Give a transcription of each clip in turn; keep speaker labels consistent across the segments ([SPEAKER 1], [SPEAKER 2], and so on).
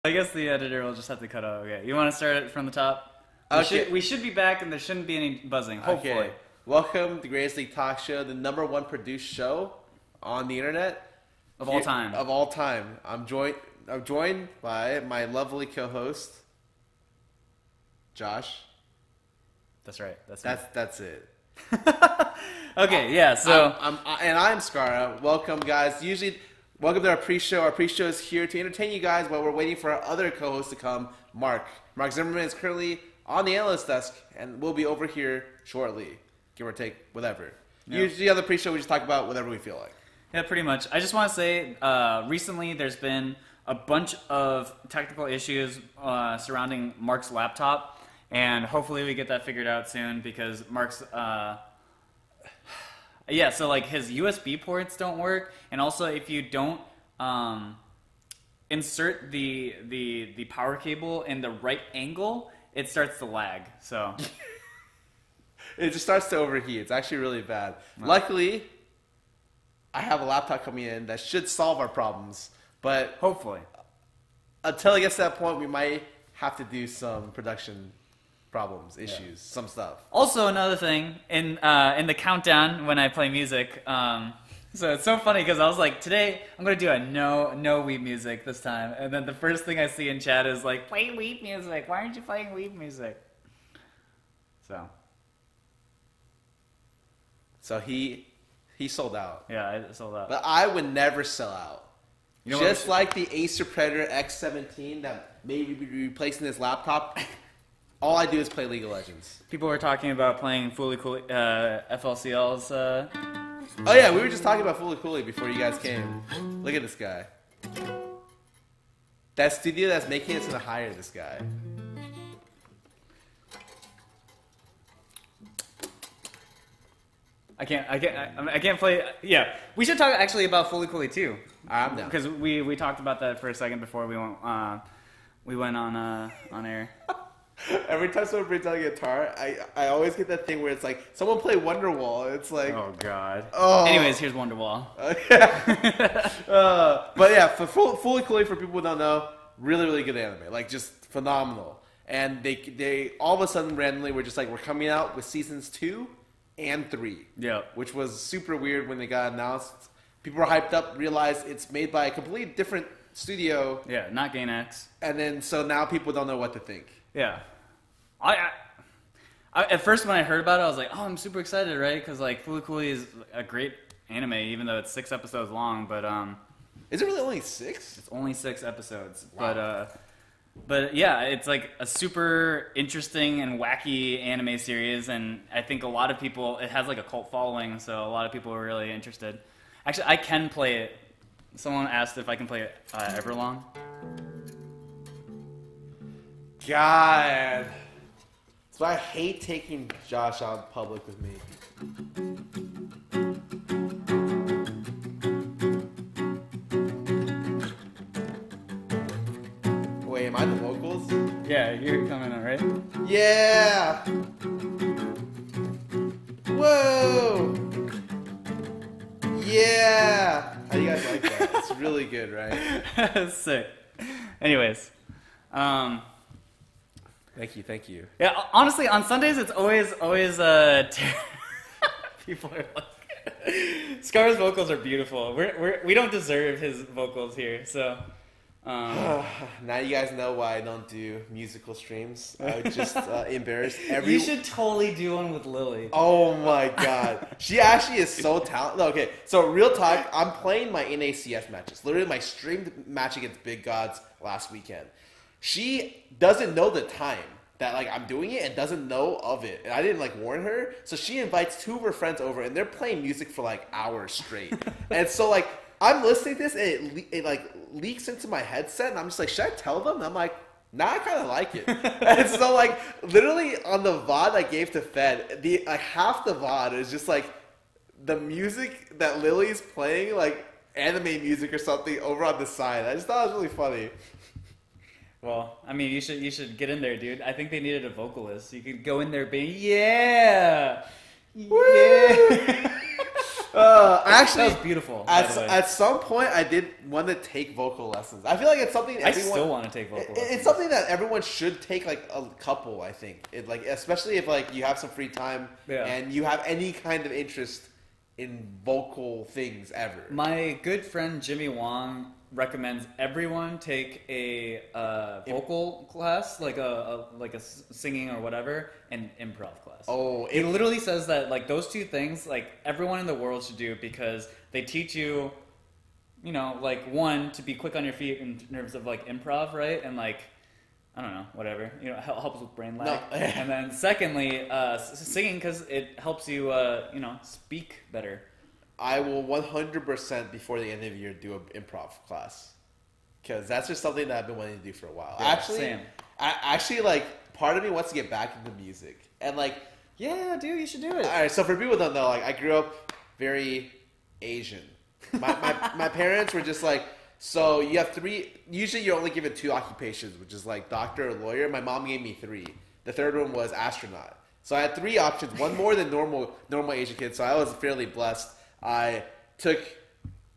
[SPEAKER 1] I guess the editor will just have to cut out. Okay, you want to start it from the top? We should be back, and there shouldn't be any buzzing. Hopefully. Okay.
[SPEAKER 2] Welcome to Greatest League Talkshow, the #1 produced show on the internet
[SPEAKER 1] of all time.
[SPEAKER 2] Of all time. I'm joined by my lovely co-host, Josh.
[SPEAKER 1] That's right.
[SPEAKER 2] That's it.
[SPEAKER 1] Okay. Yeah. So
[SPEAKER 2] I'm Scarra. Welcome, guys. Welcome to our pre-show. Our pre-show is here to entertain you guys while we're waiting for our other co-host to come, MarkZ is currently on the analyst desk and will be over here shortly, give or take, whatever. Yep. Usually on the pre-show, we just talk about whatever we feel like.
[SPEAKER 1] Yeah, pretty much. I just want to say, recently there's been a bunch of technical issues surrounding Mark's laptop, and hopefully we get that figured out soon because Mark's... yeah, so like his USB ports don't work, and also if you don't insert the power cable in the right angle, it starts to lag. So
[SPEAKER 2] it just starts to overheat. It's actually really bad. Wow. Luckily, I have a laptop coming in that should solve our problems, but
[SPEAKER 1] hopefully,
[SPEAKER 2] until it gets to that point, we might have to do some production problems, issues, some stuff.
[SPEAKER 1] Also, another thing in the countdown when I play music, so it's so funny because I was like, today I'm gonna do a no weeb music this time, and then the first thing I see in chat is like, play weeb music. Why aren't you playing weeb music?
[SPEAKER 2] So he sold out.
[SPEAKER 1] Yeah, I sold out.
[SPEAKER 2] But I would never sell out. You know, just like the Acer Predator X17 that may be replacing this laptop. All I do is play League of Legends.
[SPEAKER 1] People were talking about playing FLCL's.
[SPEAKER 2] Oh yeah, we were just talking about Fooly Cooly before you guys came. Look at this guy. That studio that's making it's gonna hire this guy.
[SPEAKER 1] I can't play. Yeah, we should talk actually about Fooly Cooly too.
[SPEAKER 2] I'm down
[SPEAKER 1] because we talked about that for a second before we went on air.
[SPEAKER 2] Every time someone brings out a guitar, I always get that thing where it's like, someone play Wonderwall. It's like...
[SPEAKER 1] Oh, God. Oh. Anyways, here's Wonderwall.
[SPEAKER 2] But yeah, for Fooly Cooly, for people who don't know, really, really good anime. Like, just phenomenal. And they all of a sudden, randomly, were just like, we're coming out with seasons 2 and 3.
[SPEAKER 1] Yeah.
[SPEAKER 2] Which was super weird when they got announced. People were hyped up, realized it's made by a completely different studio.
[SPEAKER 1] Yeah, not Gainax.
[SPEAKER 2] And then, so now people don't know what to think.
[SPEAKER 1] Yeah. I at first when I heard about it, I was like, oh, I'm super excited, right? Because like Fooly Cooly is a great anime, even though it's 6 episodes long. But
[SPEAKER 2] is it really only 6?
[SPEAKER 1] It's only 6 episodes.
[SPEAKER 2] Wow.
[SPEAKER 1] But yeah, it's like a super interesting and wacky anime series, and I think a lot of people, it has like a cult following, so a lot of people are really interested. Actually, I can play it. Someone asked if I can play it Everlong.
[SPEAKER 2] God. So I hate taking Josh out public with me. Wait, am I the vocals?
[SPEAKER 1] Yeah, you're coming on, right?
[SPEAKER 2] Yeah! Whoa! Yeah! How do you guys like that? It's really good, right?
[SPEAKER 1] Sick. Anyways.
[SPEAKER 2] Thank you.
[SPEAKER 1] Yeah, honestly, on Sundays it's always people are like, Scar's vocals are beautiful. We don't deserve his vocals here, so.
[SPEAKER 2] Now you guys know why I don't do musical streams. I would just embarrass
[SPEAKER 1] You should totally do one with Lily.
[SPEAKER 2] Oh my god, she actually is so talented. Okay, so real talk, I'm playing my NACS matches. Literally, my streamed match against Big Gods last weekend. She doesn't know the time that like I'm doing it and doesn't know of it. And I didn't like warn her. So she invites 2 of her friends over and they're playing music for like hours straight. And so like I'm listening to this and it like leaks into my headset and I'm just like, should I tell them? And I'm like, nah, I kind of like it. And so like literally on the VOD I gave to Fed, like half the VOD is just like the music that Lily's playing, like anime music or something over on the side. I just thought it was really funny.
[SPEAKER 1] Well, I mean, you should get in there, dude. I think they needed a vocalist. You could go in there being, yeah!
[SPEAKER 2] Yeah! Actually,
[SPEAKER 1] that was beautiful. By the way.
[SPEAKER 2] At some point, I did want to take vocal lessons. I feel like it's something
[SPEAKER 1] I still want to take vocal lessons.
[SPEAKER 2] It's something that everyone should take, like a couple. I think, especially if like you have some free time and you have any kind of interest in vocal things ever.
[SPEAKER 1] My good friend Jimmy Wong recommends everyone take a vocal class, like a singing or whatever, and improv class.
[SPEAKER 2] Oh,
[SPEAKER 1] he literally says that like those two things, like everyone in the world should do because they teach you, you know, like one, to be quick on your feet in terms of like improv, right, and like I don't know, whatever, you know, helps with brain lag. No. And then secondly, singing because it helps you, you know, speak better.
[SPEAKER 2] I will 100% before the end of the year do an improv class because that's just something that I've been wanting to do for a while.
[SPEAKER 1] Yeah, same.
[SPEAKER 2] Actually, like part of me wants to get back into music and like.
[SPEAKER 1] Yeah, dude, you should do it.
[SPEAKER 2] All right, so for people who don't know, like I grew up very Asian. My parents were just like, so you have three. Usually, you're only given two occupations, which is like doctor or lawyer. My mom gave me three. The third one was astronaut. So I had three options, one more than normal Asian kids. So I was fairly blessed. I took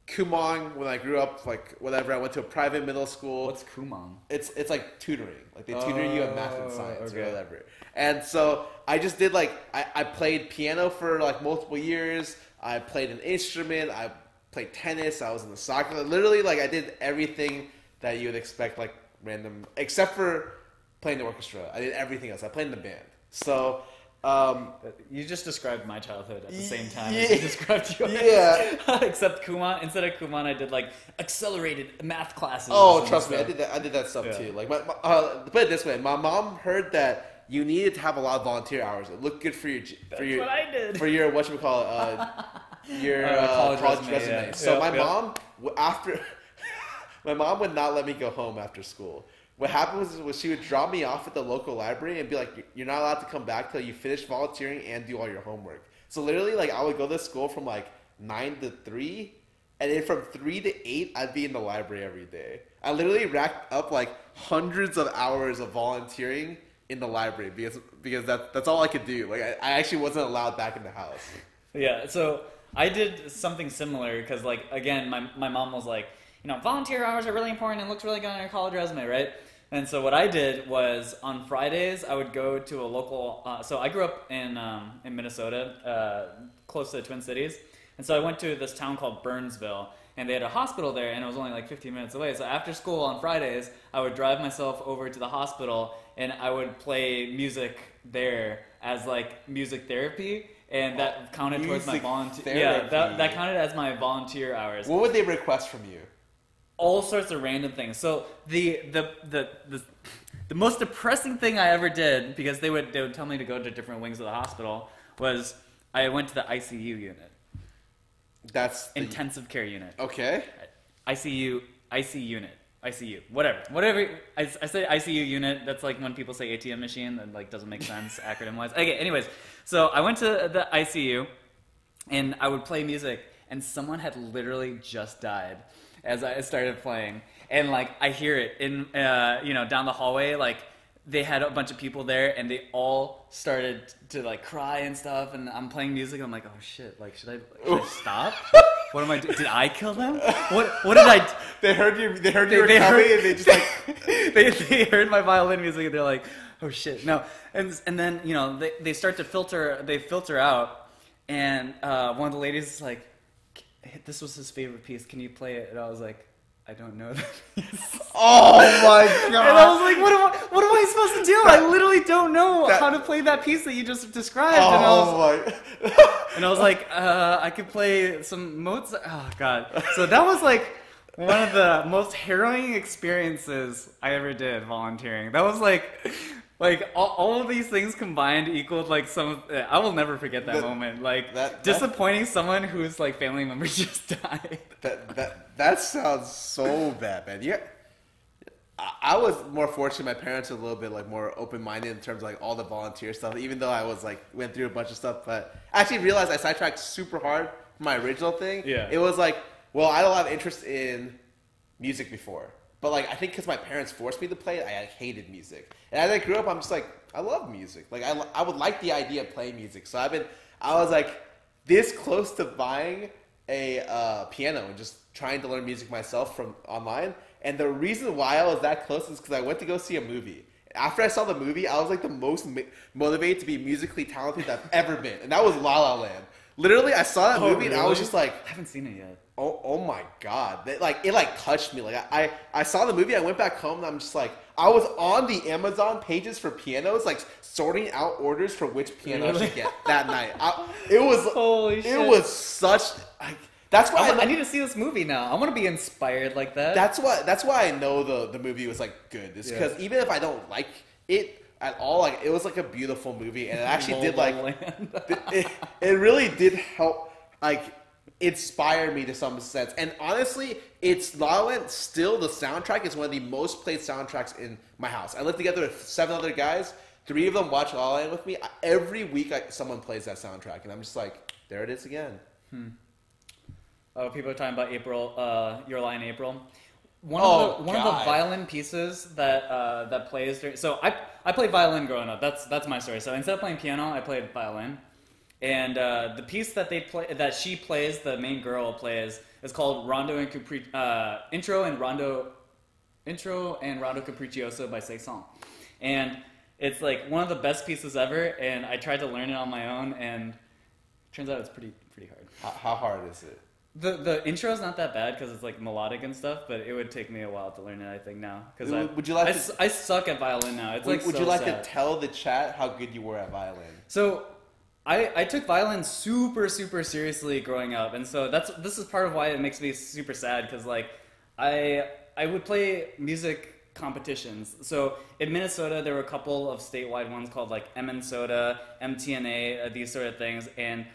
[SPEAKER 2] Kumon when I grew up, like whatever. I went to a private middle school.
[SPEAKER 1] What's Kumon?
[SPEAKER 2] It's like tutoring. Like they tutor you in math and science or whatever. And so I just did like I played piano for like multiple years. I played an instrument. I played tennis. I was in the soccer. Literally, like I did everything that you would expect, like random, except for playing the orchestra. I did everything else. I played in the band. So.
[SPEAKER 1] You just described my childhood at the same time as you described yours.
[SPEAKER 2] Yeah.
[SPEAKER 1] Except Kumon, instead of Kumon, I did like accelerated math classes.
[SPEAKER 2] Oh, trust me, I did that stuff too. Like, put it this way: my mom heard that you needed to have a lot of volunteer hours. It looked good for your
[SPEAKER 1] what I did.
[SPEAKER 2] For your your college resume. So my mom my mom would not let me go home after school. What happened was she would drop me off at the local library and be like, you're not allowed to come back till you finish volunteering and do all your homework. So literally, like, I would go to school from like 9 to 3, and then from 3 to 8, I'd be in the library every day. I literally racked up like hundreds of hours of volunteering in the library because that's all I could do. Like, I actually wasn't allowed back in the house.
[SPEAKER 1] Yeah, so I did something similar because, like, again, my mom was like, you know, volunteer hours are really important and looks really good on your college resume, right? And so what I did was on Fridays I would go to a local. So I grew up in Minnesota, close to the Twin Cities, and so I went to this town called Burnsville, and they had a hospital there, and it was only like 15 minutes away. So after school on Fridays, I would drive myself over to the hospital, and I would play music there as like music therapy. And that counted towards my volunteer. Yeah, that counted as my volunteer hours.
[SPEAKER 2] What would they request from you?
[SPEAKER 1] All sorts of random things. So the most depressing thing I ever did, because they would tell me to go to different wings of the hospital, was I went to the ICU unit.
[SPEAKER 2] That's
[SPEAKER 1] intensive care unit.
[SPEAKER 2] Okay.
[SPEAKER 1] ICU unit. ICU. Whatever. I say ICU unit. That's like when people say ATM machine. That like doesn't make sense acronym wise. Okay. Anyways, so I went to the ICU, and I would play music, and someone had literally just died as I started playing, and like I hear it in down the hallway. Like they had a bunch of people there, and they all started to like cry and stuff. And I'm playing music. And I'm like, oh shit! Like should I stop? What am I doing? Did I kill them? What did I?
[SPEAKER 2] They heard you. They heard you were coming, and they just like
[SPEAKER 1] they heard my violin music, and they're like, oh shit, no. And then they start to filter. They filter out, and one of the ladies is like, this was his favorite piece. Can you play it? And I was like, I don't know that piece.
[SPEAKER 2] Oh my god!
[SPEAKER 1] And I was like, what am I supposed to do? I literally don't know how to play that piece that you just described. And I was like, I could play some Mozart. Oh god! So that was like one of the most harrowing experiences I ever did volunteering. That was like all of these things combined equaled like some. I will never forget that moment. Like disappointing someone whose like family member just died.
[SPEAKER 2] That sounds so bad, man. Yeah, I was more fortunate. My parents were a little bit like more open-minded in terms of like all the volunteer stuff. Even though I was like went through a bunch of stuff, but I actually realized I sidetracked super hard from my original thing.
[SPEAKER 1] Yeah,
[SPEAKER 2] it was like, well, I don't have interest in music before. But like I think because my parents forced me to play it, I like, hated music. And as I grew up, I'm just like I love music. Like I would like the idea of playing music. So I was like this close to buying a piano and just trying to learn music myself from online. And the reason why I was that close is because I went to go see a movie. After I saw the movie, I was like the most motivated to be musically talented I've ever been. And that was La La Land. Literally, I saw that movie and I was just like...
[SPEAKER 1] I haven't seen it yet.
[SPEAKER 2] Oh my God. It touched me. Like I saw the movie, I went back home and I'm just like... I was on the Amazon pages for pianos, like sorting out orders for which piano I should get that night.
[SPEAKER 1] Holy shit.
[SPEAKER 2] It was such... That's why
[SPEAKER 1] I need to see this movie now. I want to be inspired like that.
[SPEAKER 2] That's why I know the movie was like good. It's because even if I don't like it at all, like it was like a beautiful movie, and it actually did like it really did help like inspire me to some sense. And honestly, it's La La Land still the soundtrack is one of the most played soundtracks in my house. I live together with 7 other guys. 3 of them watch La La Land with me. Every week, someone plays that soundtrack, and I'm just like, there it is again.
[SPEAKER 1] People are talking about April, Your Lie in April. One of the violin pieces that plays during. So I played violin growing up. That's my story. So instead of playing piano, I played violin, and the piece that she plays, the main girl plays, is called Rondo and Intro and Rondo Capriccioso by Xell, and it's like one of the best pieces ever. And I tried to learn it on my own, and it turns out it's pretty hard.
[SPEAKER 2] How hard is it?
[SPEAKER 1] The intro is not that bad because it's like melodic and stuff, but it would take me a while to learn it, I think, now. Because I suck at violin now. It's would
[SPEAKER 2] you like to tell the chat how good you were at violin?
[SPEAKER 1] So I took violin super, super seriously growing up, and so this is part of why it makes me super sad, because like I would play music competitions. So in Minnesota, there were a couple of statewide ones called like MNSOTA, MTNA, these sort of things, and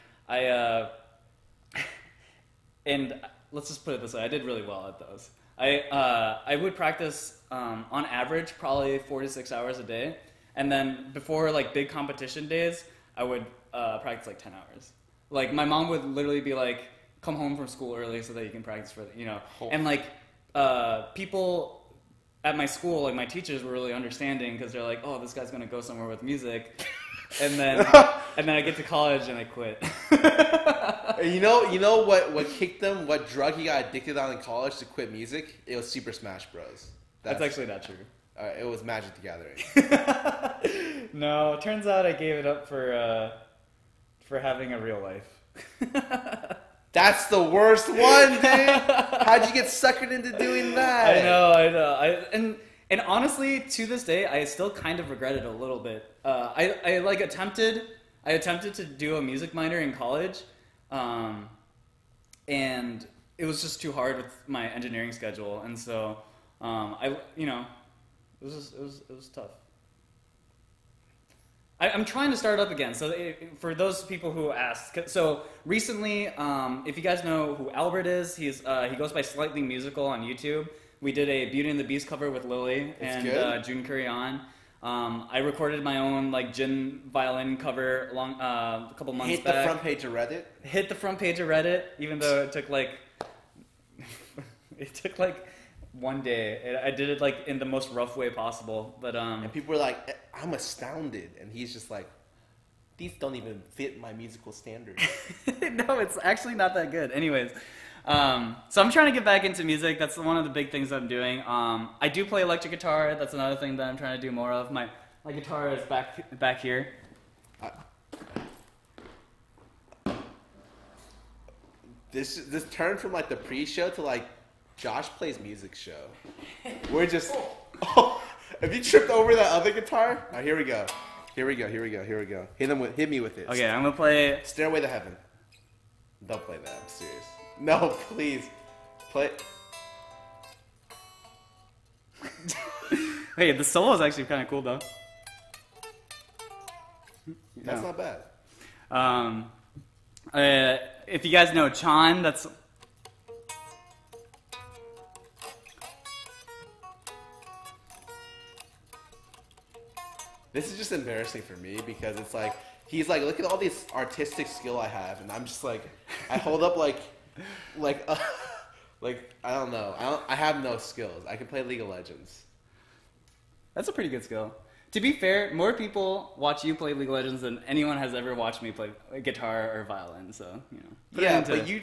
[SPEAKER 1] and let's just put it this way, I did really well at those. I would practice on average probably 4 to 6 hours a day, and then before like big competition days, I would practice like 10 hours. Like my mom would literally be like, "Come home from school early so that you can practice for And like people at my school, like my teachers were really understanding because they're like, "Oh, this guy's gonna go somewhere with music." And then I get to college and I quit.
[SPEAKER 2] You know what kicked them? What drug he got addicted on in college to quit music? It was Super Smash Bros.
[SPEAKER 1] That's actually not true.
[SPEAKER 2] It was Magic the Gathering.
[SPEAKER 1] No, it turns out I gave it up for having a real life.
[SPEAKER 2] That's the worst one, dude. How'd you get suckered into doing that?
[SPEAKER 1] I know. And honestly, to this day, I still kind of regret it a little bit. I attempted to do a music minor in college, and it was just too hard with my engineering schedule, and so it was tough. I'm trying to start up again. So for those people who asked, so recently, if you guys know who Albert is, he goes by Slightly Musical on YouTube. We did a Beauty and the Beast cover with Lily and June Curry-On. I recorded my own like Jin violin cover a couple months back.
[SPEAKER 2] Hit the front page of Reddit.
[SPEAKER 1] Hit the front page of Reddit, even though it took like one day. I did it like in the most rough way possible, but
[SPEAKER 2] and people were like, "I'm astounded," and he's just like, "These don't even fit my musical standards."
[SPEAKER 1] No, it's actually not that good. Anyways. So I'm trying to get back into music. That's one of the big things I'm doing. I do play electric guitar. That's another thing that I'm trying to do more of. My guitar is back here.
[SPEAKER 2] This turned from like the pre-show to like Josh plays music show. We're just have you tripped over that other guitar? All right, here we go. Hit me with it.
[SPEAKER 1] Okay, I'm gonna play
[SPEAKER 2] Stairway to Heaven. Don't play that. I'm serious. No, please. Play.
[SPEAKER 1] Hey, the solo is actually kind of cool, though.
[SPEAKER 2] That's not bad.
[SPEAKER 1] If you guys know Chan, that's...
[SPEAKER 2] This is just embarrassing for me because it's like, he's like, look at all this artistic skill I have, and I'm just like, I hold up like I don't know. I have no skills. I can play League of Legends.
[SPEAKER 1] That's a pretty good skill. To be fair, more people watch you play League of Legends than anyone has ever watched me play guitar or violin. So
[SPEAKER 2] Yeah, but you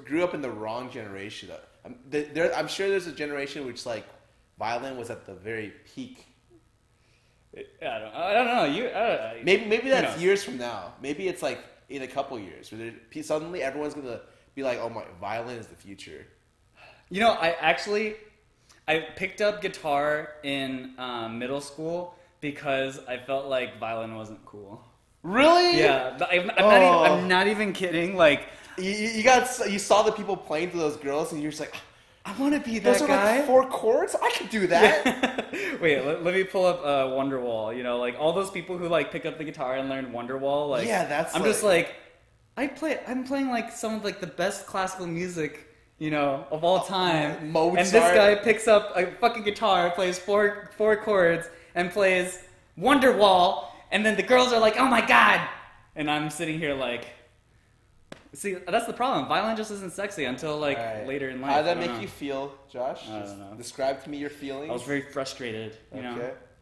[SPEAKER 2] grew up in the wrong generation. I'm sure there's a generation which like violin was at the very peak.
[SPEAKER 1] I don't know.
[SPEAKER 2] Maybe that's years from now. Maybe it's like in a couple years where suddenly everyone's gonna be like, "Oh my, violin is the future."
[SPEAKER 1] I picked up guitar in middle school because I felt like violin wasn't cool.
[SPEAKER 2] Really?
[SPEAKER 1] Yeah, I'm not even kidding. Like
[SPEAKER 2] you saw the people playing to those girls, and you're just like,
[SPEAKER 1] I want to be that
[SPEAKER 2] those
[SPEAKER 1] guy.
[SPEAKER 2] Are like 4 chords. I can do that.
[SPEAKER 1] Wait, let me pull up Wonderwall. Like all those people who like pick up the guitar and learn Wonderwall. Like just like I'm playing like some of like the best classical music. Of all time.
[SPEAKER 2] Mozart.
[SPEAKER 1] And this guy picks up a fucking guitar, plays four chords, and plays Wonderwall, and then the girls are like, "Oh my god!" And I'm sitting here like, see, that's the problem. Violin just isn't sexy until like later in life.
[SPEAKER 2] How did that make you feel, Josh?
[SPEAKER 1] I don't know.
[SPEAKER 2] Describe to me your feelings.
[SPEAKER 1] I was very frustrated.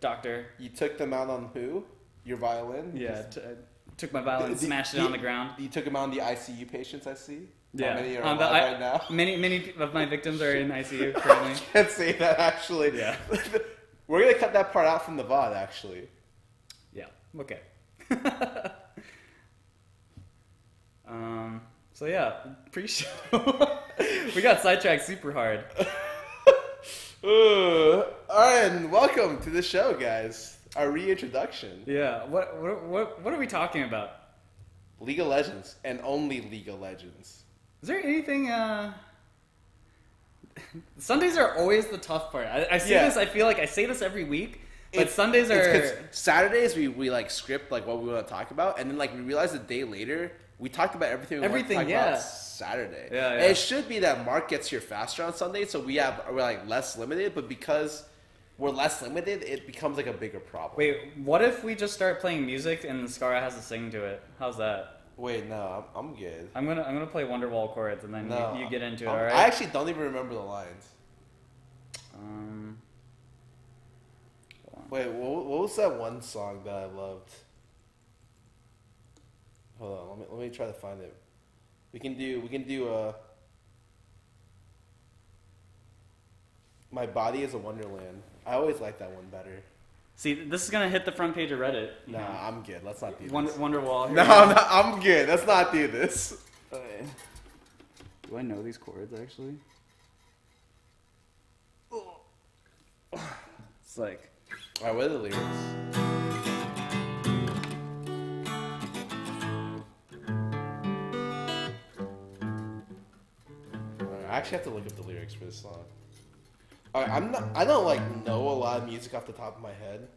[SPEAKER 1] Doctor.
[SPEAKER 2] You took them out on who? Your violin?
[SPEAKER 1] Yeah, took my violin, smashed it on the ground.
[SPEAKER 2] You took them out on the ICU patients, I see.
[SPEAKER 1] Yeah,
[SPEAKER 2] many are alive right now?
[SPEAKER 1] Many of my victims are in ICU currently.
[SPEAKER 2] I can't say that actually.
[SPEAKER 1] Yeah,
[SPEAKER 2] we're gonna cut that part out from the VOD actually.
[SPEAKER 1] Yeah. Okay. So yeah, pre-show. We got sidetracked super hard.
[SPEAKER 2] All right, and welcome to the show, guys. Our reintroduction.
[SPEAKER 1] Yeah. What are we talking about?
[SPEAKER 2] League of Legends and only League of Legends.
[SPEAKER 1] Is there anything? Sundays are always the tough part. I see this. I feel like I say this every week, but Sundays are.
[SPEAKER 2] Saturdays we like script like what we want to talk about, and then like we realize a day later we talked about everything we want to talk about Saturday.
[SPEAKER 1] Yeah.
[SPEAKER 2] And it should be that Mark gets here faster on Sunday, so we're like less limited. But because we're less limited, it becomes like a bigger problem.
[SPEAKER 1] Wait, what if we just start playing music and Scarra has to sing to it? How's that?
[SPEAKER 2] Wait, no, I'm good.
[SPEAKER 1] I'm gonna play Wonderwall chords and then you get into it. All right.
[SPEAKER 2] I actually don't even remember the lines. Wait, what was that one song that I loved? Hold on, let me try to find it. We can do My Body is a Wonderland. I always like that one better.
[SPEAKER 1] See, this is gonna hit the front page of Reddit.
[SPEAKER 2] Nah, I'm good. Let's not do this.
[SPEAKER 1] Wonderwall.
[SPEAKER 2] No, I'm good. Let's not do this.
[SPEAKER 1] Okay. Do I know these chords actually? It's like.
[SPEAKER 2] All right, what are the lyrics? I actually have to look up the lyrics for this song. All right, I don't like know a lot of music off the top of my head.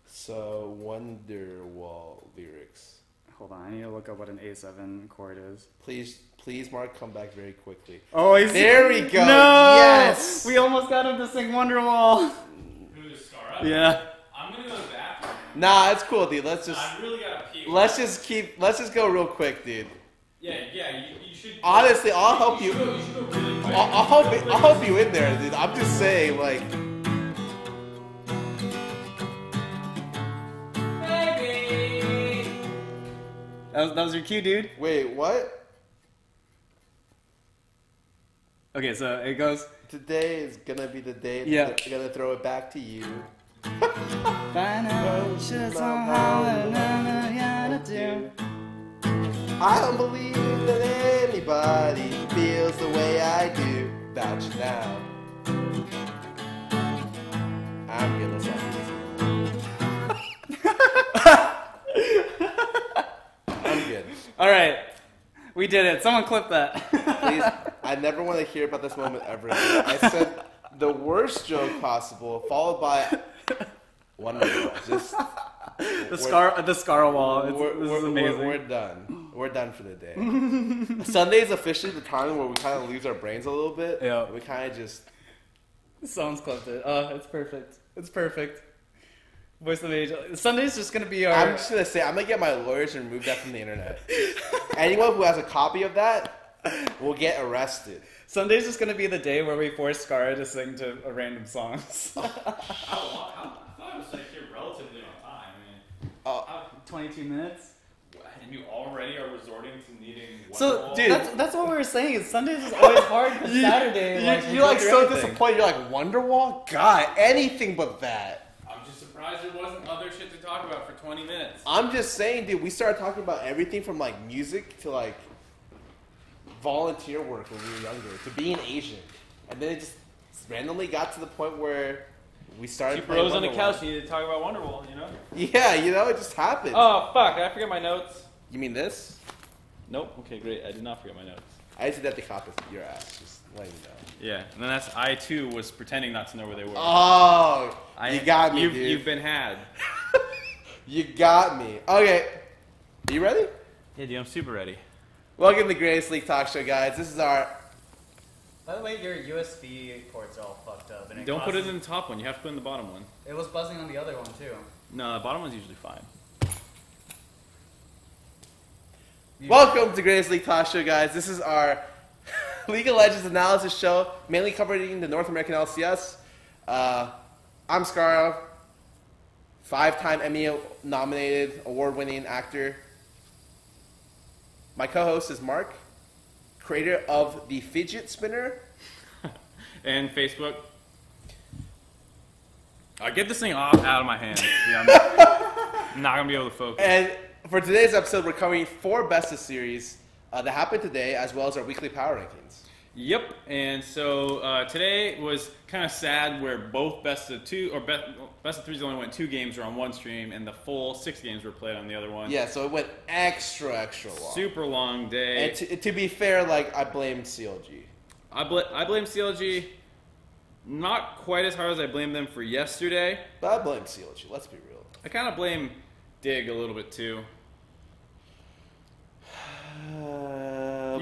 [SPEAKER 2] So Wonderwall lyrics.
[SPEAKER 1] Hold on, I need to look up what an A7 chord is.
[SPEAKER 2] Please, Mark, come back very quickly.
[SPEAKER 1] Oh,
[SPEAKER 2] there we go.
[SPEAKER 1] No!
[SPEAKER 2] Yes,
[SPEAKER 1] we almost got him to sing Wonderwall.
[SPEAKER 3] Who's Scarra?
[SPEAKER 1] Yeah.
[SPEAKER 3] I'm gonna go to the bathroom.
[SPEAKER 2] Nah, it's cool, dude. Let's just.
[SPEAKER 3] I really gotta pee.
[SPEAKER 2] Let's just go real quick, dude.
[SPEAKER 3] Yeah, you should.
[SPEAKER 2] Honestly, I'll help you.
[SPEAKER 3] You should go really quick.
[SPEAKER 2] I'll help you in there, dude. I'm just saying, like.
[SPEAKER 3] Baby.
[SPEAKER 1] That was your cue, dude.
[SPEAKER 2] Wait, what?
[SPEAKER 1] Okay, so it goes.
[SPEAKER 2] Today is gonna be the day
[SPEAKER 1] Yeah.
[SPEAKER 2] that I'm gonna throw it back to you. I don't believe that anybody feels the way I do about you now. I'm gonna stop this. I'm good.
[SPEAKER 1] All right, we did it. Someone clip that.
[SPEAKER 2] Please, I never want to hear about this moment ever again. I said the worst joke possible, followed by wonderful. Just
[SPEAKER 1] the Scarra wall. This is amazing.
[SPEAKER 2] We're done. We're done for the day. Sunday is officially the time where we kind of lose our brains a little bit.
[SPEAKER 1] Yeah.
[SPEAKER 2] We kind of just.
[SPEAKER 1] Someone's clipped it. Oh, it's perfect. It's perfect. Voice of the age. Sunday's just gonna be our.
[SPEAKER 2] I'm just gonna say I'm gonna get my lawyers to remove that from the internet. Anyone who has a copy of that will get arrested.
[SPEAKER 1] Sunday's just gonna be the day where we force Scarra to sing to random songs.
[SPEAKER 3] I thought it was
[SPEAKER 1] 22 minutes.
[SPEAKER 3] And you already are resorting to needing
[SPEAKER 1] So,
[SPEAKER 3] Wonderwall?
[SPEAKER 2] dude,
[SPEAKER 1] that's what we were saying. Is Sundays is always hard because Saturday. we
[SPEAKER 2] You're
[SPEAKER 1] go
[SPEAKER 2] like
[SPEAKER 1] through
[SPEAKER 2] so
[SPEAKER 1] everything.
[SPEAKER 2] disappointed. You're like, Wonderwall? God, anything but that.
[SPEAKER 3] I'm just surprised there wasn't other shit to talk about for 20 minutes.
[SPEAKER 2] I'm just saying, dude, we started talking about everything from like music to like volunteer work when we were younger to being Asian. And then it just randomly got to the point where we started
[SPEAKER 4] Two
[SPEAKER 2] playing
[SPEAKER 4] bros on the
[SPEAKER 2] Wonderwall.
[SPEAKER 4] couch needed to talk about Wonderwall, you know?
[SPEAKER 2] Yeah, you know, it just happened.
[SPEAKER 4] Oh, fuck. Did I forget my notes?
[SPEAKER 2] You mean this?
[SPEAKER 4] Nope. Okay, great. I did not forget my notes.
[SPEAKER 2] I just did that to copy your ass. Just letting you know.
[SPEAKER 4] Yeah, and then I too was pretending not to know where they were.
[SPEAKER 2] Oh, you got me,
[SPEAKER 4] you've,
[SPEAKER 2] dude.
[SPEAKER 4] You've been had.
[SPEAKER 2] You got me. Okay, are you ready?
[SPEAKER 4] Yeah, dude, I'm super ready.
[SPEAKER 2] Welcome to the Greatest League Talkshow, guys. This is our...
[SPEAKER 1] By the way, your USB ports are all fucked up. And
[SPEAKER 4] Don't put it in the top one. You have to put it in the bottom one.
[SPEAKER 1] It was buzzing on the other one too.
[SPEAKER 4] No, the bottom one's usually fine.
[SPEAKER 2] Welcome to Greatest League Talkshow, guys. This is our League of Legends analysis show, mainly covering the North American LCS. I'm Scarra, 5-time Emmy-nominated, award-winning actor. My co-host is Mark, creator of the fidget spinner.
[SPEAKER 4] And Facebook. Get this thing out of my hands. Yeah, I'm not gonna be able to focus.
[SPEAKER 2] And for today's episode, we're covering 4 Best of Series that happened today, as well as our weekly power rankings.
[SPEAKER 4] Yep, and so today was kind of sad where both best of 2 or best of 3s only went 2 games were on one stream, and the full 6 games were played on the other one.
[SPEAKER 2] Yeah, so it went extra long.
[SPEAKER 4] Super long day.
[SPEAKER 2] And to be fair, like, I blame CLG.
[SPEAKER 4] I blame CLG not quite as hard as I blame them for yesterday.
[SPEAKER 2] But I blame CLG, let's be real.
[SPEAKER 4] I kind of blame Dig a little bit too.
[SPEAKER 2] We'll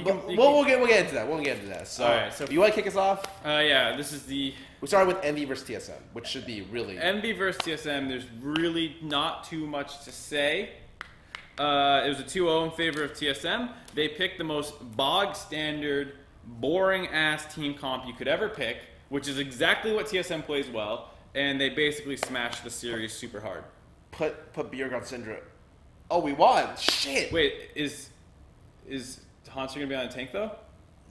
[SPEAKER 2] get into that. We'll get into that. So,
[SPEAKER 4] All right, so
[SPEAKER 2] you want to kick us off?
[SPEAKER 4] Yeah, this is the
[SPEAKER 2] We started with Envy versus TSM, which should be really...
[SPEAKER 4] MB versus TSM. There's really not too much to say. It was a 2-0 in favor of TSM. They picked the most bog standard, boring ass team comp you could ever pick, which is exactly what TSM plays well, and they basically smashed the series super hard.
[SPEAKER 2] Put Bjerg on Syndra. Oh, we won! Shit!
[SPEAKER 4] Wait, is Hanser gonna be on a tank though?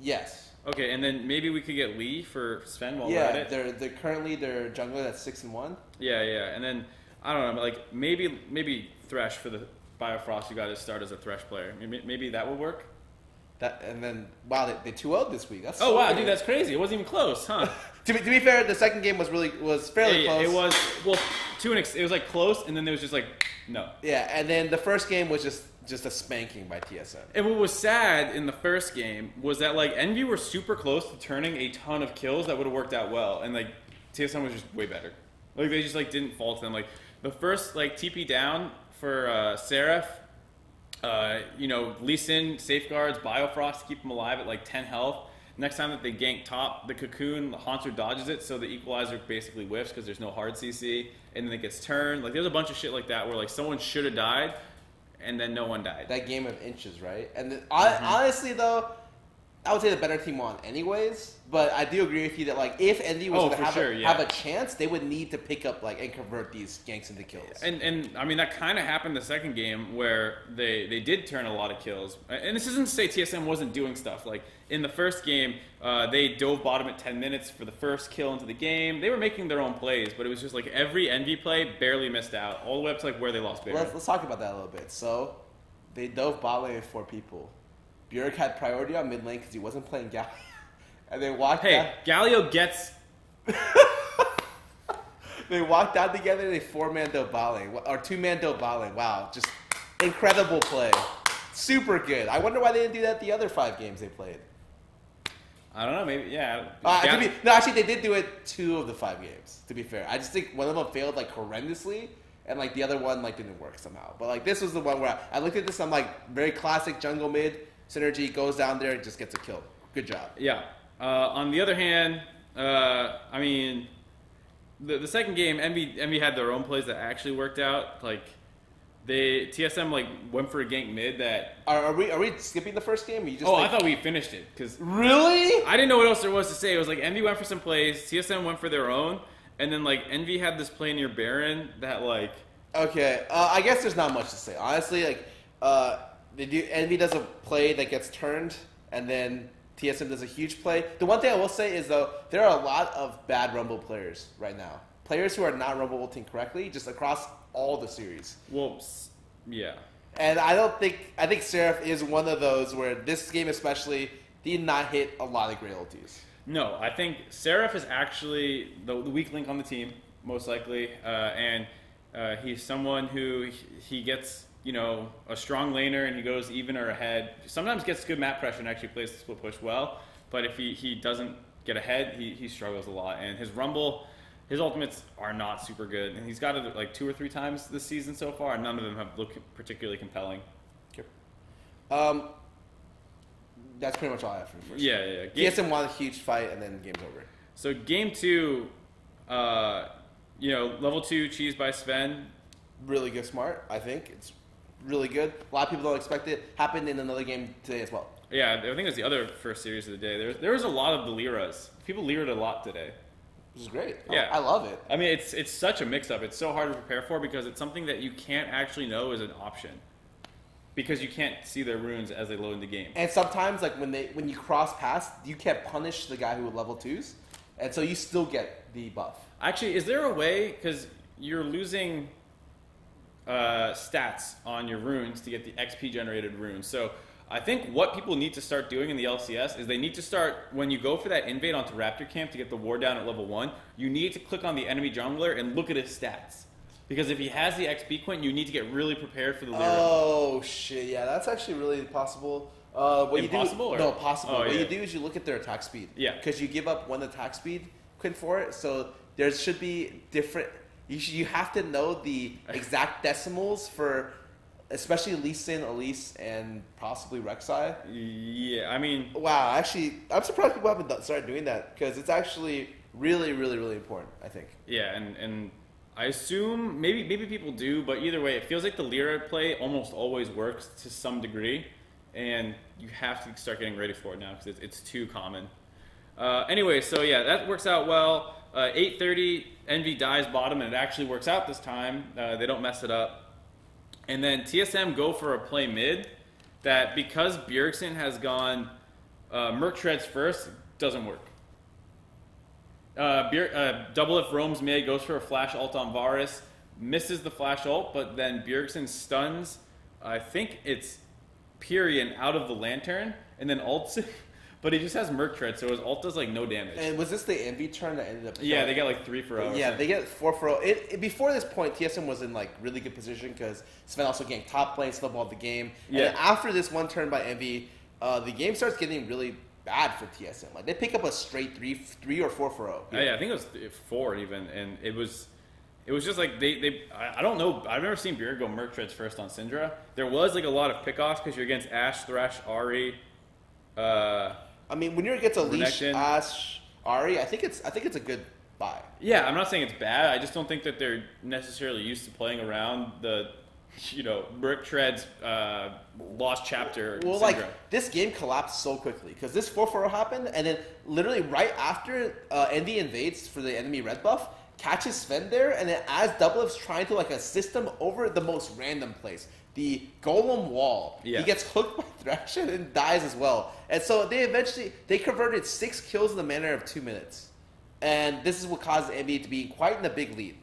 [SPEAKER 2] Yes.
[SPEAKER 4] Okay, and then maybe we could get Lee for Sven while we're at
[SPEAKER 2] Yeah,
[SPEAKER 4] it.
[SPEAKER 2] they're currently their jungler that's 6-1.
[SPEAKER 4] Yeah, and then I don't know, like maybe Thresh for the Biofrost. You got to start as a Thresh player. Maybe that would work.
[SPEAKER 2] That and then wow, they 2-0 this week. That's
[SPEAKER 4] Oh
[SPEAKER 2] so
[SPEAKER 4] wow,
[SPEAKER 2] weird.
[SPEAKER 4] dude, that's crazy. It wasn't even close, huh?
[SPEAKER 2] To be fair, the second game was fairly
[SPEAKER 4] Yeah,
[SPEAKER 2] close.
[SPEAKER 4] it was it was like close, and then there was just like no.
[SPEAKER 2] Yeah, and then the first game was just a spanking by TSM.
[SPEAKER 4] And what was sad in the first game was that like Envy were super close to turning a ton of kills that would have worked out well, and like TSM was just way better. Like they just like didn't fall to them. Like the first like TP down for ᵐᵉᵐᵉ, Lee Sin safeguards Biofrost to keep him alive at like 10 health. Next time that they gank top, the cocoon, the Hanser dodges it, so the equalizer basically whiffs because there's no hard CC, and then it gets turned. Like there's a bunch of shit like that where like someone should have died, and then no one died.
[SPEAKER 2] That game of inches, right? And then, honestly, though, I would say the better team won anyways. But I do agree with you that like if Envy was going to have a chance, they would need to pick up like and convert these ganks into kills.
[SPEAKER 4] And I mean that kind of happened the second game where they did turn a lot of kills. And this isn't to say TSM wasn't doing stuff. Like in the first game, they dove bottom at 10 minutes for the first kill into the game. They were making their own plays, but it was just like every Envy play barely missed out, all the way up to like where they lost Baron.
[SPEAKER 2] Let's talk about that a little bit. So they dove bot lane with 4 people. Bjerg had priority on mid lane because he wasn't playing Gal. And they walked down.
[SPEAKER 4] Galio gets...
[SPEAKER 2] They walked down together and they 4-man dove bot lane. Or 2-man dove bot lane. Wow. Just incredible play. Super good. I wonder why they didn't do that the other 5 games they played.
[SPEAKER 4] I don't know, maybe, yeah.
[SPEAKER 2] No, actually, they did do it 2 of the 5 games, to be fair. I just think one of them failed, like, horrendously, and, like, the other one, like, didn't work somehow. But, like, this was the one where I looked at this, I'm like, very classic jungle mid. Synergy goes down there and just gets a kill. Good job.
[SPEAKER 4] Yeah. On the other hand, I mean, the second game, Envy had their own plays that actually worked out. Like, TSM like went for a gank mid that.
[SPEAKER 2] Are we skipping the first game? Or you just
[SPEAKER 4] I thought we finished it because
[SPEAKER 2] really
[SPEAKER 4] I didn't know what else there was to say. It was like Envy went for some plays, TSM went for their own, and then like Envy had this play near Baron that like
[SPEAKER 2] Okay, I guess there's not much to say. Honestly, like, Envy does a play that gets turned, and then TSM does a huge play. The one thing I will say is, though, there are a lot of bad Rumble players right now. Players who are not Rumble ulting correctly, just across all the series.
[SPEAKER 4] Well, yeah.
[SPEAKER 2] And I think ᵐᵉᵐ is one of those where this game especially did not hit a lot of great ultis.
[SPEAKER 4] No, I think ᵐᵉᵐ is actually the weak link on the team, most likely, and he's someone who he gets, a strong laner and he goes even or ahead. Sometimes gets good map pressure and actually plays the split push well, but if he doesn't get ahead, he struggles a lot. And his Rumble, his ultimates are not super good, and he's got it like 2 or 3 times this season so far, and none of them have looked particularly compelling.
[SPEAKER 2] That's pretty much all I have for the first.
[SPEAKER 4] Yeah.
[SPEAKER 2] TSM won a huge fight, and then game's over.
[SPEAKER 4] So game 2, level 2 cheese by Sven.
[SPEAKER 2] Really good, smart. I think it's really good. A lot of people don't expect it. Happened in another game today as well.
[SPEAKER 4] Yeah, I think it was the other first series of the day. There was a lot of the Liras. People Lira'd a lot today.
[SPEAKER 2] Which is great.
[SPEAKER 4] Yeah.
[SPEAKER 2] I love it.
[SPEAKER 4] I mean, it's such a mix-up. It's so hard to prepare for because it's something that you can't actually know is an option. Because you can't see their runes as they load in the game.
[SPEAKER 2] And sometimes, like, when you cross paths, you can't punish the guy who would level 2s. And so you still get the buff.
[SPEAKER 4] Actually, is there a way, because you're losing stats on your runes to get the XP generated runes. So I think what people need to start doing in the LCS is they need to start, when you go for that invade onto Raptor Camp to get the ward down at level 1, you need to click on the enemy jungler and look at his stats. Because if he has the XP Quint, you need to get really prepared for the Lyra.
[SPEAKER 2] Oh, shit. Yeah, that's actually really possible.
[SPEAKER 4] Impossible?
[SPEAKER 2] No, possible.
[SPEAKER 4] Oh,
[SPEAKER 2] what
[SPEAKER 4] yeah.
[SPEAKER 2] you do is you look at their attack speed.
[SPEAKER 4] Yeah.
[SPEAKER 2] Because you give up 1 attack speed Quint for it. So there should be different... You have to know the exact decimals for... Especially Lee Sin, Elise, and possibly Rek'Sai.
[SPEAKER 4] Yeah, I mean...
[SPEAKER 2] Wow, actually, I'm surprised people haven't started doing that. Because it's actually really, really, really important, I think.
[SPEAKER 4] Yeah, and I assume maybe people do, but either way, it feels like the Lyra play almost always works to some degree, and you have to start getting ready for it now because it's too common. Anyway, so yeah, that works out well. 8:30, Envy dies bottom, and it actually works out this time. They don't mess it up. And then TSM go for a play mid that, because Bjergsen has gone MarkZ first, doesn't work. Double if roams mid, goes for a flash ult on Varus, misses the flash ult, but then Bjergsen stuns, I think it's Pyrian out of the lantern, and then ults it, but he just has MarkZ, so his ult does like no damage.
[SPEAKER 2] And was this the Envy turn that ended up...
[SPEAKER 4] Yeah, they get like 3 for 0.
[SPEAKER 2] Yeah, they get 4 for 0. Before this point, TSM was in like really good position because Sven also getting top lane, snowballed the game. And then after this one turn by Envy, the game starts getting really bad for TSM. Like they pick up a straight 3 or 4 for 0.
[SPEAKER 4] Yeah, I think it was 4 even, and it was just like I don't know. I've never seen Bjerg go MarkZ first on Syndra. There was like a lot of pickoffs because you're against Ashe, Thresh, Ahri.
[SPEAKER 2] I mean, when you're against a Leash,
[SPEAKER 4] Renekton.
[SPEAKER 2] Ashe, Ahri, I think it's a good buy.
[SPEAKER 4] Yeah, I'm not saying it's bad. I just don't think that they're necessarily used to playing around the, MarkZ's lost chapter.
[SPEAKER 2] Well,
[SPEAKER 4] Syndra.
[SPEAKER 2] like this game collapsed so quickly because this 4 for 0 happened, and then literally right after Envy invades for the enemy red buff, catches Sven there, and then as Doublelift's trying to like assist him over the most random place, the Golem wall, he gets hooked by Thresh and then dies as well. And so they converted 6 kills in the matter of 2 minutes, and this is what caused Envy to be quite in a big lead.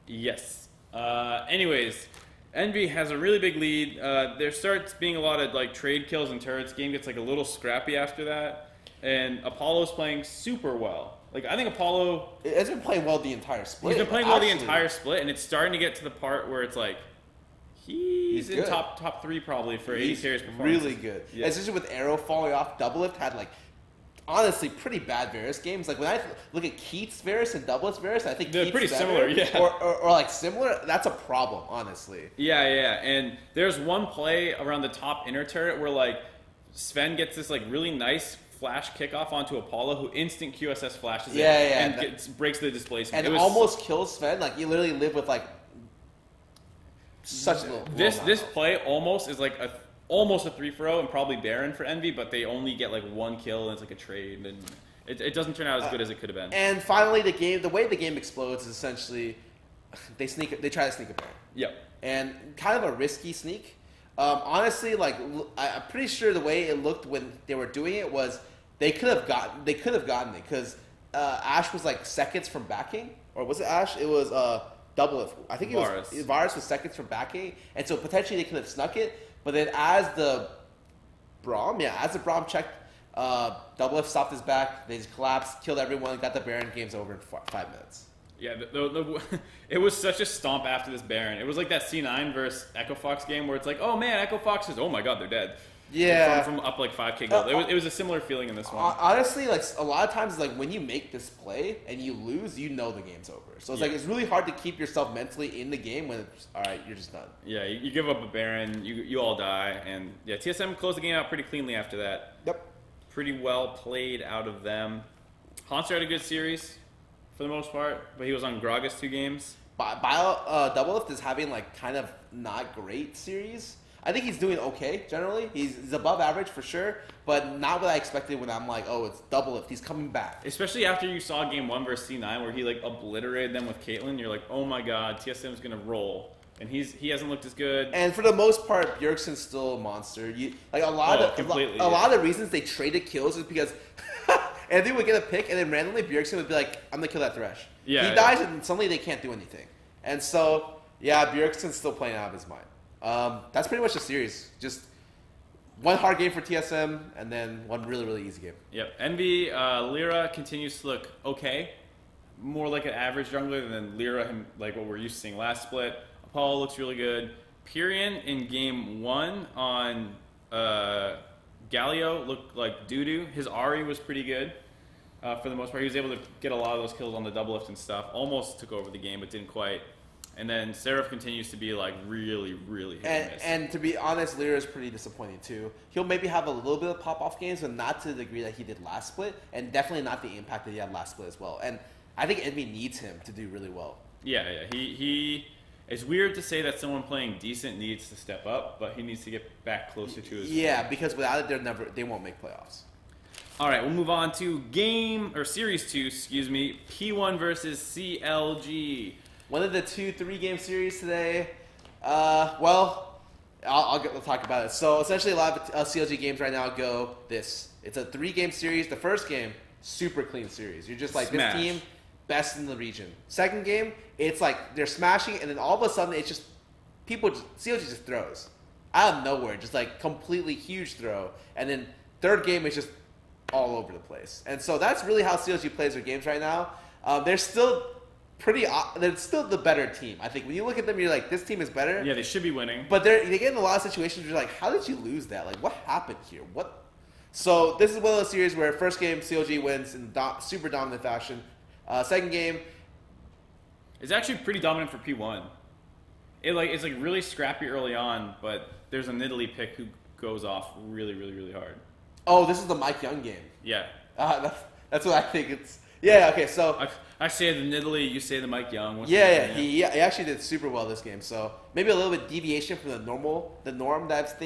[SPEAKER 4] Yes. Anyways, Envy has a really big lead. There starts being a lot of like trade kills and turrets. Game gets like a little scrappy after that, and Apollo's playing super well. Like I think Apollo
[SPEAKER 2] has been playing well the entire split.
[SPEAKER 4] He's been playing well the entire split, and it's starting to get to the part where it's like he's in top 3 probably for 80 series performance.
[SPEAKER 2] Really good.
[SPEAKER 4] Yeah.
[SPEAKER 2] Especially with Arrow falling off, Doublelift had like honestly pretty bad Varus games. Like when I look at Keith's Varus and Doublelift's Varus, I think
[SPEAKER 4] they're
[SPEAKER 2] Keith's
[SPEAKER 4] pretty
[SPEAKER 2] better,
[SPEAKER 4] similar, yeah.
[SPEAKER 2] Or like similar. That's a problem, honestly.
[SPEAKER 4] Yeah, and there's one play around the top inner turret where like Sven gets this like really nice flash kickoff onto Apollo, who instant QSS flashes and breaks the displacement.
[SPEAKER 2] And it almost kills Sven. Like you literally live with like such little.
[SPEAKER 4] This play almost is like almost a 3 for 0 and probably Baron for Envy, but they only get like 1 kill and it's like a trade, and it doesn't turn out as good as it could have been.
[SPEAKER 2] And finally, the way the game explodes is essentially they try to sneak a Baron.
[SPEAKER 4] Yep.
[SPEAKER 2] And kind of a risky sneak. Honestly, like I'm pretty sure the way it looked when they were doing it was they could have gotten it because Ashe was like seconds from backing, or was it Ashe? It was double. I think Varus was seconds from backing, and so potentially they could have snuck it. But then as the Braum checked, double F stopped his back. They just collapsed, killed everyone, got the Baron. Game's over in 5 minutes.
[SPEAKER 4] Yeah, it was such a stomp after this Baron. It was like that C9 versus Echo Fox game where it's like, oh man, Echo Fox is, oh my god, they're dead.
[SPEAKER 2] Yeah.
[SPEAKER 4] From up like 5k gold. It was a similar feeling in this one.
[SPEAKER 2] Honestly, like a lot of times, like when you make this play and you lose, you know the game's over. So it's like it's really hard to keep yourself mentally in the game when it's all right, you're just done.
[SPEAKER 4] Yeah, you give up a Baron, you all die, and yeah, TSM closed the game out pretty cleanly after that.
[SPEAKER 2] Yep.
[SPEAKER 4] Pretty well played out of them. Hanser had a good series for the most part, but he was on Gragas 2 games.
[SPEAKER 2] Double Lift is having like kind of not great series. I think he's doing okay generally. He's above average for sure, but not what I expected when I'm like, oh, it's Double Lift. He's coming back.
[SPEAKER 4] Especially after you saw game 1 versus C9 where he like obliterated them with Caitlyn. You're like, oh my god, TSM's gonna roll. And he hasn't looked as good.
[SPEAKER 2] And for the most part, Bjergsen's still a monster. A lot of the reasons they traded kills is because Anthony would get a pick, and then randomly Bjergsen would be like, I'm going to kill that Thresh. He dies, and suddenly they can't do anything. And so, yeah, Bjergsen's still playing out of his mind. That's pretty much the series. Just one hard game for TSM, and then one really, really easy game.
[SPEAKER 4] Yep. Envy, Lir continues to look okay. More like an average jungler than Lir, like what we're used to seeing last split. Apollo looks really good. Pyrion in game 1 on Galio looked like doo-doo. His Ahri was pretty good for the most part. He was able to get a lot of those kills on the double lift and stuff. Almost took over the game, but didn't quite. And then ᵐᵉ continues to be like really, really hit and miss.
[SPEAKER 2] And to be honest, Lir is pretty disappointing too. He'll maybe have a little bit of pop-off games, but not to the degree that he did last split, and definitely not the impact that he had last split as well. And I think Envy needs him to do really well.
[SPEAKER 4] Yeah. He it's weird to say that someone playing decent needs to step up, but he needs to get back closer to his
[SPEAKER 2] form. Because without it, they won't make playoffs.
[SPEAKER 4] All right, we'll move on to Series 2, P1 versus CLG.
[SPEAKER 2] One of the 3-game series today. I'll talk about it. So essentially, a lot of CLG games right now go this. It's a 3-game series. The first game, super clean series. You're just like,
[SPEAKER 4] Smash.
[SPEAKER 2] This team, best in the region. Second game, it's like they're smashing, and then all of a sudden, it's just CLG just throws out of nowhere, just like completely huge throw. And then third game is just all over the place. And so that's really how CLG plays their games right now. They're still the better team. I think when you look at them, you're like, this team is better.
[SPEAKER 4] Yeah, they should be winning.
[SPEAKER 2] But they get in a lot of situations where you're like, how did you lose that? Like, what happened here? So this is one of those series where first game CLG wins in super dominant fashion. Second game,
[SPEAKER 4] it's actually pretty dominant for P1. It's like really scrappy early on, but there's a Nidalee pick who goes off really, really, really hard.
[SPEAKER 2] Oh, this is the Mike Young game.
[SPEAKER 4] Yeah.
[SPEAKER 2] That's what I think it's. Yeah, okay, so...
[SPEAKER 4] I say the Nidalee, you say the Mike Young.
[SPEAKER 2] He actually did super well this game, so maybe a little bit deviation from the norm that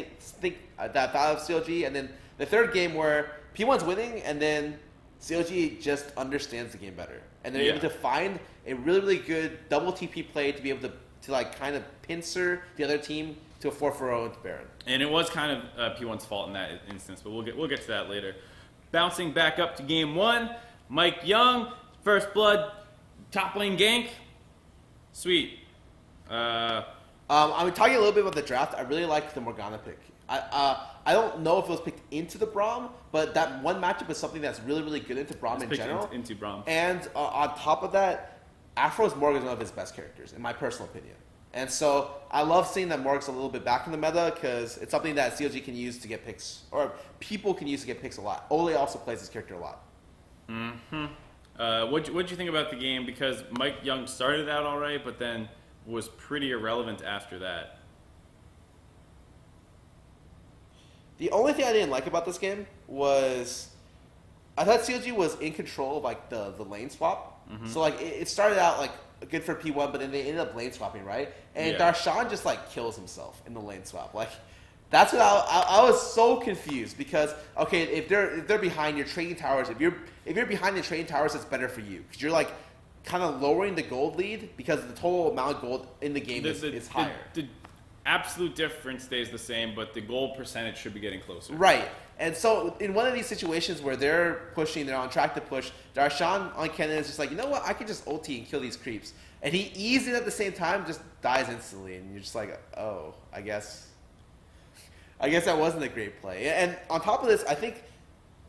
[SPEAKER 2] I thought of CLG, and then the third game where P1's winning, and then CLG just understands the game better. And they're able to find a really, really good double TP play to be able to like kind of pincer the other team to a 4-4-0 into Baron. And
[SPEAKER 4] it was kind of P1's fault in that instance, but we'll get to that later. Bouncing back up to game 1, Mike Young, first blood, top lane gank. Sweet. I'm
[SPEAKER 2] talking a little bit about the draft. I really like the Morgana pick. I don't know if it was picked into the Braum, but that one matchup is something that's really, really good into Braum in general.
[SPEAKER 4] Into Braum.
[SPEAKER 2] And on top of that, Afro's Morg is one of his best characters, in my personal opinion. And so I love seeing that Morg's a little bit back in the meta because it's something that CLG can use to get picks, or people can use to get picks a lot. Ole also plays this character a lot.
[SPEAKER 4] Mm-hmm. What'd you think about the game? Because Mike Young started out all right, but then was pretty irrelevant after that.
[SPEAKER 2] The only thing I didn't like about this game was I thought CLG was in control of like the lane swap. Mm-hmm. So like it started out like good for P1, but then they ended up lane swapping, right? And Darshan just like kills himself in the lane swap. Like that's what I was so confused because if they're behind your trading towers, if you're behind the trading towers, it's better for you because you're like kind of lowering the gold lead because the total amount of gold in the game is higher.
[SPEAKER 4] The absolute difference stays the same, but the gold percentage should be getting closer.
[SPEAKER 2] Right. And so in one of these situations where they're pushing, they're on track to push, Darshan on Kennen is just like, you know what, I can just ulti and kill these creeps. And he eased it at the same time, just dies instantly. And you're just like, oh, I guess that wasn't a great play. And on top of this, I think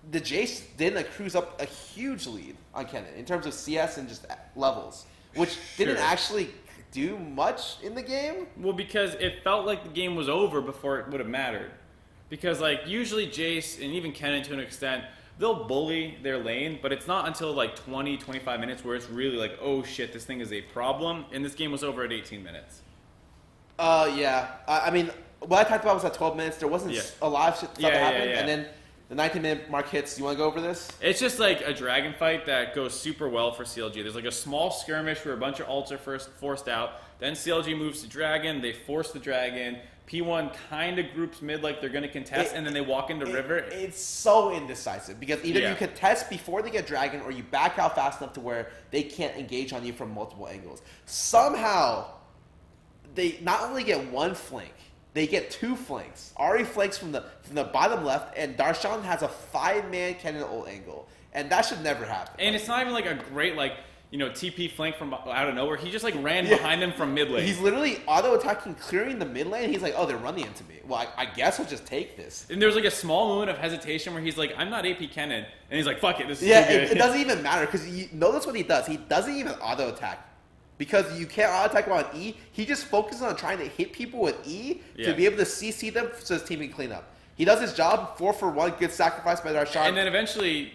[SPEAKER 2] the Jace didn't cruise up a huge lead on Kennen in terms of CS and just levels, which didn't actually do much in the game.
[SPEAKER 4] Well, because it felt like the game was over before it would have mattered. Because, like, usually Jace and even Kennen to an extent, they'll bully their lane, but it's not until, like, 20, 25 minutes where it's really like, oh, shit, this thing is a problem. And this game was over at 18 minutes.
[SPEAKER 2] Yeah. I mean, what I talked about was at 12 minutes. There wasn't a lot of stuff that happened. And then the 19-minute mark hits. Do you want to go over this?
[SPEAKER 4] It's just, like, a dragon fight that goes super well for CLG. There's, like, a small skirmish where a bunch of ults are forced out. Then CLG moves to dragon. They force the dragon. P1 kind of groups mid like they're going to contest, and then they walk into river.
[SPEAKER 2] It's so indecisive because either you contest before they get dragon or you back out fast enough to where they can't engage on you from multiple angles. Somehow, they not only get one flank, they get two flanks. Ahri flanks from the bottom left, and Darshan has a 5-man Kennen ult angle. And that should never happen.
[SPEAKER 4] And it's not even like a great, like, you know, TP flank from out of nowhere. He just, like, ran behind them from mid lane.
[SPEAKER 2] He's literally auto-attacking, clearing the mid lane, and he's like, oh, they're running into me. Well, I guess I'll just take this.
[SPEAKER 4] And there's, like, a small moment of hesitation where he's like, I'm not AP Kennen. And he's like, fuck it, this is
[SPEAKER 2] too
[SPEAKER 4] good.
[SPEAKER 2] It doesn't even matter, because you notice what he does. He doesn't even auto-attack. Because you can't auto-attack him on E. He just focuses on trying to hit people with E to be able to CC them so his team can clean up. He does his job, 4 for 1, good sacrifice by Darshan.
[SPEAKER 4] And then eventually...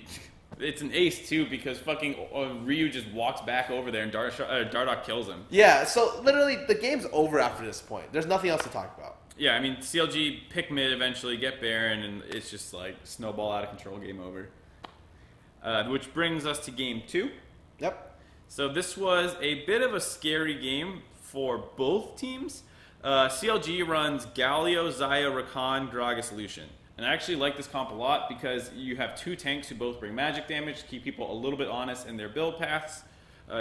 [SPEAKER 4] It's an ace, too, because fucking Ryu just walks back over there and Dardoch kills him.
[SPEAKER 2] Yeah, so literally the game's over after this point. There's nothing else to talk about.
[SPEAKER 4] Yeah, I mean, CLG pick mid eventually, get Baron, and it's just like snowball out of control, game over. Which brings us to game 2.
[SPEAKER 2] Yep.
[SPEAKER 4] So this was a bit of a scary game for both teams. CLG runs Galio, Xayah, Rakan, Gragas, Lucian. And I actually like this comp a lot because you have 2 tanks who both bring magic damage to keep people a little bit honest in their build paths.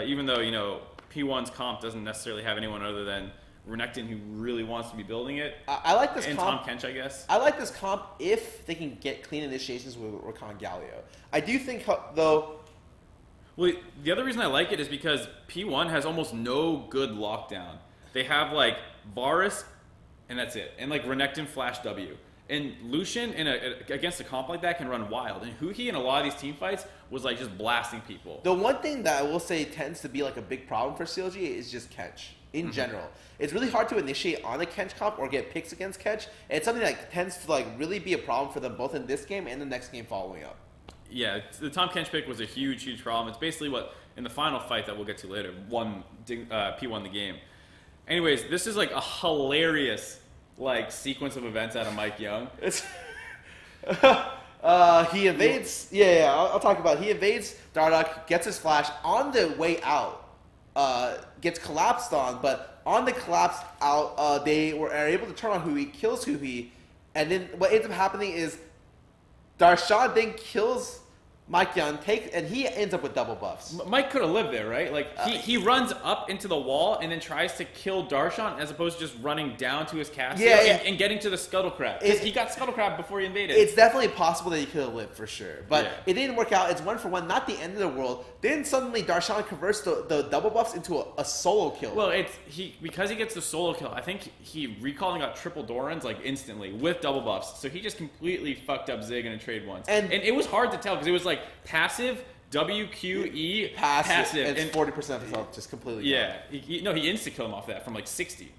[SPEAKER 4] Even though, you know, P1's comp doesn't necessarily have anyone other than Renekton who really wants to be building it.
[SPEAKER 2] I like this
[SPEAKER 4] and
[SPEAKER 2] comp.
[SPEAKER 4] And Tahm Kench, I guess.
[SPEAKER 2] I like this comp if they can get clean initiations with Rakan Galio. I do think, though...
[SPEAKER 4] Well, the other reason I like it is because P1 has almost no good lockdown. They have, like, Varus, and that's it. And, like, Renekton Flash W. And Lucian against a comp like that can run wild. And Huhi in a lot of these team fights was like just blasting people.
[SPEAKER 2] The one thing that I will say tends to be like a big problem for CLG is just Kench in general. It's really hard to initiate on a Kench comp or get picks against Kench. And it's something that tends to like really be a problem for them both in this game and the next game following up.
[SPEAKER 4] Yeah, the Tahm Kench pick was a huge problem. It's basically what, in the final fight that we'll get to later, P1 the game. Anyways, this is like a hilarious like sequence of events out of Mike Young.
[SPEAKER 2] It's he evades. I'll talk about it. He evades Dardoch, gets his flash on the way out. Gets collapsed on, but on the collapse out, they are able to turn on Hui, kills Hui, and then what ends up happening is Darshan then kills Mike Young, and he ends up with double buffs.
[SPEAKER 4] Mike could have lived there, right? Like, he runs up into the wall and then tries to kill Darshan as opposed to just running down to his castle and getting to the Scuttle Crab. Because he got Scuttle Crab before he invaded.
[SPEAKER 2] It's definitely possible that he could have lived, for sure. But it didn't work out. It's 1 for 1, not the end of the world. Then suddenly Darshan converts the double buffs into a solo kill.
[SPEAKER 4] Well, because he gets the solo kill, I think he recalled and got triple Dorans, like, instantly with double buffs. So he just completely fucked up Zig in a trade once. And it was hard to tell because it was like passive, WQE, passive.
[SPEAKER 2] And 40% of his health just completely
[SPEAKER 4] gone. He insta-killed him off that from like 60.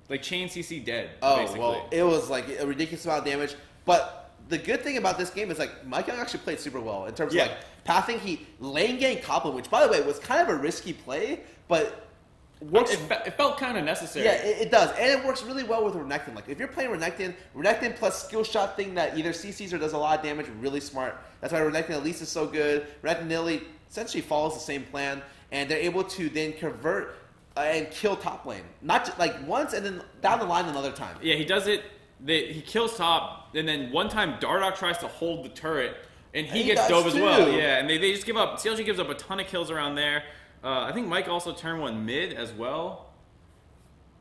[SPEAKER 4] Like chain CC dead,
[SPEAKER 2] basically. Well, it was like a ridiculous amount of damage. But the good thing about this game is like Mike Young actually played super well in terms of like pathing. Lane gang Coplin, which by the way was kind of a risky play, but works.
[SPEAKER 4] It felt kind of necessary.
[SPEAKER 2] Yeah, it does, and it works really well with Renekton. Like if you're playing Renekton plus skill shot thing that either CCs or does a lot of damage, really smart. That's why Renekton at least is so good. Renekton Nilly essentially follows the same plan, and they're able to then convert and kill top lane, not just, like once and then down the line another time.
[SPEAKER 4] Yeah, he does it. He kills top, and then one time Dardoch tries to hold the turret, and he gets dove as well. Yeah, and they just give up. CLG gives up a ton of kills around there. I think Mike also turned one mid as well.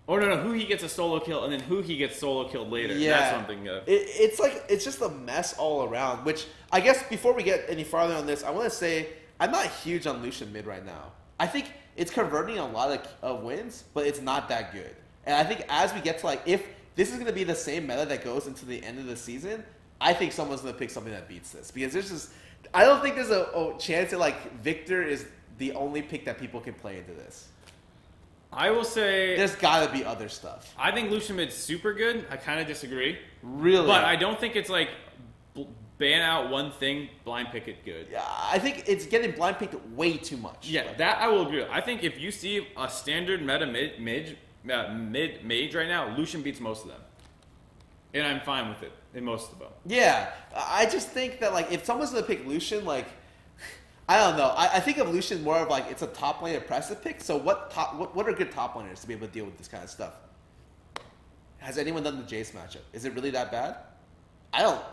[SPEAKER 4] Oh no, who he gets a solo kill and then who he gets solo killed later.
[SPEAKER 2] Yeah.
[SPEAKER 4] That's something.
[SPEAKER 2] It's just a mess all around. Which I guess before we get any farther on this, I want to say I'm not huge on Lucian mid right now. I think it's converting a lot of wins, but it's not that good. And I think as we get to like, if this is going to be the same meta that goes into the end of the season, I think someone's going to pick something that beats this, because there's just, I don't think there's a chance that like Victor is the only pick that people can play into this.
[SPEAKER 4] I will say
[SPEAKER 2] There's got to be other stuff.
[SPEAKER 4] I think Lucian mid's super good. I kind of disagree.
[SPEAKER 2] Really?
[SPEAKER 4] But I don't think it's like ban out one thing, blind pick it good.
[SPEAKER 2] Yeah, I think it's getting blind picked way too much.
[SPEAKER 4] Yeah, that I will agree with. I think if you see a standard meta mid mage right now, Lucian beats most of them. And I'm fine with it in most of them.
[SPEAKER 2] Yeah, I just think that like if someone's gonna pick Lucian, like I don't know. I think of Lucian more of like it's a top lane oppressive pick. So what are good top laners to be able to deal with this kind of stuff? Has anyone done the Jace matchup? Is it really that bad?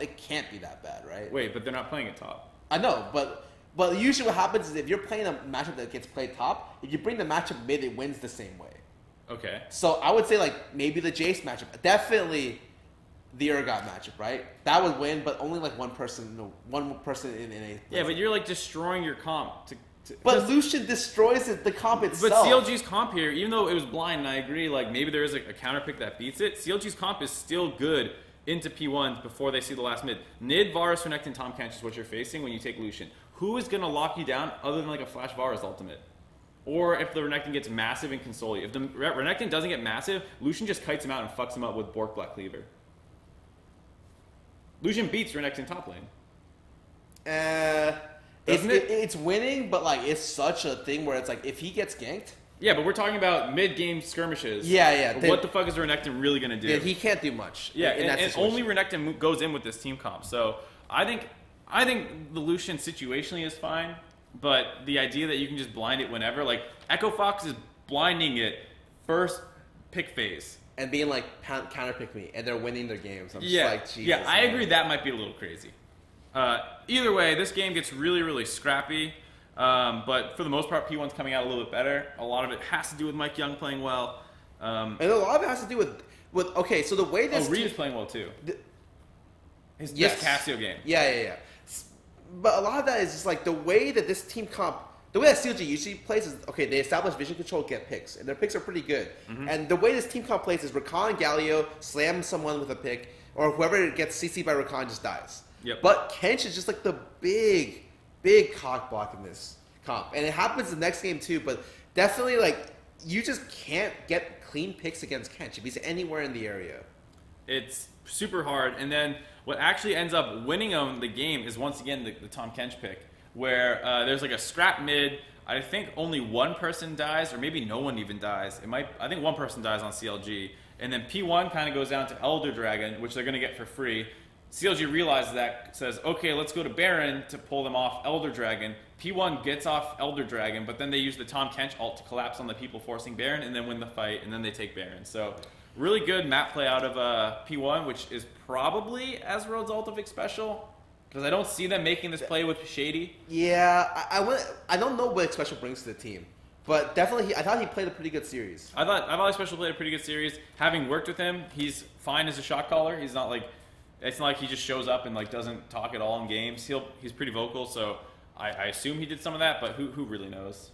[SPEAKER 2] It can't be that bad, right?
[SPEAKER 4] Wait, but they're not playing it top.
[SPEAKER 2] I know, but usually what happens is if you're playing a matchup that gets played top, if you bring the matchup mid, it wins the same way.
[SPEAKER 4] Okay.
[SPEAKER 2] So I would say like maybe the Jace matchup, definitely the Urgot matchup, right? That would win, but only like one person in a.
[SPEAKER 4] Yeah, but you're like destroying your comp.
[SPEAKER 2] But Lucian destroys the comp itself.
[SPEAKER 4] But CLG's comp here, even though it was blind, and I agree, like maybe there is a counter pick that beats it. CLG's comp is still good into P1 before they see the last mid. Nid, Varus, Renekton, Tahm Kench is what you're facing when you take Lucian. Who is going to lock you down other than like a Flash Varus ultimate? Or if the Renekton gets massive and console you. If the Renekton doesn't get massive, Lucian just kites him out and fucks him up with Bork Black Cleaver. Lucian beats Renekton top lane.
[SPEAKER 2] It's winning, but like it's such a thing where it's like if he gets ganked.
[SPEAKER 4] Yeah, but we're talking about mid-game skirmishes.
[SPEAKER 2] Yeah.
[SPEAKER 4] What the fuck is Renekton really going to do?
[SPEAKER 2] Yeah, he can't do much.
[SPEAKER 4] Yeah,
[SPEAKER 2] in
[SPEAKER 4] and only Renekton goes in with this team comp. So I think the Lucian situationally is fine, but the idea that you can just blind it whenever, like Echo Fox is blinding it first pick phase.
[SPEAKER 2] And being like, counter pick me, and they're winning their games. I'm just like, Jesus.
[SPEAKER 4] Yeah, I agree that might be a little crazy. Either way, this game gets really, really scrappy. But for the most part, P1's coming out a little bit better. A lot of it has to do with Mike Young playing well.
[SPEAKER 2] And a lot of it has to do with okay, so the way this...
[SPEAKER 4] Reed is playing well too. This Cassio game.
[SPEAKER 2] Yeah. But a lot of that is just like the way that this team comp... The way that CLG usually plays is, okay, they establish vision control, get picks. And their picks are pretty good. Mm-hmm. And the way this team comp plays is Rakan and Galio slam someone with a pick, or whoever gets CC by Rakan just dies.
[SPEAKER 4] Yep.
[SPEAKER 2] But Kench is just like the big cock block in this comp. And it happens the next game too, but definitely like you just can't get clean picks against Kench if he's anywhere in the area.
[SPEAKER 4] It's super hard. And then what actually ends up winning on the game is once again the Tahm Kench pick, where there's like a scrap mid. I think only one person dies, or maybe no one even dies. I think one person dies on CLG. And then P1 kind of goes down to Elder Dragon, which they're going to get for free. CLG realizes that, says, okay, let's go to Baron to pull them off Elder Dragon. P1 gets off Elder Dragon, but then they use the Tahm Kench ult to collapse on the people forcing Baron and then win the fight, and then they take Baron. So really good map play out of P1, which is probably Ezreal's ult of Special, because I don't see them making this play with Shady.
[SPEAKER 2] Yeah, I don't know what Special brings to the team. But definitely, I thought he played a pretty good series.
[SPEAKER 4] I thought Special played a pretty good series. Having worked with him, he's fine as a shot caller. He's not like... It's not like he just shows up and like doesn't talk at all in games. He's pretty vocal, so I assume he did some of that, but who really knows?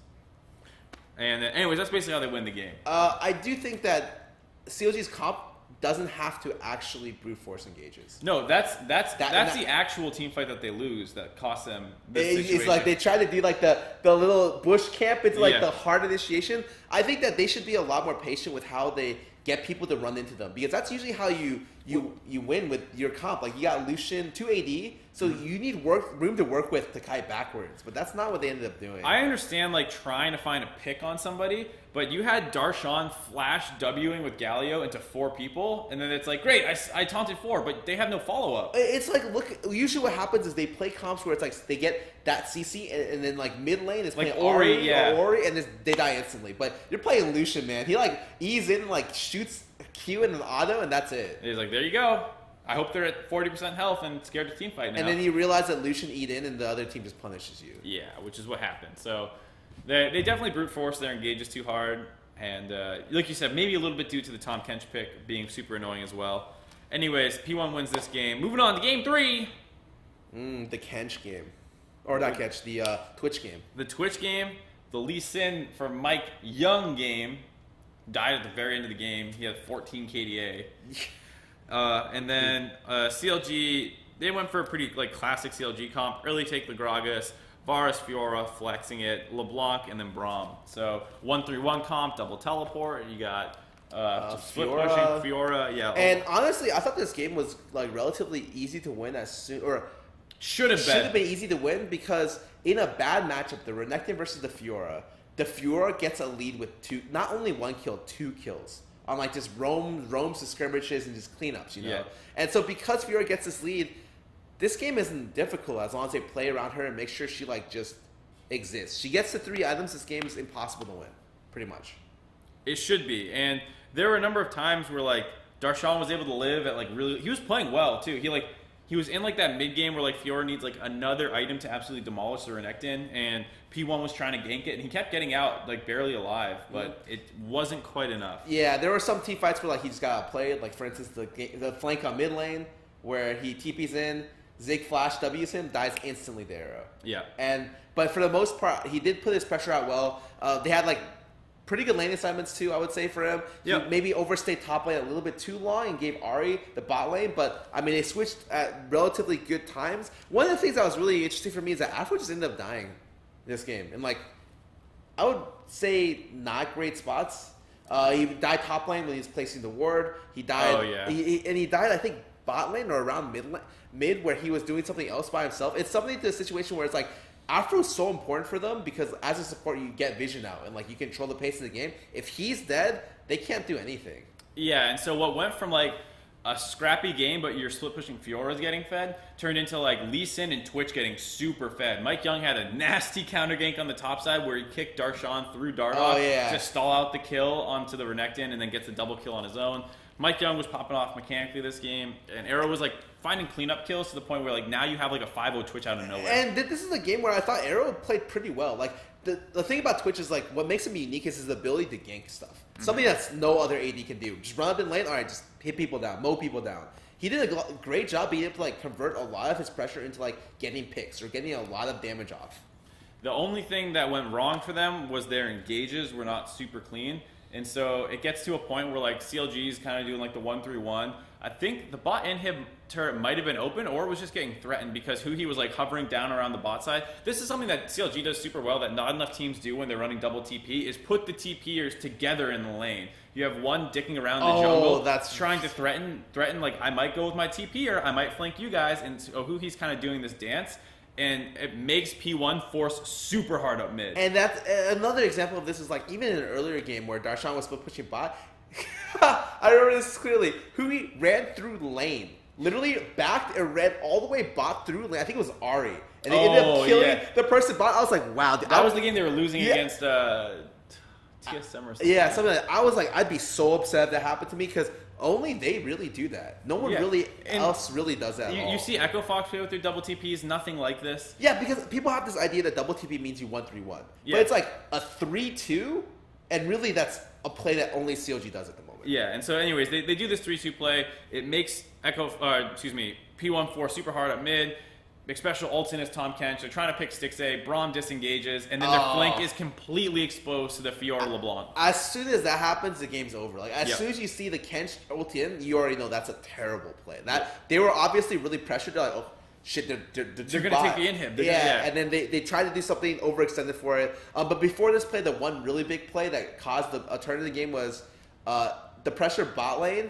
[SPEAKER 4] And anyways, that's basically how they win the game.
[SPEAKER 2] I do think that CLG's comp doesn't have to actually brute force engages.
[SPEAKER 4] No, that's the actual team fight that they lose that costs them this situation.
[SPEAKER 2] It's like they try to do like the little bush camp into like the hard initiation. I think that they should be a lot more patient with how they get people to run into them, because that's usually how you win with your comp. Like you got Lucian 2 AD, so you need room to work with to kite backwards, but that's not what they ended up doing.
[SPEAKER 4] I understand like trying to find a pick on somebody, but you had Darshan flash Wing with Galio into 4 people, and then it's like, great, I taunted 4, but they have no follow-up.
[SPEAKER 2] It's like, look, usually what happens is they play comps where it's like they get that CC, and then like mid lane is
[SPEAKER 4] like
[SPEAKER 2] playing Ori, and they die instantly. But you're playing Lucian, man. He like ease in and like shoots Q in an auto, and that's it.
[SPEAKER 4] He's like, there you go. I hope they're at 40% health and scared to team fight now.
[SPEAKER 2] And then you realize that Lucian eat in, and the other team just punishes you.
[SPEAKER 4] Yeah, which is what happened. So They definitely brute force their engages too hard. And like you said, maybe a little bit due to the Tahm Kench pick being super annoying as well. Anyways, P1 wins this game. Moving on to game 3.
[SPEAKER 2] The Kench game. Or not Kench, the Twitch game.
[SPEAKER 4] The Twitch game, the Lee Sin for Mike Young game, died at the very end of the game. He had 14 KDA. And then CLG, they went for a pretty classic CLG comp. Early take the Gragas, Varus, Fiora, flexing it, LeBlanc, and then Braum. So 1-3-1 comp, double teleport. You got split pushing, Fiora, yeah.
[SPEAKER 2] And honestly, I thought this game was relatively easy to win
[SPEAKER 4] should have
[SPEAKER 2] been easy to win because in a bad matchup, the Renekton versus the Fiora gets a lead with not only 1 kill, 2 kills on just roams to skirmishes and just cleanups, you know.
[SPEAKER 4] Yeah.
[SPEAKER 2] And so because Fiora gets this lead, this game isn't difficult as long as they play around her and make sure she just exists. She gets to 3 items. This game is impossible to win, pretty much.
[SPEAKER 4] It should be. And there were a number of times where Darshan was able to live at really. He was playing well too. He was in that mid game where Fiora needs another item to absolutely demolish the Renekton, and P1 was trying to gank it, and he kept getting out barely alive, but it wasn't quite enough.
[SPEAKER 2] Yeah, there were some team fights where he just got played. For instance, the flank on mid lane where he TPs in. Zig Flash W's him, dies instantly there.
[SPEAKER 4] Yeah.
[SPEAKER 2] But for the most part, he did put his pressure out well. They had pretty good lane assignments too, I would say, for him.
[SPEAKER 4] Yep.
[SPEAKER 2] He maybe overstayed top lane a little bit too long and gave Ahri the bot lane, but I mean they switched at relatively good times. One of the things that was really interesting for me is that Afro just ended up dying this game. And I would say not great spots. He died top lane when he was placing the ward. He died he died, I think, bot lane or around mid where he was doing something else by himself. It's something to a situation where it's Afro's so important for them because as a support you get vision out and you control the pace of the game. If he's dead, they can't do anything.
[SPEAKER 4] Yeah, and so what went from a scrappy game but your split pushing Fiora's getting fed turned into Lee Sin and Twitch getting super fed. Mike Young had a nasty counter gank on the top side where he kicked Darshan through Dardoch to stall out the kill onto the Renekton and then gets a double kill on his own. Mike Young was popping off mechanically this game, and Arrow was finding cleanup kills to the point where now you have a 5-0 Twitch out of nowhere.
[SPEAKER 2] And this is a game where I thought Arrow played pretty well. The thing about Twitch is what makes him unique is his ability to gank stuff. Mm-hmm. Something that's no other AD can do. Just run up in lane, all right, just hit people down, mow people down. He did a great job being able to convert a lot of his pressure into getting picks or getting a lot of damage off.
[SPEAKER 4] The only thing that went wrong for them was their engages were not super clean. And so it gets to a point where CLG is kind of doing the 1-3-1. I think the bot inhib turret might have been open or was just getting threatened because he was hovering down around the bot side. This is something that CLG does super well that not enough teams do when they're running double TP is put the TPers together in the lane. You have one dicking around the jungle trying to threaten I might go with my TP or I might flank you guys, and Huhi's kind of doing this dance. And it makes P1 force super hard up mid.
[SPEAKER 2] And that's another example of this is even in an earlier game where Darshan was split pushing bot. I remember this clearly. Hui ran through lane. Literally backed and ran all the way bot through lane. I think it was Ahri. And they ended up killing the person bot. I was like, wow.
[SPEAKER 4] That was the game they were losing against TSM or something.
[SPEAKER 2] Yeah, something like that. I was like, I'd be so upset if that happened to me because only they really do that. No one else really does that at all.
[SPEAKER 4] You see Echo Fox play with their double TPs, nothing like this.
[SPEAKER 2] Yeah, because people have this idea that double TP means you 1-3-1.
[SPEAKER 4] Yeah.
[SPEAKER 2] But it's a 3-2, and really that's a play that only CLG does at the moment.
[SPEAKER 4] Yeah, and so anyways, they do this 3-2 play. It makes P1 force super hard at mid. McSpecial ults in as Tahm Kench. They're trying to pick Sticks A. Braum disengages, and then their flank is completely exposed to the Fiora LeBlanc.
[SPEAKER 2] As soon as that happens, the game's over. As soon as you see the Kench ult in, you already know that's a terrible play. They were obviously really pressured. They're oh shit, they're
[SPEAKER 4] going to take the inhib.
[SPEAKER 2] And then they tried to do something overextended for it. But before this play, the one really big play that caused a turn in the game was the pressure bot lane.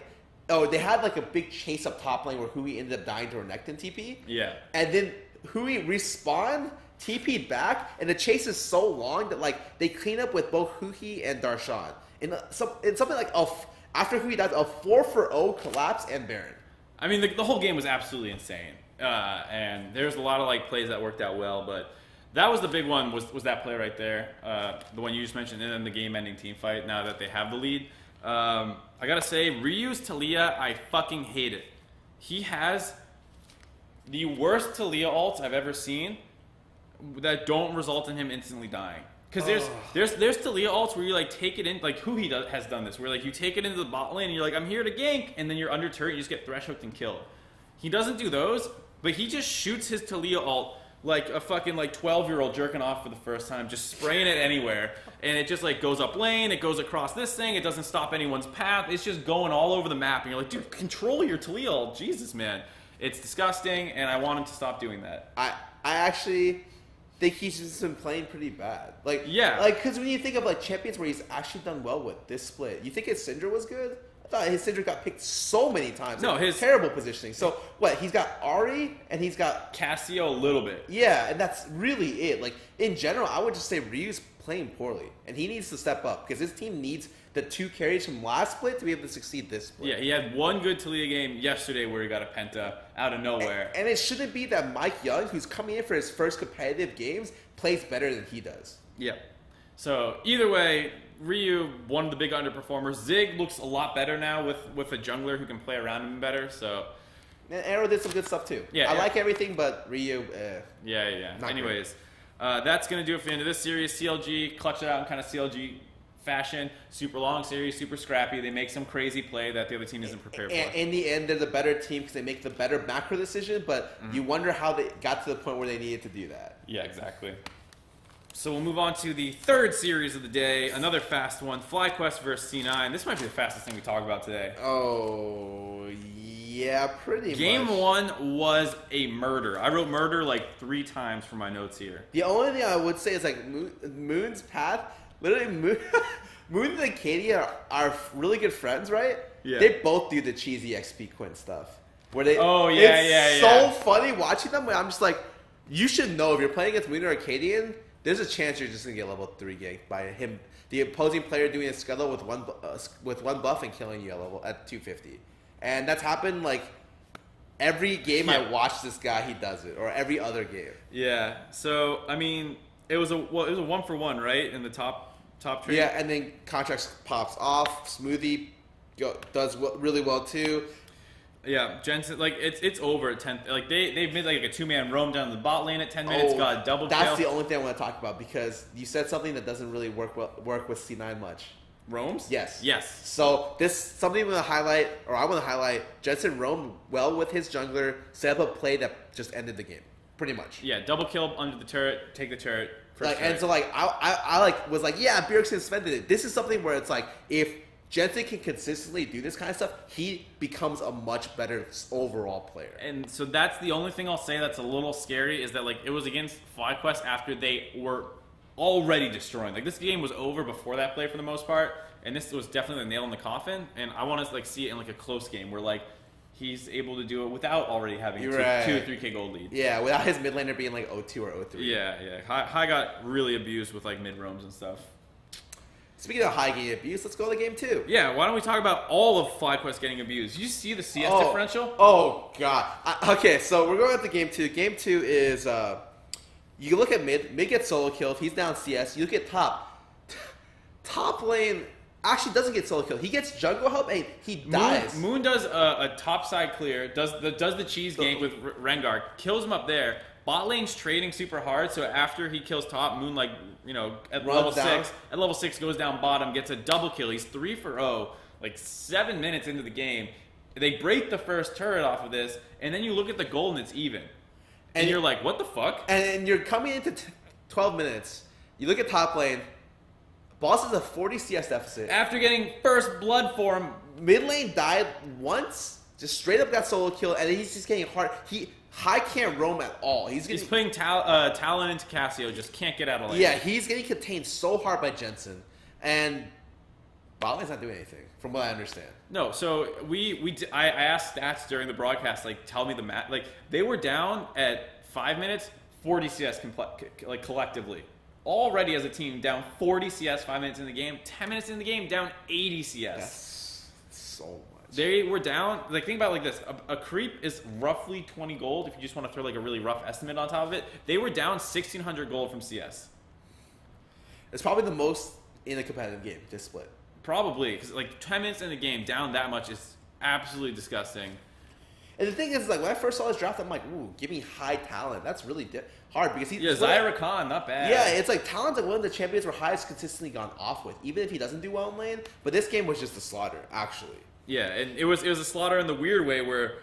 [SPEAKER 2] Oh, they had a big chase up top lane where Hui ended up dying to Renekton TP.
[SPEAKER 4] Yeah.
[SPEAKER 2] And then Hui respawned, TP'd back, and the chase is so long that they clean up with both Hui and Darshan. In something after Hui dies, a 4-for-0 collapse and Baron.
[SPEAKER 4] I mean, the whole game was absolutely insane. And there's a lot of plays that worked out well, but that was the big one was that play right there. The one you just mentioned, and then the game-ending team fight now that they have the lead. I gotta say, Ryu's Talia, I fucking hate it. He has the worst Talia ults I've ever seen that don't result in him instantly dying. Because there's Taliyah ults where you like take it in, like has done this, where like you take it into the bot lane and you're like, I'm here to gank, and then you're under turret, you just get thresh hooked and killed. He doesn't do those, but he just shoots his Taliyah ult like a fucking like 12-year-old jerking off for the first time, just spraying it anywhere, and it just like goes up lane, it goes across this thing, it doesn't stop anyone's path, it's just going all over the map, and you're like, dude, control your Taliyah ult, Jesus, man. It's disgusting, and I want him to stop doing that.
[SPEAKER 2] I actually think he's just been playing pretty bad. Like,
[SPEAKER 4] yeah.
[SPEAKER 2] Like, because when you think of, like, champions where he's actually done well with this split, you think his Syndra was good? I thought his Syndra got picked so many times.
[SPEAKER 4] No, his
[SPEAKER 2] terrible positioning. So, what, he's got Ahri, and he's got
[SPEAKER 4] Cassio a little bit.
[SPEAKER 2] Yeah, and that's really it. Like, in general, I would just say Ryu's playing poorly, and he needs to step up, because his team needs the 2 carries from last split to be able to succeed this split.
[SPEAKER 4] Yeah, he had one good Taliyah game yesterday where he got a penta out of nowhere.
[SPEAKER 2] And it shouldn't be that Mike Young, who's coming in for his first competitive games, plays better than he does.
[SPEAKER 4] Yeah. So either way, Ryu, one of the big underperformers. Zig looks a lot better now with a jungler who can play around him better. So
[SPEAKER 2] and Arrow did some good stuff too.
[SPEAKER 4] Yeah,
[SPEAKER 2] I like everything, but Ryu,
[SPEAKER 4] yeah. Anyways, that's gonna do it for the end of this series. CLG clutched it out in kind of CLG fashion. Super long series, super scrappy. They make some crazy play that the other team isn't prepared for.
[SPEAKER 2] In the end, they're the better team because they make the better macro decision, but you wonder how they got to the point where they needed to do that.
[SPEAKER 4] Yeah, exactly. So we'll move on to the third series of the day, another fast one, FlyQuest versus C9. This might be the fastest thing we talk about today.
[SPEAKER 2] Oh, yeah, pretty much.
[SPEAKER 4] Game 1 was a murder. I wrote murder like 3 times for my notes here.
[SPEAKER 2] The only thing I would say is like Moon's path. Literally, Moon and Acadia are really good friends, right?
[SPEAKER 4] Yeah.
[SPEAKER 2] They both do the cheesy XP Quinn stuff. Where they,
[SPEAKER 4] it's
[SPEAKER 2] so funny watching them. Where I'm just like, you should know if you're playing against Moon or Acadian, there's a chance you're just gonna get level 3 ganked by him, the opposing player doing a scuttle with one buff and killing you at 250. And that's happened like every game I watch this guy, he does it, or every other game.
[SPEAKER 4] Yeah. So I mean, it was a 1-for-1, right, in the top tree.
[SPEAKER 2] Yeah, and then Contracts pops off. Smoothie does really well too.
[SPEAKER 4] Yeah, Jensen, like it's over at 10. Like they've made like a 2-man roam down the bot lane at 10 minutes. Got a double kill.
[SPEAKER 2] That's the only thing I want to talk about because you said something that doesn't really work with C9 much.
[SPEAKER 4] Roams?
[SPEAKER 2] Yes.
[SPEAKER 4] Yes.
[SPEAKER 2] So this something I want to highlight. Jensen roamed well with his jungler, set up a play that just ended the game, pretty much.
[SPEAKER 4] Yeah, double kill under the turret, take the turret.
[SPEAKER 2] And so like I was like, yeah, Bjergsen suspended it. This is something where it's like if Jensen can consistently do this kind of stuff, he becomes a much better overall player.
[SPEAKER 4] And so that's the only thing I'll say that's a little scary is that like it was against FlyQuest after they were already destroying. Like this game was over before that play for the most part, and this was definitely the nail in the coffin. And I want to like see it in like a close game where like he's able to do it without already having 2 or 3K gold lead.
[SPEAKER 2] Yeah, without his mid laner being like 0-2 or 0-3.
[SPEAKER 4] Yeah. High got really abused with like mid roams and stuff.
[SPEAKER 2] Speaking of high getting abused, let's go to game 2.
[SPEAKER 4] Yeah, why don't we talk about all of FlyQuest getting abused? Did you see the CS differential?
[SPEAKER 2] Oh, God. Okay, so we're going to game 2. Game 2 is, you look at mid. Mid gets solo killed. He's down CS. You look at top. Top lane actually doesn't get solo killed. He gets jungle help and he dies.
[SPEAKER 4] Moon does a top side clear, does the cheese gank with Rengar, kills him up there. Bot lane's trading super hard, so after he kills top, Moon like at level 6 goes down bottom, gets a double kill. He's 3-for-0, like 7 minutes into the game. They break the first turret off of this, and then you look at the goal and it's even, and you're like, what the fuck?
[SPEAKER 2] And you're coming into 12 minutes. You look at top lane. Boss is a 40 CS deficit.
[SPEAKER 4] After getting first blood for him,
[SPEAKER 2] mid lane died once, just straight up got solo kill, and he's just getting hard. High can't roam at all. He's
[SPEAKER 4] putting Talon into Cassio, just can't get out of lane.
[SPEAKER 2] Yeah, he's getting contained so hard by Jensen, and bot lane's not doing anything, from what I understand.
[SPEAKER 4] No, so I asked stats during the broadcast, like tell me the match. Like they were down at 5 minutes, 40 CS like collectively. Already as a team, down 40 CS 5 minutes in the game. 10 minutes in the game, down 80 CS.
[SPEAKER 2] That's so much.
[SPEAKER 4] They were down, like think about it like this. A creep is roughly 20 gold if you just want to throw like a really rough estimate on top of it. They were down 1,600 gold from CS.
[SPEAKER 2] It's probably the most in a competitive game, this split.
[SPEAKER 4] Probably, because like 10 minutes in the game, down that much is absolutely disgusting.
[SPEAKER 2] And the thing is, like, when I first saw this draft, I'm like, ooh, give me high talent. That's really hard because he's
[SPEAKER 4] ᵐᵉᵐᵉ, not bad.
[SPEAKER 2] Yeah, it's like talent's like one of the champions where High's consistently gone off with, even if he doesn't do well in lane. But this game was just a slaughter, actually.
[SPEAKER 4] Yeah, and it was a slaughter in the weird way where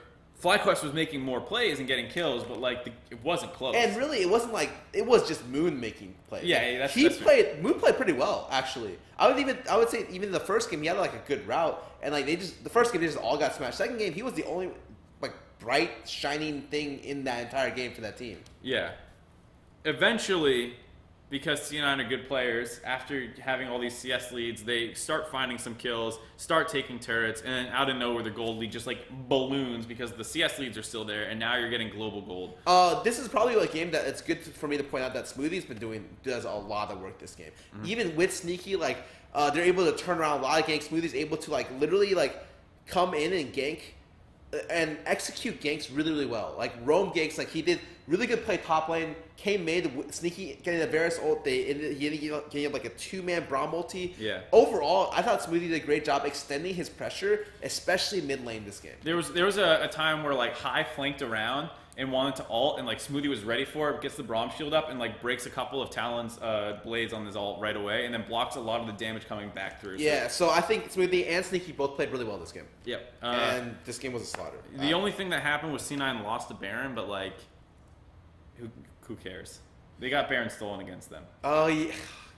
[SPEAKER 4] FlyQuest was making more plays and getting kills, but like it wasn't close.
[SPEAKER 2] And really, it wasn't like it was just Moon making plays.
[SPEAKER 4] Yeah, that's
[SPEAKER 2] Moon played pretty well, actually. I would say even in the first game he had like a good route, and like the first game they just all got smashed. Second game he was the only like bright shining thing in that entire game for that team.
[SPEAKER 4] Yeah. Eventually, because C9 are good players, after having all these CS leads, they start finding some kills, start taking turrets, and then out of nowhere the gold lead just like balloons because the CS leads are still there, and now you're getting global gold.
[SPEAKER 2] This is probably a game that it's good for me to point out that Smoothie's does a lot of work this game. Even with Sneaky, like they're able to turn around a lot of ganks. Smoothie's able to like literally like come in and gank and execute ganks really, really well. Like roam ganks, like he did really good play top lane, came mid, Sneaky getting a Varus ult, he ended up getting like a 2-man Braum ulti.
[SPEAKER 4] Yeah.
[SPEAKER 2] Overall, I thought Smoothie did a great job extending his pressure, especially mid lane this game.
[SPEAKER 4] There was a time where like High flanked around and wanted to ult, and like Smoothie was ready for it, gets the Braum shield up, and like breaks a couple of Talon's blades on his ult right away, and then blocks a lot of the damage coming back through.
[SPEAKER 2] Yeah, so I think Smoothie and Sneaky both played really well this game.
[SPEAKER 4] Yep.
[SPEAKER 2] And this game was a slaughter.
[SPEAKER 4] The only thing that happened was C9 lost to Baron, but like, who cares? They got Baron stolen against them.
[SPEAKER 2] Oh, yeah.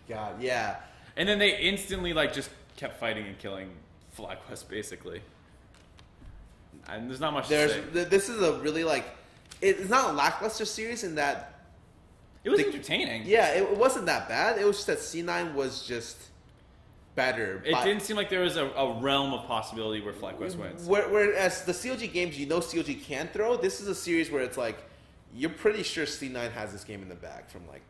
[SPEAKER 2] God, yeah.
[SPEAKER 4] And then they instantly like just kept fighting and killing FlyQuest basically. And there's not much to say.
[SPEAKER 2] This is a really like, it's not a lackluster series in that
[SPEAKER 4] it was entertaining.
[SPEAKER 2] Yeah, it wasn't that bad. It was just that C9 was just better.
[SPEAKER 4] It didn't seem like there was a realm of possibility where FlyQuest wins.
[SPEAKER 2] Whereas the CLG games, CLG can throw. This is a series where it's like, you're pretty sure C9 has this game in the bag from like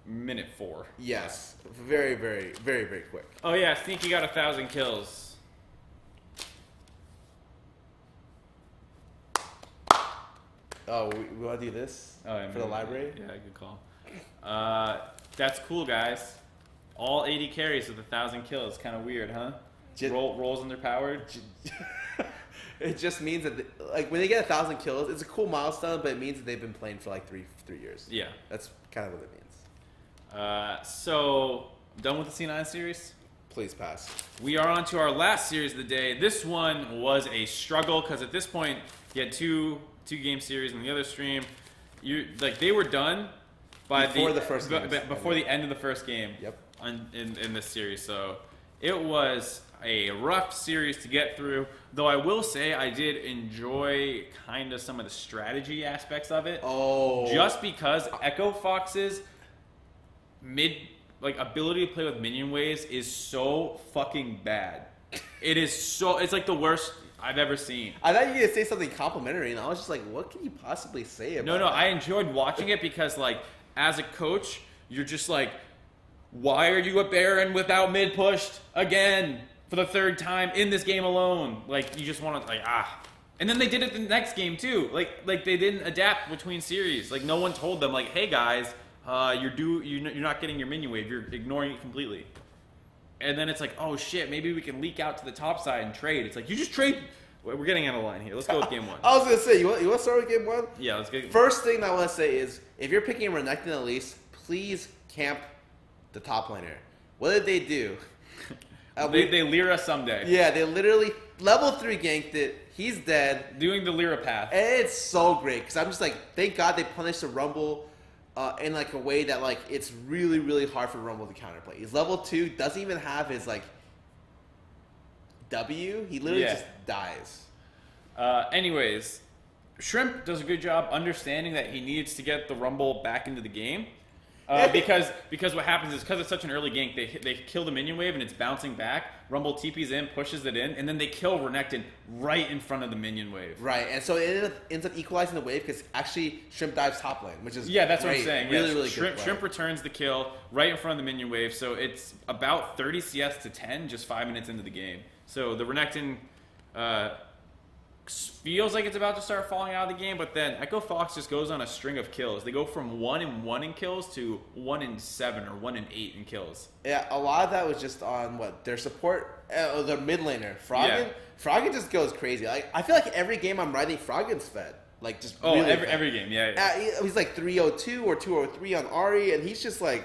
[SPEAKER 4] minute 4.
[SPEAKER 2] Yes, very, very, very, very quick.
[SPEAKER 4] Oh yeah, Sneaky got 1,000 kills.
[SPEAKER 2] Oh, we want to do this for the library?
[SPEAKER 4] Yeah, good call. That's cool, guys. All 80 carries with 1,000 kills. Kind of weird, huh? Rolls underpowered.
[SPEAKER 2] It just means that, like, when they get 1,000 kills, it's a cool milestone, but it means that they've been playing for like three years.
[SPEAKER 4] Yeah.
[SPEAKER 2] That's kind of what it means.
[SPEAKER 4] So, done with the C9 series?
[SPEAKER 2] Please pass.
[SPEAKER 4] We are on to our last series of the day. This one was a struggle because at this point, you had two game series in the other stream. They were done before the end of the first game.
[SPEAKER 2] Yep.
[SPEAKER 4] In this series, so it was a rough series to get through. Though I will say I did enjoy kind of some of the strategy aspects of it.
[SPEAKER 2] Oh.
[SPEAKER 4] Just because Echo Fox's ability to play with minion waves is so fucking bad. It's like the worst I've ever seen.
[SPEAKER 2] I thought you were going to say something complimentary, and I was just like, what can you possibly say about
[SPEAKER 4] No,
[SPEAKER 2] that?
[SPEAKER 4] I enjoyed watching it because, like, as a coach, you're just like, why are you a Baron without mid pushed again for the 3rd time in this game alone? Like, you just want to, like, And then they did it the next game, too. Like they didn't adapt between series. Like, no one told them, like, hey, guys, you're not getting your minion wave. You're ignoring it completely. And then it's like, oh, shit, maybe we can leak out to the top side and trade. It's like, you just trade. We're getting out of line here. Let's go with game 1.
[SPEAKER 2] I was going to say, you want to start with game 1?
[SPEAKER 4] Yeah, let's get.
[SPEAKER 2] First thing I want to say is, if you're picking Renekton at least, please camp the top laner. What did they do?
[SPEAKER 4] They Lyra someday.
[SPEAKER 2] Yeah, they literally level 3 ganked it. He's dead.
[SPEAKER 4] Doing the Lyra path.
[SPEAKER 2] And it's so great because I'm just like, thank God they punished the Rumble in like a way that like it's really, really hard for Rumble to counterplay. He's level 2, doesn't even have his like W. He literally just dies.
[SPEAKER 4] Anyways, Shrimp does a good job understanding that he needs to get the Rumble back into the game. Because what happens is because it's such an early gank, they kill the minion wave and it's bouncing back. Rumble TP's in, pushes it in, and then they kill Renekton right in front of the minion wave.
[SPEAKER 2] Right, and so it ends up equalizing the wave because actually Shrimp dives top lane, which is
[SPEAKER 4] that's
[SPEAKER 2] great.
[SPEAKER 4] what I'm saying.
[SPEAKER 2] Really, really good.
[SPEAKER 4] Shrimp returns the kill right in front of the minion wave, so it's about 30 CS to 10 just 5 minutes into the game. So the Renekton feels like it's about to start falling out of the game, but then Echo Fox just goes on a string of kills. They go from 1-1 in kills to 1-7 or 1-8 in kills.
[SPEAKER 2] Yeah, a lot of that was just on their support the mid laner, Froggen. Froggen just goes crazy. Like, I feel like every game I'm riding, Froggen's fed. Like, just really
[SPEAKER 4] every game, yeah.
[SPEAKER 2] He's like 302 or 203 on Ahri, and he's just like,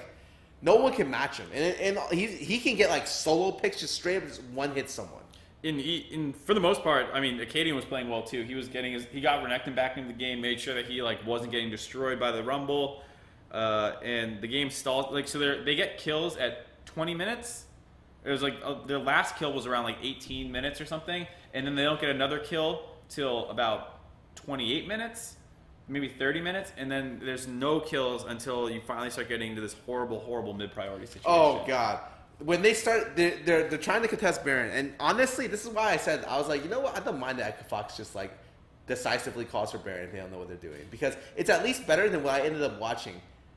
[SPEAKER 2] no one can match him. And he can get like solo picks just straight up, just one hit someone.
[SPEAKER 4] For the most part, I mean, Acadian was playing well too. He got Renekton back into the game, made sure that he like wasn't getting destroyed by the Rumble, and the game stalled. Like, so they get kills at 20 minutes. It was like their last kill was around like 18 minutes or something, and then they don't get another kill till about 28 minutes, maybe 30 minutes, and then there's no kills until you finally start getting into this horrible mid-priority situation.
[SPEAKER 2] Oh, God. When they start, they're trying to contest Baron, and honestly, this is why I said, I was like, you know what, I don't mind that Fox just, like, decisively calls for Baron if they don't know what they're doing, because it's at least better than what I ended up watching.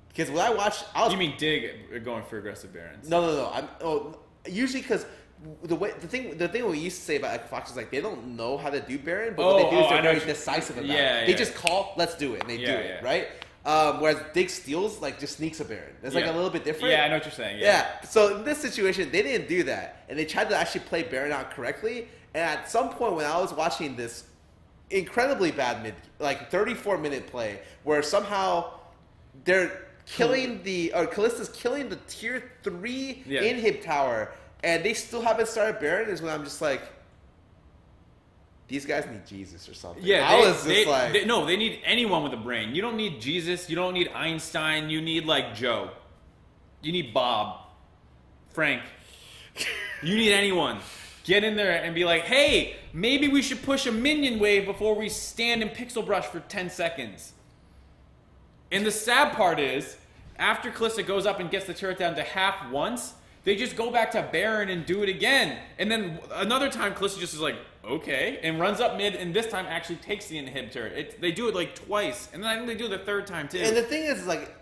[SPEAKER 2] Because when I watched... You
[SPEAKER 4] mean Dig going for aggressive Barons?
[SPEAKER 2] No. Usually because... The thing we used to say about Echo Fox is like they don't know how to do Baron, but what they do is they're very decisive about it. They just call, let's do it, and they do it, right? Whereas Dig steals, like, just sneaks a Baron. It's like a little bit different.
[SPEAKER 4] Yeah, I know what you're saying.
[SPEAKER 2] Yeah. So in this situation, they didn't do that, and they tried to actually play Baron out correctly. And at some point when I was watching this incredibly bad 34-minute play, where somehow they're killing Kallista's killing the tier 3 inhib tower. And they still haven't started Baron, is when I'm just like, these guys need Jesus or something.
[SPEAKER 4] Yeah, they need anyone with a brain. You don't need Jesus. You don't need Einstein. You need, like, Joe. You need Bob. Frank. You need anyone. Get in there and be like, hey, maybe we should push a minion wave before we stand in Pixel Brush for 10 seconds. And the sad part is, after Kalista goes up and gets the turret down to half once... They just go back to Baron and do it again. And then another time, Kalista just is like, okay, and runs up mid, and this time actually takes the inhibitor. They do it like twice, and then I think they do it the third time too.
[SPEAKER 2] And the thing is, like,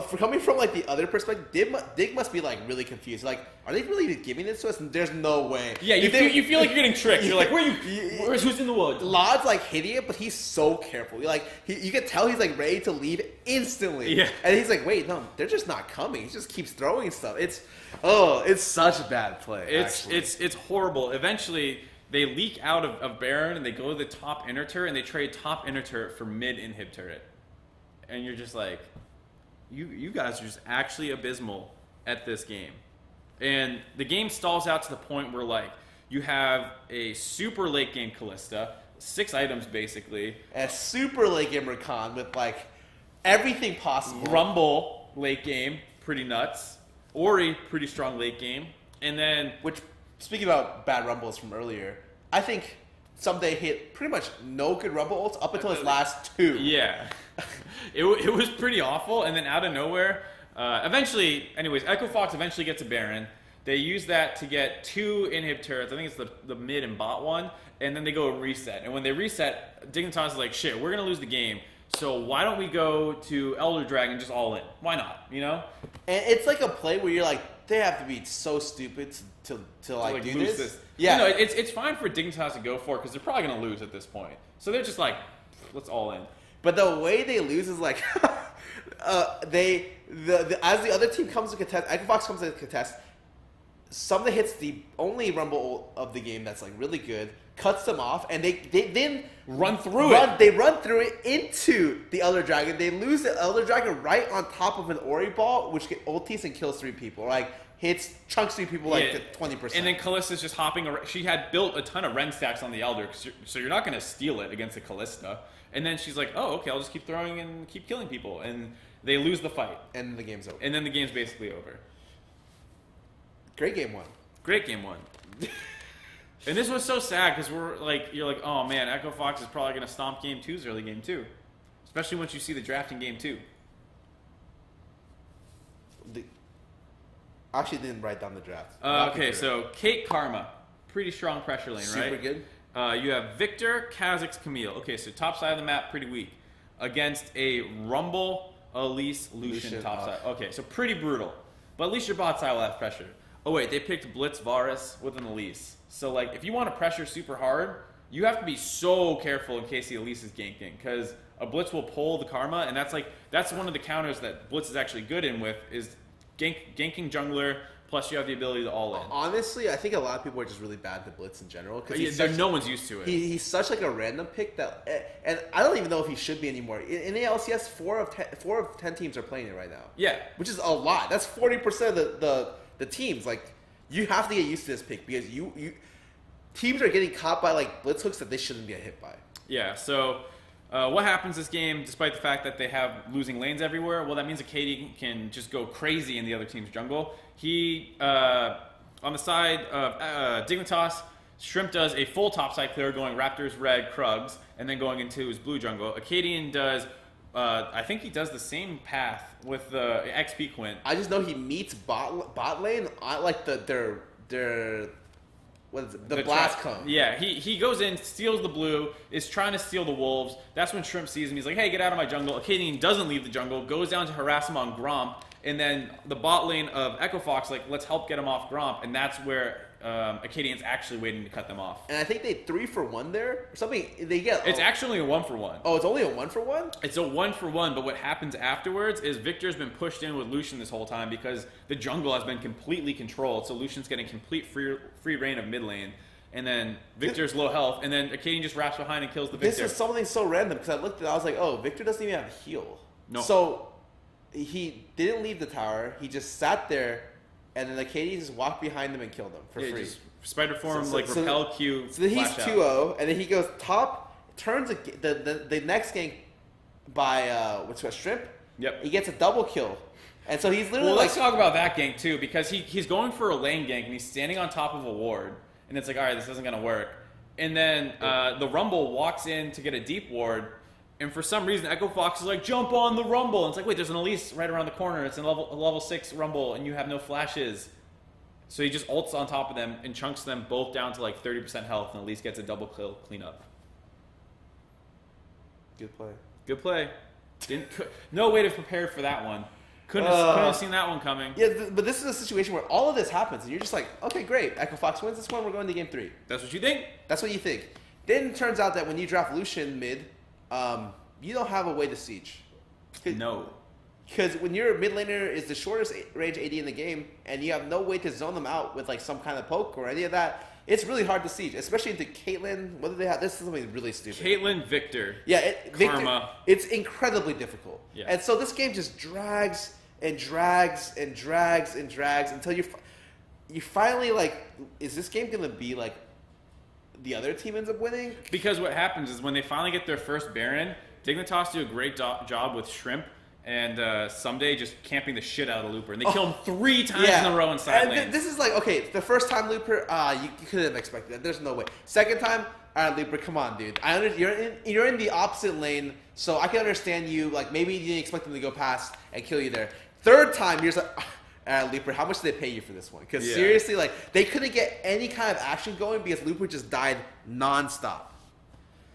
[SPEAKER 2] for coming from like the other perspective, Dig must be like really confused. Like, are they really giving this to us? And there's no way.
[SPEAKER 4] Yeah, you feel like you're getting tricked. You're like, who's in the wood?
[SPEAKER 2] Lod's like hitting it, but he's so careful. You can tell he's like ready to leave instantly. Yeah, and he's like, wait, no, they're just not coming. He just keeps throwing stuff. It's such a bad play.
[SPEAKER 4] It's horrible. Eventually, they leak out of Baron and they go to the top inner turret and they trade top inner turret for mid inhib turret, and you're just like. You guys are just actually abysmal at this game. And the game stalls out to the point where, like, you have a super late game Kalista, 6 items basically.
[SPEAKER 2] A super late game Rakan with, like, everything possible.
[SPEAKER 4] Rumble late game, pretty nuts. Ori, pretty strong late game. And then...
[SPEAKER 2] Which, speaking about bad Rumbles from earlier, I think someday hit pretty much no good Rumble ults up until his last 2.
[SPEAKER 4] Yeah. It was pretty awful, and then out of nowhere, anyways, Echo Fox eventually gets a Baron. They use that to get 2 inhib turrets. I think it's the mid and bot one, and then they go reset. And when they reset, Dignitas is like, shit, we're going to lose the game, so why don't we go to Elder Dragon just all in? Why not, you know?
[SPEAKER 2] And it's like a play where you're like, they have to be so stupid to do this.
[SPEAKER 4] Yeah. You know, it's fine for Dignitas to go for it, because they're probably going to lose at this point. So they're just like, let's all in.
[SPEAKER 2] But the way they lose is like, as the other team comes to contest, Echo Fox comes to contest, something hits the only Rumble of the game that's like really good, cuts them off, and they then
[SPEAKER 4] run through it.
[SPEAKER 2] They run through it into the Elder Dragon. They lose the Elder Dragon right on top of an Ori ball, which ultis and kills 3 people. Like, chunks 3 people like to 20%.
[SPEAKER 4] And then Kallista's just hopping around. She had built a ton of Ren stacks on the Elder, so you're not going to steal it against a Kalista. And then she's like, oh, okay, I'll just keep throwing and keep killing people. And they lose the fight.
[SPEAKER 2] And the game's over.
[SPEAKER 4] And then the game's basically over.
[SPEAKER 2] Great game 1.
[SPEAKER 4] Great game 1. And this was so sad because you're like, oh man, Echo Fox is probably going to stomp game 2's early game 2. Especially once you see the draft in game 2.
[SPEAKER 2] I actually didn't write down the draft.
[SPEAKER 4] Okay, so Kate Karma. Pretty strong pressure lane, right?
[SPEAKER 2] Super good.
[SPEAKER 4] You have Victor, Kha'Zix, Camille. Okay, so top side of the map, pretty weak. Against a Rumble, Elise, Lucian top side. Okay, so pretty brutal. But at least your bot side will have pressure. Oh wait, they picked Blitz Varus with an Elise. So like, if you want to pressure super hard, you have to be so careful in case the Elise is ganking. Because a Blitz will pull the Karma, and that's one of the counters that Blitz is actually good in with, is ganking jungler, Plus, you have the ability to all in.
[SPEAKER 2] Honestly, I think a lot of people are just really bad to blitz in general because
[SPEAKER 4] No one's used to it.
[SPEAKER 2] He's such like a random pick that, and I don't even know if he should be anymore. In the LCS, 4 of 10 teams are playing it right now.
[SPEAKER 4] Yeah,
[SPEAKER 2] which is a lot. That's 40% of the teams. Like, you have to get used to this pick because you teams are getting caught by like blitz hooks that they shouldn't get hit by.
[SPEAKER 4] Yeah. So. What happens this game, despite the fact that they have losing lanes everywhere? Well, that means Acadian can just go crazy in the other team's jungle. He, on the side of Dignitas, ᵐᵉ does a full topside clear going Raptors, Red, Krugs, and then going into his blue jungle. Acadian does, I think he does the same path with the XP Quint.
[SPEAKER 2] I just know he meets bot lane on like their what is it? The blast cone.
[SPEAKER 4] Yeah, he goes in, steals the blue, is trying to steal the wolves. That's when ᵐᵉ sees him. He's like, hey, get out of my jungle. Acadian doesn't leave the jungle, goes down to harass him on Gromp, and then the bot lane of Echo Fox, like, let's help get him off Gromp, and that's where Acadian's actually waiting to cut them off.
[SPEAKER 2] And I think they 3-for-1 there or something. They get.
[SPEAKER 4] It's actually a 1-for-1.
[SPEAKER 2] Oh, it's only a 1-for-1.
[SPEAKER 4] It's a 1-for-1, but what happens afterwards is Victor's been pushed in with Lucian this whole time because the jungle has been completely controlled. So Lucian's getting complete free reign of mid lane, and then Victor's low health, and then Acadian just wraps behind and kills the Victor.
[SPEAKER 2] This is something so random because I looked at it, I was like, oh, Victor doesn't even have a heal.
[SPEAKER 4] No.
[SPEAKER 2] So he didn't leave the tower. He just sat there. And then Acadian just walked behind him and killed him for free.
[SPEAKER 4] Just spider form, repel Q.
[SPEAKER 2] So then he's 2-0, and then he goes top, turns the next gank by which was ᵐᵉ.
[SPEAKER 4] Yep.
[SPEAKER 2] He gets a double kill, and so he's literally
[SPEAKER 4] let's talk about that gank too because he's going for a lane gank and he's standing on top of a ward, and it's like, all right, this isn't gonna work. And then the Rumble walks in to get a deep ward. And for some reason, Echo Fox is like, jump on the Rumble. And it's like, wait, there's an Elise right around the corner. It's a level 6 Rumble, and you have no flashes. So he just ults on top of them and chunks them both down to like 30% health, and Elise gets a double kill cleanup.
[SPEAKER 2] Good play.
[SPEAKER 4] Good play. No way to prepare for that one. Couldn't have seen that one coming.
[SPEAKER 2] Yeah, but this is a situation where all of this happens, and you're just like, okay, great. Echo Fox wins this one. We're going to game 3.
[SPEAKER 4] That's what you think?
[SPEAKER 2] That's what you think. Then it turns out that when you draft Lucian mid, you don't have a way to siege.
[SPEAKER 4] No.
[SPEAKER 2] Because when your mid laner is the shortest range AD in the game, and you have no way to zone them out with like some kind of poke or any of that, it's really hard to siege, especially into Caitlyn. What do they have? This is something really stupid.
[SPEAKER 4] Caitlyn, Victor.
[SPEAKER 2] Yeah,
[SPEAKER 4] Karma.
[SPEAKER 2] Victor, it's incredibly difficult.
[SPEAKER 4] Yeah.
[SPEAKER 2] And so this game just drags and drags and drags and drags until you finally like, is this game going to be like the other team ends up winning?
[SPEAKER 4] Because what happens is when they finally get their first Baron, Dignitas do a great job with ᵐᵉ and someday just camping the shit out of Looper. And they kill him 3 times in a row in side lanes.
[SPEAKER 2] This is like, okay, the first time Looper, you couldn't have expected that. There's no way. Second time, all right, Looper, come on, dude. You're in the opposite lane, so I can understand you. Like, maybe you didn't expect them to go past and kill you there. Third time, you're just like, all right, Looper, how much did they pay you for this one? Because seriously, like, they couldn't get any kind of action going because Looper just died nonstop.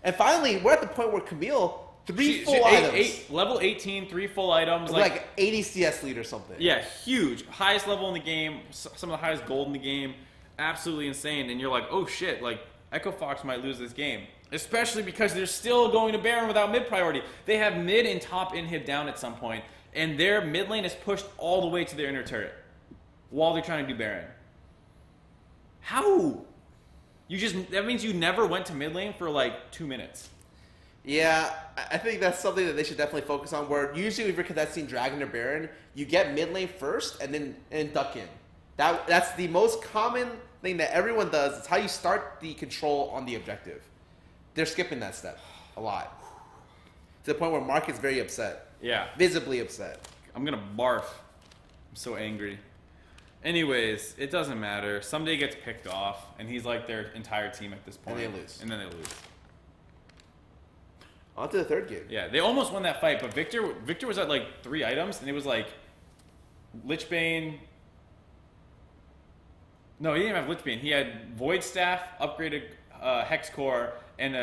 [SPEAKER 2] And finally, we're at the point where Camille, 3 full items.
[SPEAKER 4] Level 18, 3 full items.
[SPEAKER 2] Like 80 CS lead or something.
[SPEAKER 4] Yeah, huge. Highest level in the game, some of the highest gold in the game. Absolutely insane. And you're like, oh shit, like, Echo Fox might lose this game. Especially because they're still going to Baron without mid priority. They have mid and top inhib down at some point, and their mid lane is pushed all the way to their inner turret while they're trying to do Baron. How? That means you never went to mid lane for like 2 minutes.
[SPEAKER 2] Yeah, I think that's something that they should definitely focus on. Where usually if you're contesting Dragon or Baron, you get mid lane first and then duck in. That's the most common thing that everyone does. It's how you start the control on the objective. They're skipping that step a lot. To the point where Mark is very upset.
[SPEAKER 4] Yeah.
[SPEAKER 2] Visibly upset.
[SPEAKER 4] I'm gonna barf. I'm so angry. Anyways, it doesn't matter. Someday gets picked off, and he's like their entire team at this point.
[SPEAKER 2] And they lose.
[SPEAKER 4] And then they lose.
[SPEAKER 2] On to the third game.
[SPEAKER 4] Yeah, they almost won that fight, but Victor was at like 3 items, and it was like Lichbane. No, he didn't have Lichbane. He had Void Staff, upgraded Hex Core, and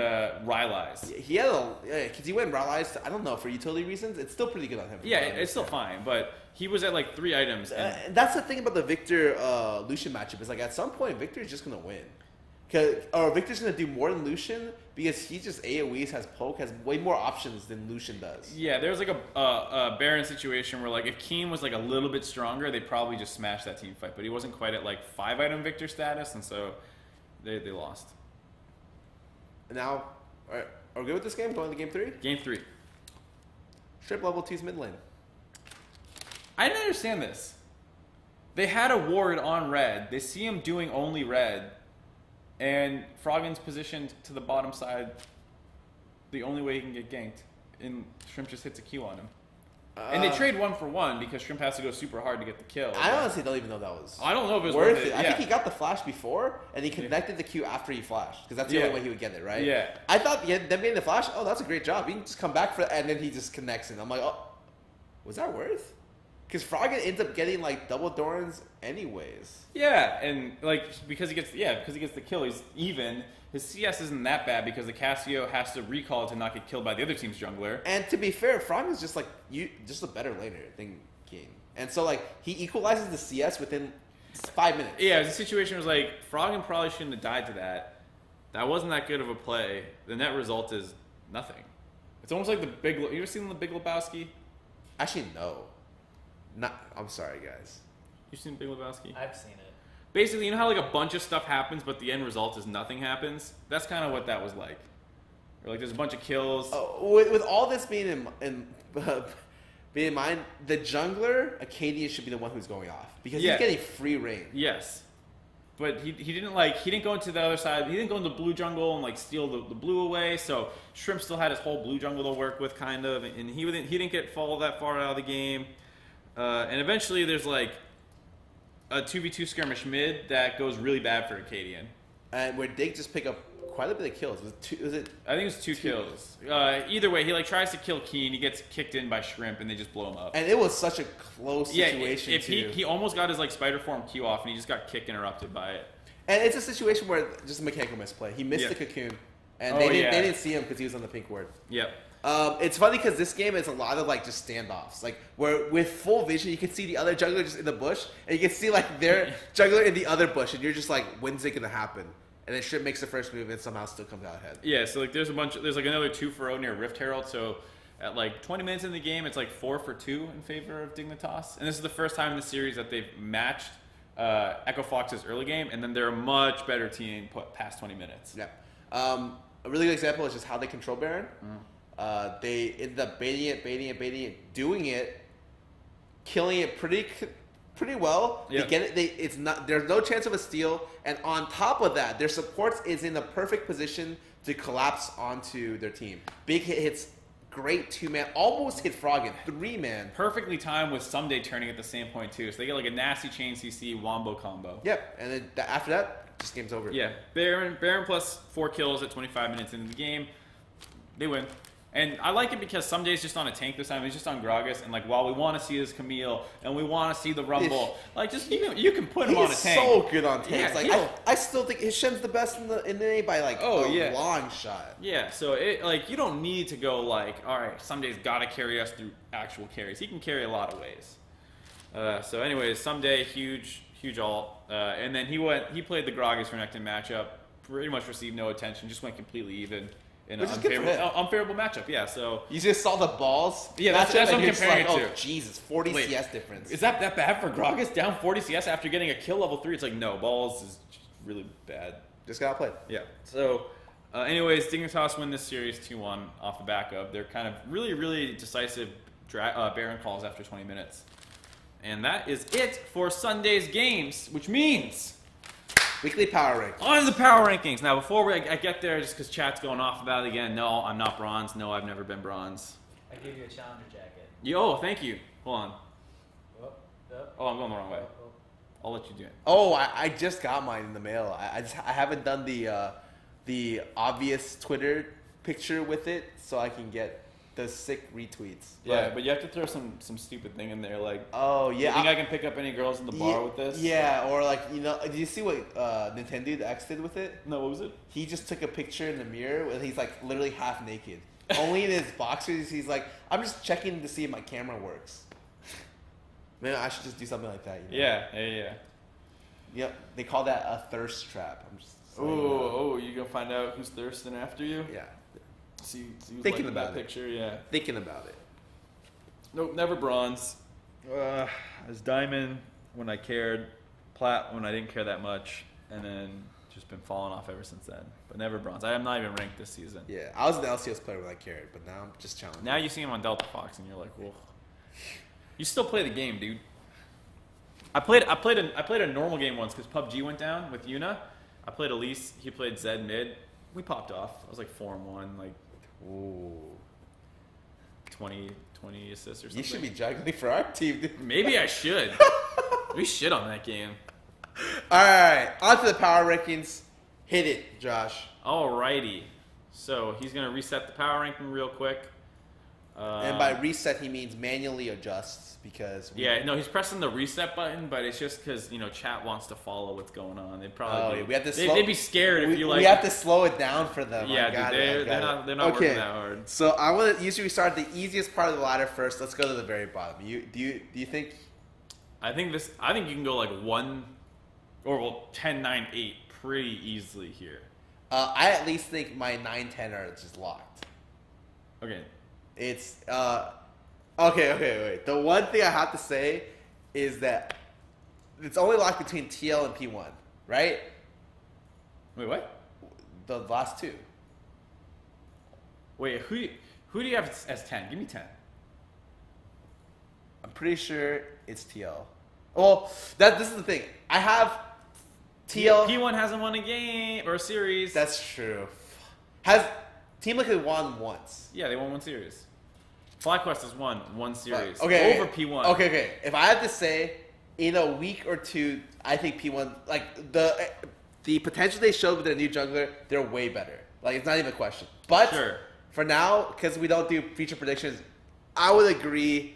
[SPEAKER 4] Rylai's.
[SPEAKER 2] He had because he went Rylai's. I don't know, for utility reasons. It's still pretty good on him.
[SPEAKER 4] Yeah, it's still fine, but he was at like 3 items.
[SPEAKER 2] And that's the thing about the Victor Lucian matchup is like at some point Victor is just gonna win. Or Victor's gonna do more than Lucian because he just AoEs, has poke, has way more options than Lucian does.
[SPEAKER 4] Yeah, there's like a Baron situation where like if Keen was like a little bit stronger, they'd probably just smash that team fight. But he wasn't quite at like 5-item Victor status, and so they lost.
[SPEAKER 2] Now, all right, are we good with this game? Going to game 3?
[SPEAKER 4] Game 3.
[SPEAKER 2] Strip level 2's mid lane.
[SPEAKER 4] I didn't understand this. They had a ward on red. They see him doing only red. And Froggen's positioned to the bottom side the only way he can get ganked. And Shrimp just hits a Q on him. And they trade 1 for 1 because Shrimp has to go super hard to get the kill.
[SPEAKER 2] I honestly don't even know that was
[SPEAKER 4] I don't know if it was
[SPEAKER 2] worth
[SPEAKER 4] worth
[SPEAKER 2] it.
[SPEAKER 4] it.
[SPEAKER 2] I
[SPEAKER 4] Yeah.
[SPEAKER 2] think he got the flash before, and he connected the Q after he flashed. Because that's the only way he would get it, right?
[SPEAKER 4] Yeah.
[SPEAKER 2] I thought them getting the flash, oh, that's a great job. He can just come back for and then he just connects it. I'm like, oh, was that worth? Because Froggen ends up getting like double Dorans anyways.
[SPEAKER 4] Yeah, and like because he gets the kill, he's even. His CS isn't that bad because the Cassio has to recall to not get killed by the other team's jungler.
[SPEAKER 2] And to be fair, Froggen's just like just a better laner than King. And so like he equalizes the CS within 5 minutes.
[SPEAKER 4] Yeah, the situation was like Froggen probably shouldn't have died to that. That wasn't that good of a play. The net result is nothing. It's almost like the Big. You ever seen the Big Lebowski?
[SPEAKER 2] Actually, no. I'm sorry, guys.
[SPEAKER 4] You seen Big Lebowski?
[SPEAKER 1] I've seen it.
[SPEAKER 4] Basically, you know how like a bunch of stuff happens, but the end result is nothing happens. That's kind of what that was like. Or like there's a bunch of kills.
[SPEAKER 2] With all this being being in mind, the jungler Acadia should be the one who's going off because he's getting free reign.
[SPEAKER 4] Yes, but he didn't go into the other side. He didn't go into blue jungle and like steal the blue away. So Shrimp still had his whole blue jungle to work with, kind of, and he didn't get fall that far out of the game. And eventually, there's like a 2v2 skirmish mid that goes really bad for Acadian.
[SPEAKER 2] And where Dig just pick up quite a bit of kills. Was it?
[SPEAKER 4] I think it was two kills. Either way, he like tries to kill Keen. He gets kicked in by Shrimp, and they just blow him up.
[SPEAKER 2] And it was such a close situation.
[SPEAKER 4] If he almost got his like spider form Q off, and he just got kick interrupted by it.
[SPEAKER 2] And it's a situation where just a mechanical misplay. He missed the cocoon, and they didn't see him because he was on the pink ward.
[SPEAKER 4] Yep.
[SPEAKER 2] It's funny because this game is a lot of like just standoffs, like where with full vision you can see the other jungler just in the bush, and you can see like their jungler in the other bush, and you're just like, when's it gonna happen? And then Shrimp makes the first move and somehow still comes out ahead.
[SPEAKER 4] Yeah, so like there's like another 2-for-0 near Rift Herald. So at like 20 minutes in the game, it's like 4-for-2 in favor of Dignitas, and this is the first time in the series that they've matched Echo Fox's early game, and then they're a much better team past 20 minutes.
[SPEAKER 2] Yeah. A really good example is just how they control Baron. They ended up baiting it, doing it, killing it pretty well.
[SPEAKER 4] Yeah.
[SPEAKER 2] They get it. There's no chance of a steal, and on top of that, their support is in the perfect position to collapse onto their team. Big hits, great 2-man, almost hit Froggen, 3-man.
[SPEAKER 4] Perfectly timed with Someday turning at the same point too, so they get like a nasty chain CC wombo combo.
[SPEAKER 2] Yep, and then after that, just game's over.
[SPEAKER 4] Yeah, Baron plus 4 kills at 25 minutes into the game, they win. And I like it because Someday's just on a tank this time. He's just on Gragas, and like while we want to see his Camille and we want to see the Rumble, like just you can put him on a tank.
[SPEAKER 2] He's so good on tanks.
[SPEAKER 4] Yeah,
[SPEAKER 2] like I still think Hishem's the best in the A by like a long shot.
[SPEAKER 4] Yeah, so it like you don't need to go like, all right, Someday's got to carry us through actual carries. He can carry a lot of ways. So anyways, Someday huge ult, and then he played the Gragas for Renekton matchup. Pretty much received no attention. Just went completely even. In an unfavorable matchup, yeah. So
[SPEAKER 2] you just saw the balls.
[SPEAKER 4] Yeah, that's what I'm comparing
[SPEAKER 2] like,
[SPEAKER 4] it to.
[SPEAKER 2] Oh Jesus, 40 CS difference.
[SPEAKER 4] Is that bad for Gragas? Down 40 CS after getting a kill level 3? It's like no, balls is really bad.
[SPEAKER 2] Just got outplayed.
[SPEAKER 4] Yeah. So, anyways, Dignitas win this series 2-1 off the back of their kind of really decisive Baron calls after 20 minutes, and that is it for Sunday's games, which means.
[SPEAKER 2] Weekly power rankings.
[SPEAKER 4] On to the power rankings. Now, before I get there, just because chat's going off about it again, no, I'm not bronze. No, I've never been bronze.
[SPEAKER 1] I gave you a challenger jacket.
[SPEAKER 4] Yo, thank you. Hold on.
[SPEAKER 1] Oh,
[SPEAKER 4] I'm going the wrong way. I'll let you do it.
[SPEAKER 2] Oh, I just got mine in the mail. I haven't done the obvious Twitter picture with it, so I can get the sick retweets.
[SPEAKER 4] Yeah, but you have to throw some stupid thing in there, like.
[SPEAKER 2] Oh yeah.
[SPEAKER 4] You think I can pick up any girls in the bar with this?
[SPEAKER 2] Yeah, or like did you see what Nintendo X did with it?
[SPEAKER 4] No, what was it?
[SPEAKER 2] He just took a picture in the mirror and he's like literally half naked, only in his boxers. He's like, I'm just checking to see if my camera works. Man, I should just do something like that.
[SPEAKER 4] Yeah.
[SPEAKER 2] Yep, they call that a thirst trap. I'm just So,
[SPEAKER 4] Oh, you gonna find out who's thirsting after you?
[SPEAKER 2] yeah.
[SPEAKER 4] See who's
[SPEAKER 2] Thinking
[SPEAKER 4] liking
[SPEAKER 2] about
[SPEAKER 4] that
[SPEAKER 2] it.
[SPEAKER 4] picture. Yeah.
[SPEAKER 2] Thinking about it.
[SPEAKER 4] Nope, never bronze. I was diamond when I cared, plat when I didn't care that much, and then just been falling off ever since then. But never bronze. I am not even ranked this season.
[SPEAKER 2] Yeah, I was an LCS player when I cared, but now I'm just challenging.
[SPEAKER 4] Now you see him on Delta Fox, and you're like, whoa. You still play the game, dude. I played a normal game once because PUBG went down with Yuna. I played Elise. He played Zed mid. We popped off. I was like 4-1, like
[SPEAKER 2] Ooh.
[SPEAKER 4] 20 assists or something.
[SPEAKER 2] You should be juggling for our team, dude.
[SPEAKER 4] Maybe I should. We shit on that game.
[SPEAKER 2] All right, on to the power rankings. Hit it, Josh.
[SPEAKER 4] Alrighty. So he's gonna reset the power ranking real quick.
[SPEAKER 2] And by reset, he means manually adjusts because
[SPEAKER 4] Yeah, no, he's pressing the reset button, but it's just because chat wants to follow what's going on. They'd probably
[SPEAKER 2] we have to
[SPEAKER 4] they'd be scared if you like.
[SPEAKER 2] we have to slow it down for them.
[SPEAKER 4] Yeah, dude, they're not working that hard.
[SPEAKER 2] So I want to usually start the easiest part of the ladder first. Let's go to the very bottom. Do you think?
[SPEAKER 4] I think you can go like 10, 9, 8 pretty easily here.
[SPEAKER 2] I at least think my 9, 10 are just locked.
[SPEAKER 4] Okay.
[SPEAKER 2] It's okay. Wait. The one thing I have to say is that it's only locked between TL and P1, right?
[SPEAKER 4] Wait, what?
[SPEAKER 2] The last two.
[SPEAKER 4] Wait, who do you have as 10? Give me 10.
[SPEAKER 2] I'm pretty sure it's TL. Well, this is the thing. I have TL.
[SPEAKER 4] P1 hasn't won a game or a series.
[SPEAKER 2] That's true. Has Team Liquid won once?
[SPEAKER 4] Yeah, they won one series. FlyQuest has won one series.
[SPEAKER 2] Okay.
[SPEAKER 4] Over P1.
[SPEAKER 2] Okay. If I had to say, in a week or two, I think P1, like, the potential they showed with their new jungler, they're way better. Like, it's not even a question. But
[SPEAKER 4] Sure.
[SPEAKER 2] for now, because we don't do future predictions, I would agree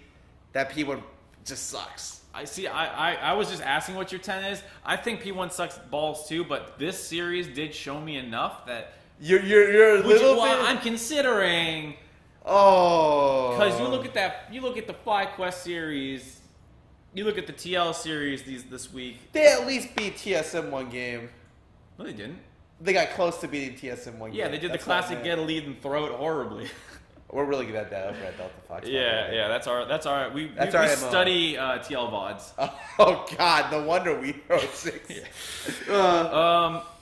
[SPEAKER 2] that P1 just sucks.
[SPEAKER 4] I was just asking what your 10 is. I think P1 sucks balls too, but this series did show me enough that
[SPEAKER 2] You're a little bit.
[SPEAKER 4] I'm considering.
[SPEAKER 2] Oh.
[SPEAKER 4] Because you look at the FlyQuest series, you look at the TL series this week.
[SPEAKER 2] They at least beat TSM one game.
[SPEAKER 4] No, they didn't.
[SPEAKER 2] They got close to beating TSM one game.
[SPEAKER 4] Yeah, they did
[SPEAKER 2] That's
[SPEAKER 4] the classic
[SPEAKER 2] what I
[SPEAKER 4] get
[SPEAKER 2] meant.
[SPEAKER 4] a lead and throw it horribly.
[SPEAKER 2] We're really good at that over at Delta Fox.
[SPEAKER 4] Yeah, that's our we
[SPEAKER 2] That's our MO.
[SPEAKER 4] study TL VODs.
[SPEAKER 2] Oh God, no wonder we wrote 6.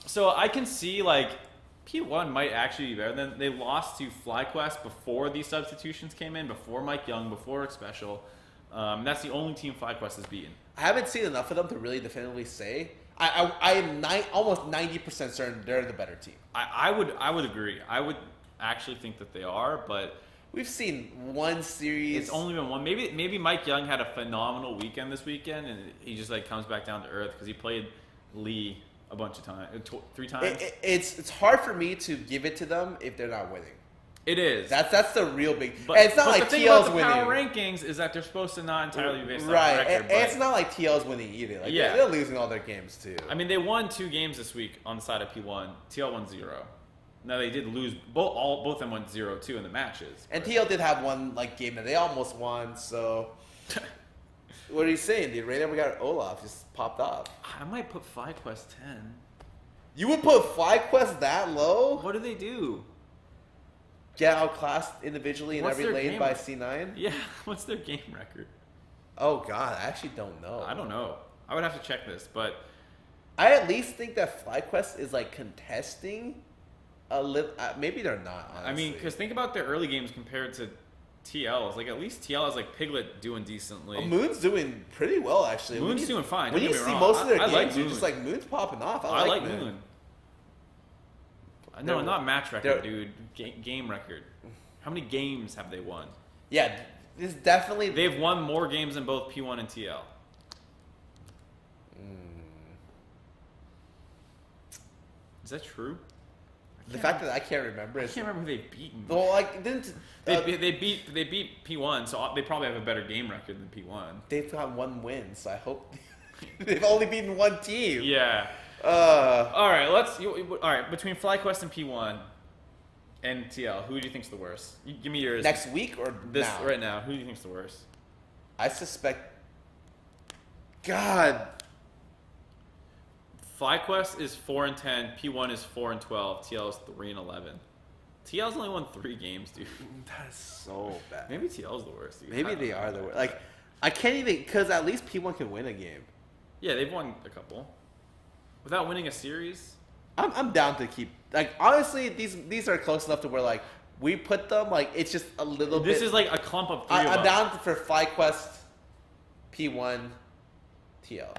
[SPEAKER 4] So I can see like P1 might actually be better. Then they lost to FlyQuest before these substitutions came in, before Mike Young, before Special. That's the only team FlyQuest has beaten.
[SPEAKER 2] I haven't seen enough of them to really definitively say. I am almost 90% certain they're the better team.
[SPEAKER 4] I would agree. I would actually think that they are, but
[SPEAKER 2] We've seen one series.
[SPEAKER 4] it's only been one. Maybe Mike Young had a phenomenal weekend this weekend, and he just like comes back down to earth because he played Lee a bunch of times, 3 times.
[SPEAKER 2] It's hard for me to give it to them if they're not winning.
[SPEAKER 4] It is.
[SPEAKER 2] That's the real big.
[SPEAKER 4] But,
[SPEAKER 2] and it's not
[SPEAKER 4] but
[SPEAKER 2] like
[SPEAKER 4] the thing
[SPEAKER 2] TL's
[SPEAKER 4] about the
[SPEAKER 2] winning.
[SPEAKER 4] power rankings is that they're supposed to not entirely be based on
[SPEAKER 2] Right,
[SPEAKER 4] record.
[SPEAKER 2] and
[SPEAKER 4] but,
[SPEAKER 2] it's not like TL's winning either. Like
[SPEAKER 4] Yeah.
[SPEAKER 2] they're losing all their games too.
[SPEAKER 4] I mean, they won 2 games this week on the side of P1. TL won 0. Now they did lose. Both of them went 0-2 in the matches.
[SPEAKER 2] And
[SPEAKER 4] but-
[SPEAKER 2] TL did have one like game that they almost won. So what are you saying, dude? Right now we got Olaf just popped off.
[SPEAKER 4] I might put FlyQuest 10.
[SPEAKER 2] You would put FlyQuest that low?
[SPEAKER 4] What do they do?
[SPEAKER 2] Get outclassed individually in
[SPEAKER 4] What's
[SPEAKER 2] every
[SPEAKER 4] their
[SPEAKER 2] lane
[SPEAKER 4] game
[SPEAKER 2] by
[SPEAKER 4] record?
[SPEAKER 2] C9?
[SPEAKER 4] Yeah, what's their game record?
[SPEAKER 2] Oh God, I actually don't know.
[SPEAKER 4] I don't know. I would have to check this, but
[SPEAKER 2] I at least think that FlyQuest is like contesting a little. Maybe they're not. Honestly.
[SPEAKER 4] I mean, because think about their early games compared to TL's. Like at least TL has like Piglet doing decently.
[SPEAKER 2] Moon's doing pretty well actually.
[SPEAKER 4] Moon's doing fine.
[SPEAKER 2] When
[SPEAKER 4] Don't
[SPEAKER 2] you
[SPEAKER 4] get
[SPEAKER 2] see
[SPEAKER 4] me wrong.
[SPEAKER 2] most of their
[SPEAKER 4] I
[SPEAKER 2] games,
[SPEAKER 4] like
[SPEAKER 2] you're
[SPEAKER 4] Moon.
[SPEAKER 2] just like Moon's popping off.
[SPEAKER 4] I like Moon. No,
[SPEAKER 2] They're-
[SPEAKER 4] not match record,
[SPEAKER 2] they're-
[SPEAKER 4] dude. Game record. How many games have they won?
[SPEAKER 2] Yeah, this is definitely.
[SPEAKER 4] They've won more games than both P1 and TL. Is that true?
[SPEAKER 2] The fact that I can't remember
[SPEAKER 4] I
[SPEAKER 2] is.
[SPEAKER 4] can't remember who they've beaten.
[SPEAKER 2] Well, like didn't
[SPEAKER 4] They beat P1, so they probably have a better game record than P1.
[SPEAKER 2] they've got one win, so I hope they've only beaten one team.
[SPEAKER 4] Yeah.
[SPEAKER 2] Uh,
[SPEAKER 4] All right. All right. Between FlyQuest and P1 and TL, who do you think's the worst? Give me yours.
[SPEAKER 2] next week or
[SPEAKER 4] this
[SPEAKER 2] now?
[SPEAKER 4] right now. Who do you think's the worst?
[SPEAKER 2] I suspect. God.
[SPEAKER 4] FlyQuest is 4-10. P1 is 4-12. TL is 3-11. TL's only won 3 games, dude.
[SPEAKER 2] That is so bad.
[SPEAKER 4] Maybe TL's the worst, dude.
[SPEAKER 2] Maybe they are the worst. Like, I can't even, because at least P1 can win a game.
[SPEAKER 4] Yeah, they've won a couple. Without winning a series?
[SPEAKER 2] I'm down to keep, like, honestly, these are close enough to where, like, we put them, like, it's just a little bit.
[SPEAKER 4] This is like a clump of 3 of
[SPEAKER 2] I'm
[SPEAKER 4] them.
[SPEAKER 2] down for FlyQuest, P1, TL.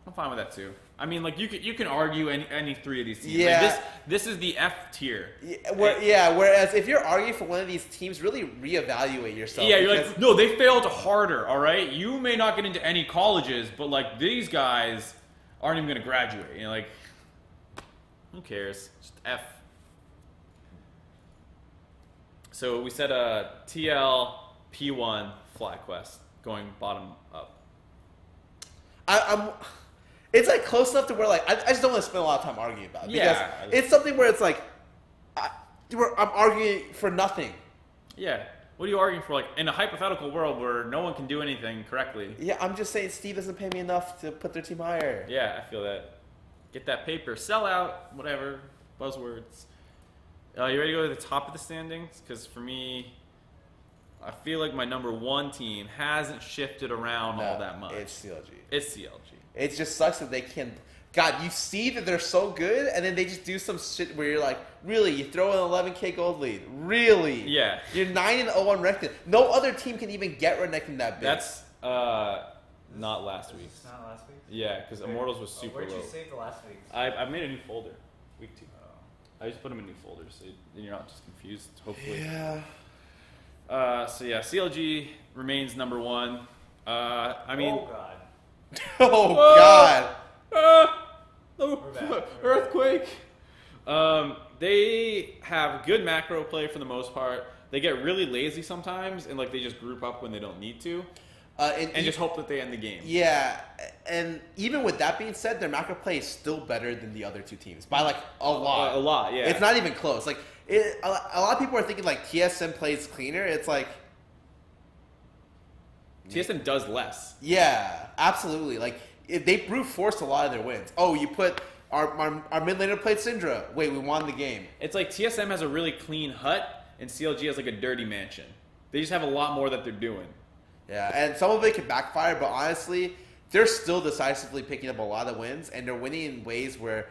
[SPEAKER 4] I'm fine with that too. I mean, like you can argue any 3 of these teams.
[SPEAKER 2] Yeah.
[SPEAKER 4] Like, this is the F tier.
[SPEAKER 2] Yeah, whereas if you're arguing for one of these teams, really reevaluate yourself.
[SPEAKER 4] Yeah, you're like, no, they failed harder. All right, you may not get into any colleges, but like these guys aren't even going to graduate. You know, like who cares? Just F. So we said TL, P1, FlyQuest, going bottom up.
[SPEAKER 2] It's like close enough to where like I just don't want to spend a lot of time arguing about it.
[SPEAKER 4] Yeah.
[SPEAKER 2] Because it's something where it's like I'm arguing for nothing.
[SPEAKER 4] Yeah. What are you arguing for? Like in a hypothetical world where no one can do anything correctly.
[SPEAKER 2] Yeah, I'm just saying Steve doesn't pay me enough to put their team higher.
[SPEAKER 4] Yeah, I feel that. Get that paper, sell out, whatever, buzzwords. You ready to go to the top of the standings? Because for me, I feel like my number 1 team hasn't shifted around all that much.
[SPEAKER 2] It's CLG.
[SPEAKER 4] It's CLG.
[SPEAKER 2] It just sucks that they can't. God, you see that they're so good, and then they just do some shit where you're like, really? You throw an 11K gold lead? Really?
[SPEAKER 4] Yeah.
[SPEAKER 2] You're 9-0 on Renekton. No other team can even get Renekton that big.
[SPEAKER 4] That's not last week.
[SPEAKER 5] It's not last week?
[SPEAKER 4] Yeah, because Immortals was super
[SPEAKER 5] Where'd
[SPEAKER 4] low.
[SPEAKER 5] you save the last week?
[SPEAKER 4] I made a new folder. Week 2. I just put them in new folders, so you're not just confused, hopefully.
[SPEAKER 2] Yeah.
[SPEAKER 4] So yeah, CLG remains number 1. I mean...
[SPEAKER 5] Oh, God.
[SPEAKER 2] Oh, God.
[SPEAKER 5] back.
[SPEAKER 4] Earthquake. They have good macro play for the most part. They get really lazy sometimes, and like they just group up when they don't need to, and just hope that they end the game.
[SPEAKER 2] Yeah, and even with that being said, their macro play is still better than the other 2 teams by like a lot.
[SPEAKER 4] A lot, yeah.
[SPEAKER 2] It's not even close. Like a lot of people are thinking like TSM plays cleaner. It's like
[SPEAKER 4] TSM does less.
[SPEAKER 2] yeah, absolutely. Like they brute forced a lot of their wins. Oh, you put our mid laner played Syndra. Wait, we won the game.
[SPEAKER 4] It's like TSM has a really clean hut, and CLG has like a dirty mansion. They just have a lot more that they're doing.
[SPEAKER 2] Yeah, and some of it can backfire, but honestly, they're still decisively picking up a lot of wins, and they're winning in ways where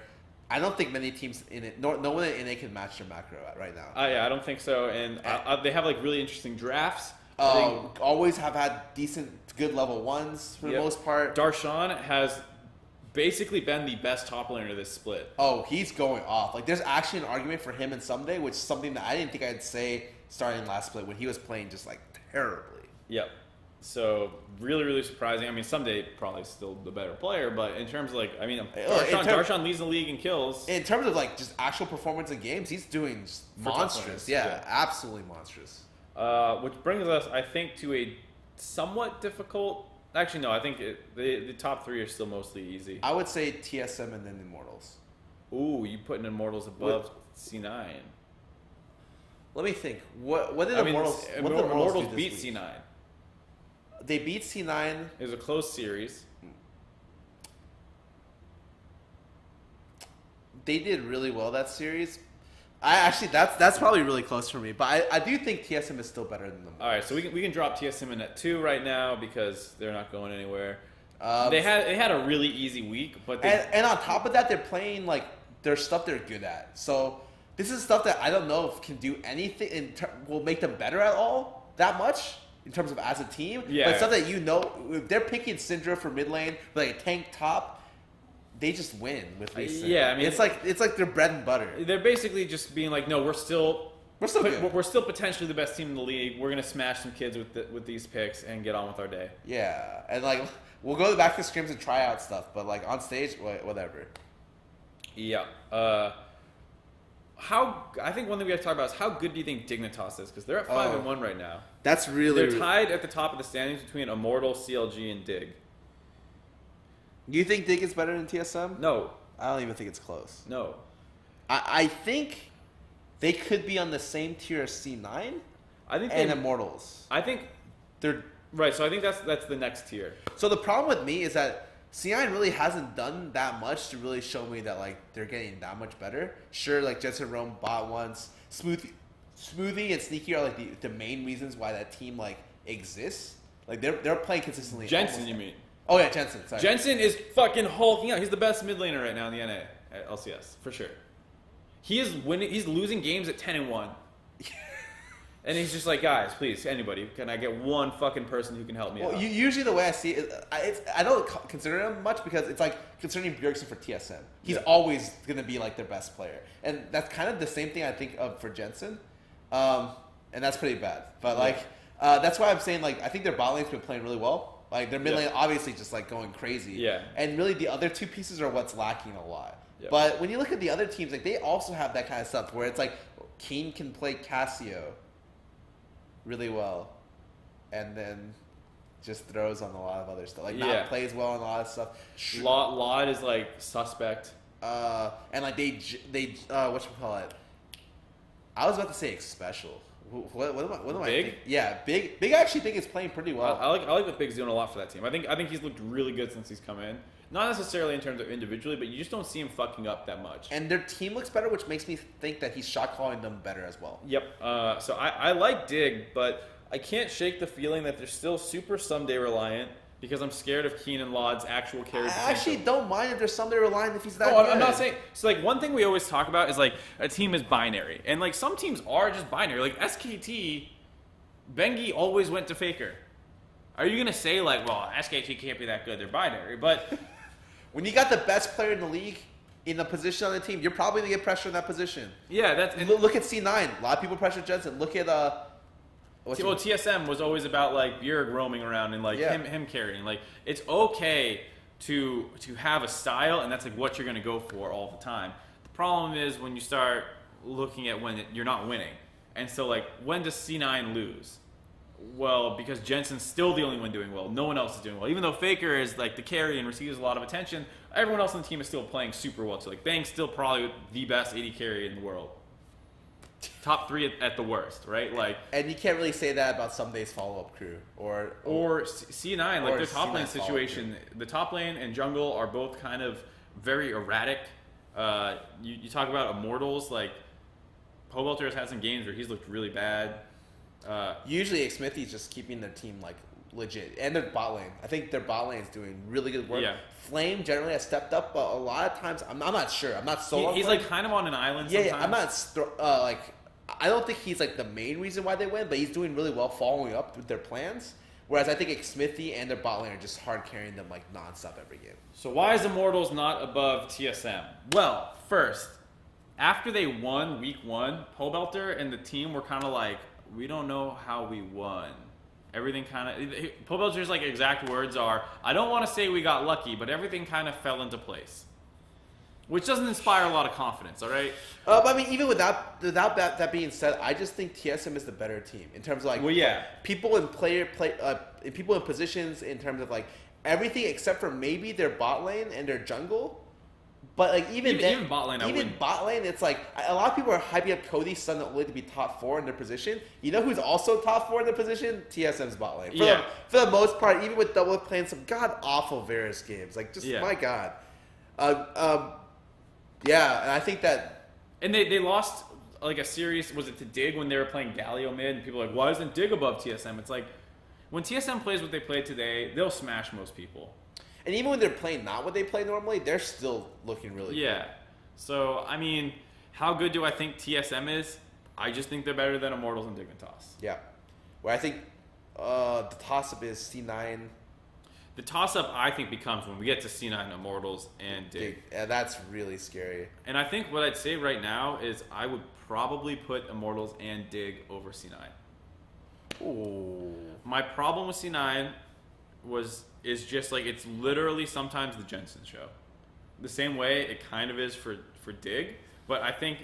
[SPEAKER 2] I don't think many teams in it, no one in it can match their macro right now.
[SPEAKER 4] Yeah, I don't think so. And they have like really interesting drafts.
[SPEAKER 2] Always have had decent, good level 1s for the most part.
[SPEAKER 4] Darshan has basically been the best top laner of this split.
[SPEAKER 2] Oh, he's going off. Like, there's actually an argument for him in Someday, which is something that I didn't think I'd say starting last split when he was playing just like terribly.
[SPEAKER 4] Yep. So really, really surprising. I mean, Someday probably still the better player, but in terms of like, I mean, Darshan leads the league in kills.
[SPEAKER 2] In terms of like just actual performance in games, he's doing just monstrous. Yeah, absolutely monstrous.
[SPEAKER 4] Which brings us, I think, to a somewhat difficult. Actually, no. I think the top 3 are still mostly easy.
[SPEAKER 2] I would say TSM and then Immortals.
[SPEAKER 4] Ooh, you putting Immortals above C9.
[SPEAKER 2] Let me think. What did Immortals? What did
[SPEAKER 4] Immortals
[SPEAKER 2] do
[SPEAKER 4] beat
[SPEAKER 2] this week?
[SPEAKER 4] C9.
[SPEAKER 2] They beat C9.
[SPEAKER 4] It was a close series.
[SPEAKER 2] They did really well that series. That's probably really close for me, but I do think TSM is still better than them.
[SPEAKER 4] All right, so we can drop TSM in at 2 right now because they're not going anywhere. They had a really easy week, but
[SPEAKER 2] and on top of that, they're playing like their stuff they're good at. So this is stuff that I don't know if can do anything will make them better at all that much in terms of as a team.
[SPEAKER 4] Yeah.
[SPEAKER 2] But stuff that if they're picking Syndra for mid lane, like a tank top. They just win with these.
[SPEAKER 4] Yeah, I mean,
[SPEAKER 2] it's like their bread and butter.
[SPEAKER 4] They're basically just being like, no, we're still
[SPEAKER 2] good.
[SPEAKER 4] We're still potentially the best team in the league. We're gonna smash some kids with these picks and get on with our day.
[SPEAKER 2] Yeah, and like we'll go back to scrims and try out stuff, but like on stage, whatever.
[SPEAKER 4] Yeah. I think one thing we have to talk about is how good do you think Dignitas is? Because they're at 5-1 right now.
[SPEAKER 2] That's really.
[SPEAKER 4] They're tied at the top of the standings between Immortal, CLG, and Dig.
[SPEAKER 2] Do you think Dig is better than TSM?
[SPEAKER 4] No.
[SPEAKER 2] I don't even think it's close.
[SPEAKER 4] No.
[SPEAKER 2] I think they could be on the same tier as C9 and Immortals.
[SPEAKER 4] I think
[SPEAKER 2] they're
[SPEAKER 4] right. So I think that's the next tier.
[SPEAKER 2] So the problem with me is that C9 really hasn't done that much to really show me that like they're getting that much better. Sure, like Jensen Rome bought once. Smoothie and Sneaky are like the main reasons why that team like exists. Like they're playing consistently.
[SPEAKER 4] Jensen, you mean?
[SPEAKER 2] Oh yeah, Jensen. Sorry.
[SPEAKER 4] Jensen is fucking hulking out. He's the best mid laner right now in the NA at LCS for sure. He is winning. He's losing games at 10-1. And he's just like, guys, please, anybody, can I get one fucking person who can help me out?
[SPEAKER 2] Usually the way I see it, I don't consider him much because it's like considering Bjergsen for TSM. He's always going to be like their best player. And that's kind of the same thing I think of for Jensen. And that's pretty bad. But like, that's why I'm saying like, I think their bot lane's been playing really well. Like their mid lane obviously just like going crazy.
[SPEAKER 4] Yeah.
[SPEAKER 2] And really the other two pieces are what's lacking a lot.
[SPEAKER 4] Yep.
[SPEAKER 2] But when you look at the other teams, like they also have that kind of stuff where it's like Keen can play Cassio really well, and then just throws on a lot of other stuff. Like not plays well on a lot of stuff.
[SPEAKER 4] Lot is like suspect.
[SPEAKER 2] And like they whatchamacallit? I was about to say special. What am I thinking? Yeah, Big. I actually think is playing pretty well.
[SPEAKER 4] I like what Big's doing a lot for that team. I think he's looked really good since he's come in. Not necessarily in terms of individually, but you just don't see him fucking up that much.
[SPEAKER 2] And their team looks better, which makes me think that he's shot calling them better as well.
[SPEAKER 4] Yep. So I like Dig, but I can't shake the feeling that they're still super someday reliant because I'm scared of Keen and Lod's actual carry potential.
[SPEAKER 2] I actually don't mind if there's someday reliant if he's that
[SPEAKER 4] good.
[SPEAKER 2] I'm
[SPEAKER 4] not saying. So like one thing we always talk about is like a team is binary, and like some teams are just binary. Like SKT, Bengi always went to Faker. Are you gonna say like, well, SKT can't be that good? They're binary, but
[SPEAKER 2] when you got the best player in the league in the position on the team, you're probably going to get pressure in that position.
[SPEAKER 4] Yeah, that's...
[SPEAKER 2] Look at C9. A lot of people pressure Jensen. Look at...
[SPEAKER 4] TSM was always about, like, Bjerg roaming around and, like, him carrying. Like, it's okay to have a style, and that's, like, what you're going to go for all the time. The problem is when you start looking at when you're not winning. And so, like, when does C9 lose? Well, because Jensen's still the only one doing well. No one else is doing well. Even though Faker is like the carry and receives a lot of attention, everyone else on the team is still playing super well. So like Bang's still probably the best AD carry in the world. Top 3 at the worst, right? Like,
[SPEAKER 2] and you can't really say that about Sunday's follow-up crew or
[SPEAKER 4] C9. Like their top lane situation, the top lane and jungle are both kind of very erratic. You talk about Immortals, like Pobelter has had some games where he's looked really bad.
[SPEAKER 2] Usually Smithy's just keeping their team like legit, and their bot lane. I think their bot lane is doing really good work. Yeah. Flame generally has stepped up, but a lot of times I'm not sure. I'm not so.
[SPEAKER 4] He's like kind of on an island.
[SPEAKER 2] Yeah,
[SPEAKER 4] sometimes.
[SPEAKER 2] I'm not like. I don't think he's like the main reason why they win, but he's doing really well following up with their plans. Whereas I think Smithy and their bot lane are just hard carrying them like nonstop every game.
[SPEAKER 4] So why is Immortals not above TSM? Well, first, after they won week 1, Pobelter and the team were kind of like, we don't know how we won. Everything kind of... Pobelter's like exact words are, I don't want to say we got lucky, but everything kind of fell into place. Which doesn't inspire a lot of confidence, all right?
[SPEAKER 2] But I mean, even without that being said, I just think TSM is the better team in terms of like...
[SPEAKER 4] Well, yeah.
[SPEAKER 2] People in people in positions, in terms of like everything except for maybe their bot lane and their jungle. But like even
[SPEAKER 4] bot lane,
[SPEAKER 2] bot lane, it's like a lot of people are hyping up Cody's son only to be top 4 in their position. You know who's also top 4 in their position? TSM's bot lane. For the most part, even with double playing some god awful Varus games, like just my god. Yeah, and I think that,
[SPEAKER 4] and they lost like a series. Was it to Dig when they were playing Galio mid? And people are like, why isn't Dig above TSM? It's like when TSM plays what they played today, they'll smash most people.
[SPEAKER 2] And even when they're playing not what they play normally, they're still looking really good.
[SPEAKER 4] Yeah. So, I mean, how good do I think TSM is? I just think they're better than Immortals and Dignitas.
[SPEAKER 2] Yeah. Where I think the toss-up is C9.
[SPEAKER 4] The toss-up, I think, becomes when we get to C9, Immortals, and Dig.
[SPEAKER 2] Yeah, that's really scary.
[SPEAKER 4] And I think what I'd say right now is I would probably put Immortals and Dig over C9.
[SPEAKER 2] Ooh.
[SPEAKER 4] My problem with C9 is just like it's literally sometimes the Jensen show. The same way it kind of is for Dig, but I think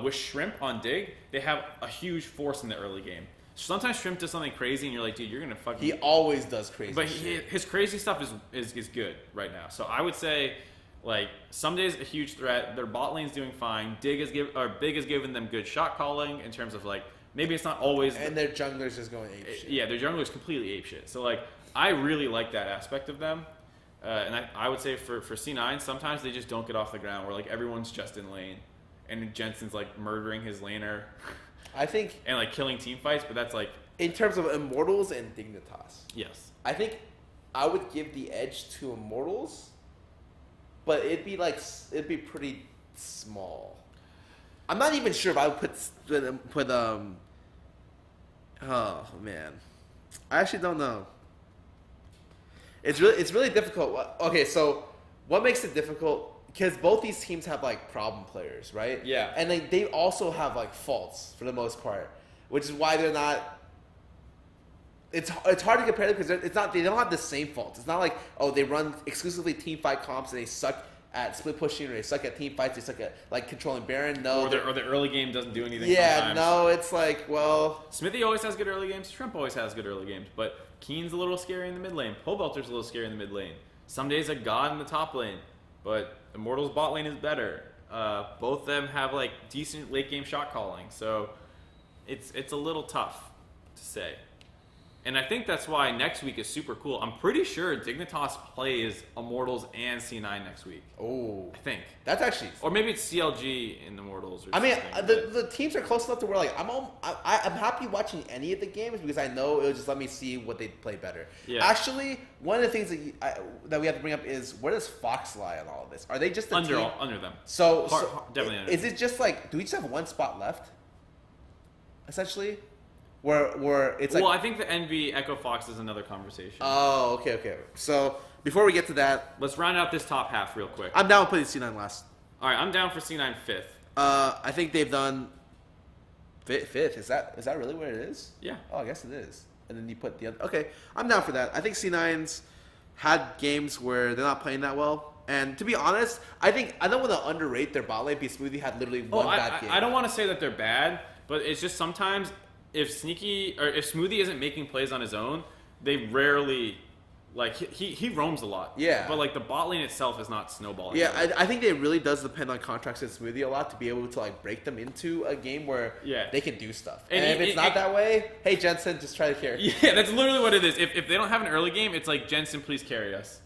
[SPEAKER 4] with Shrimp on Dig, they have a huge force in the early game. Sometimes Shrimp does something crazy, and you're like, dude, you're gonna fucking.
[SPEAKER 2] He always does crazy.
[SPEAKER 4] But
[SPEAKER 2] shit.
[SPEAKER 4] His crazy stuff is good right now. So I would say, like, Someday's a huge threat. Their bot lane's doing fine. Big has given them good shot calling in terms of like maybe it's not always.
[SPEAKER 2] And their jungler's just going ape shit.
[SPEAKER 4] Yeah, their jungler's completely ape shit. So like, I really like that aspect of them. And I would say for C9, sometimes they just don't get off the ground where like everyone's just in lane. And Jensen's like murdering his laner.
[SPEAKER 2] I think...
[SPEAKER 4] And like killing team fights, but that's like...
[SPEAKER 2] In terms of Immortals and Dignitas.
[SPEAKER 4] Yes.
[SPEAKER 2] I think I would give the edge to Immortals, but it'd be pretty small. I'm not even sure if I would put oh man, I actually don't know. It's really difficult. Okay, so what makes it difficult? Because both these teams have like problem players, right?
[SPEAKER 4] Yeah.
[SPEAKER 2] And they also have like faults for the most part, which is why they're not. It's hard to compare them because they don't have the same faults. It's not like, oh, they run exclusively team fight comps and they suck at split pushing, or they suck at team fights, they suck at like controlling Baron. No,
[SPEAKER 4] or the early game doesn't do anything.
[SPEAKER 2] Yeah,
[SPEAKER 4] sometimes.
[SPEAKER 2] no, it's like, well,
[SPEAKER 4] Smithy always has good early games. ᵐᵉᵐᵉ always has good early games, but Keen's a little scary in the mid lane. Pobelter's a little scary in the mid lane. Some days a god in the top lane, but Immortals bot lane is better. Both of them have like decent late game shot calling, so it's a little tough to say. And I think that's why next week is super cool. I'm pretty sure Dignitas plays Immortals and C9 next week.
[SPEAKER 2] oh,
[SPEAKER 4] I think.
[SPEAKER 2] that's actually.
[SPEAKER 4] Or maybe it's CLG in Immortals. Or
[SPEAKER 2] I mean,
[SPEAKER 4] something.
[SPEAKER 2] the teams are close enough to where like I'm happy watching any of the games because I know it'll just let me see what they play better.
[SPEAKER 4] Yeah.
[SPEAKER 2] Actually, one of the things that we have to bring up is where does Fox lie on all of this? Are they just a
[SPEAKER 4] under
[SPEAKER 2] team?
[SPEAKER 4] under them.
[SPEAKER 2] So,
[SPEAKER 4] Definitely under
[SPEAKER 2] is
[SPEAKER 4] them.
[SPEAKER 2] it just like, do we just have one spot left? Essentially, where it's like.
[SPEAKER 4] Well, I think the Envy Echo Fox is another conversation.
[SPEAKER 2] Oh, okay. So before we get to that,
[SPEAKER 4] Let's round out this top half real quick.
[SPEAKER 2] I'm down with putting C9 last.
[SPEAKER 4] All right, I'm down for C9 fifth.
[SPEAKER 2] I think they've done fifth. Is that really what it is?
[SPEAKER 4] Yeah.
[SPEAKER 2] Oh, I guess it is. And then you put the other. Okay, I'm down for that. I think C9's had games where they're not playing that well. And to be honest, I don't want to underrate their bot lane because Smoothie had literally one bad game.
[SPEAKER 4] I don't want to say that they're bad, but it's just sometimes if Smoothie isn't making plays on his own, they rarely, like, he roams a lot.
[SPEAKER 2] Yeah.
[SPEAKER 4] But like the bot lane itself is not snowballing.
[SPEAKER 2] Yeah, I think it really does depend on contracts and Smoothie a lot to be able to like break them into a game where they can do stuff. And if it's not that way, hey Jensen, just try to carry.
[SPEAKER 4] Yeah, that's literally what it is. If they don't have an early game, it's like, Jensen, please carry us.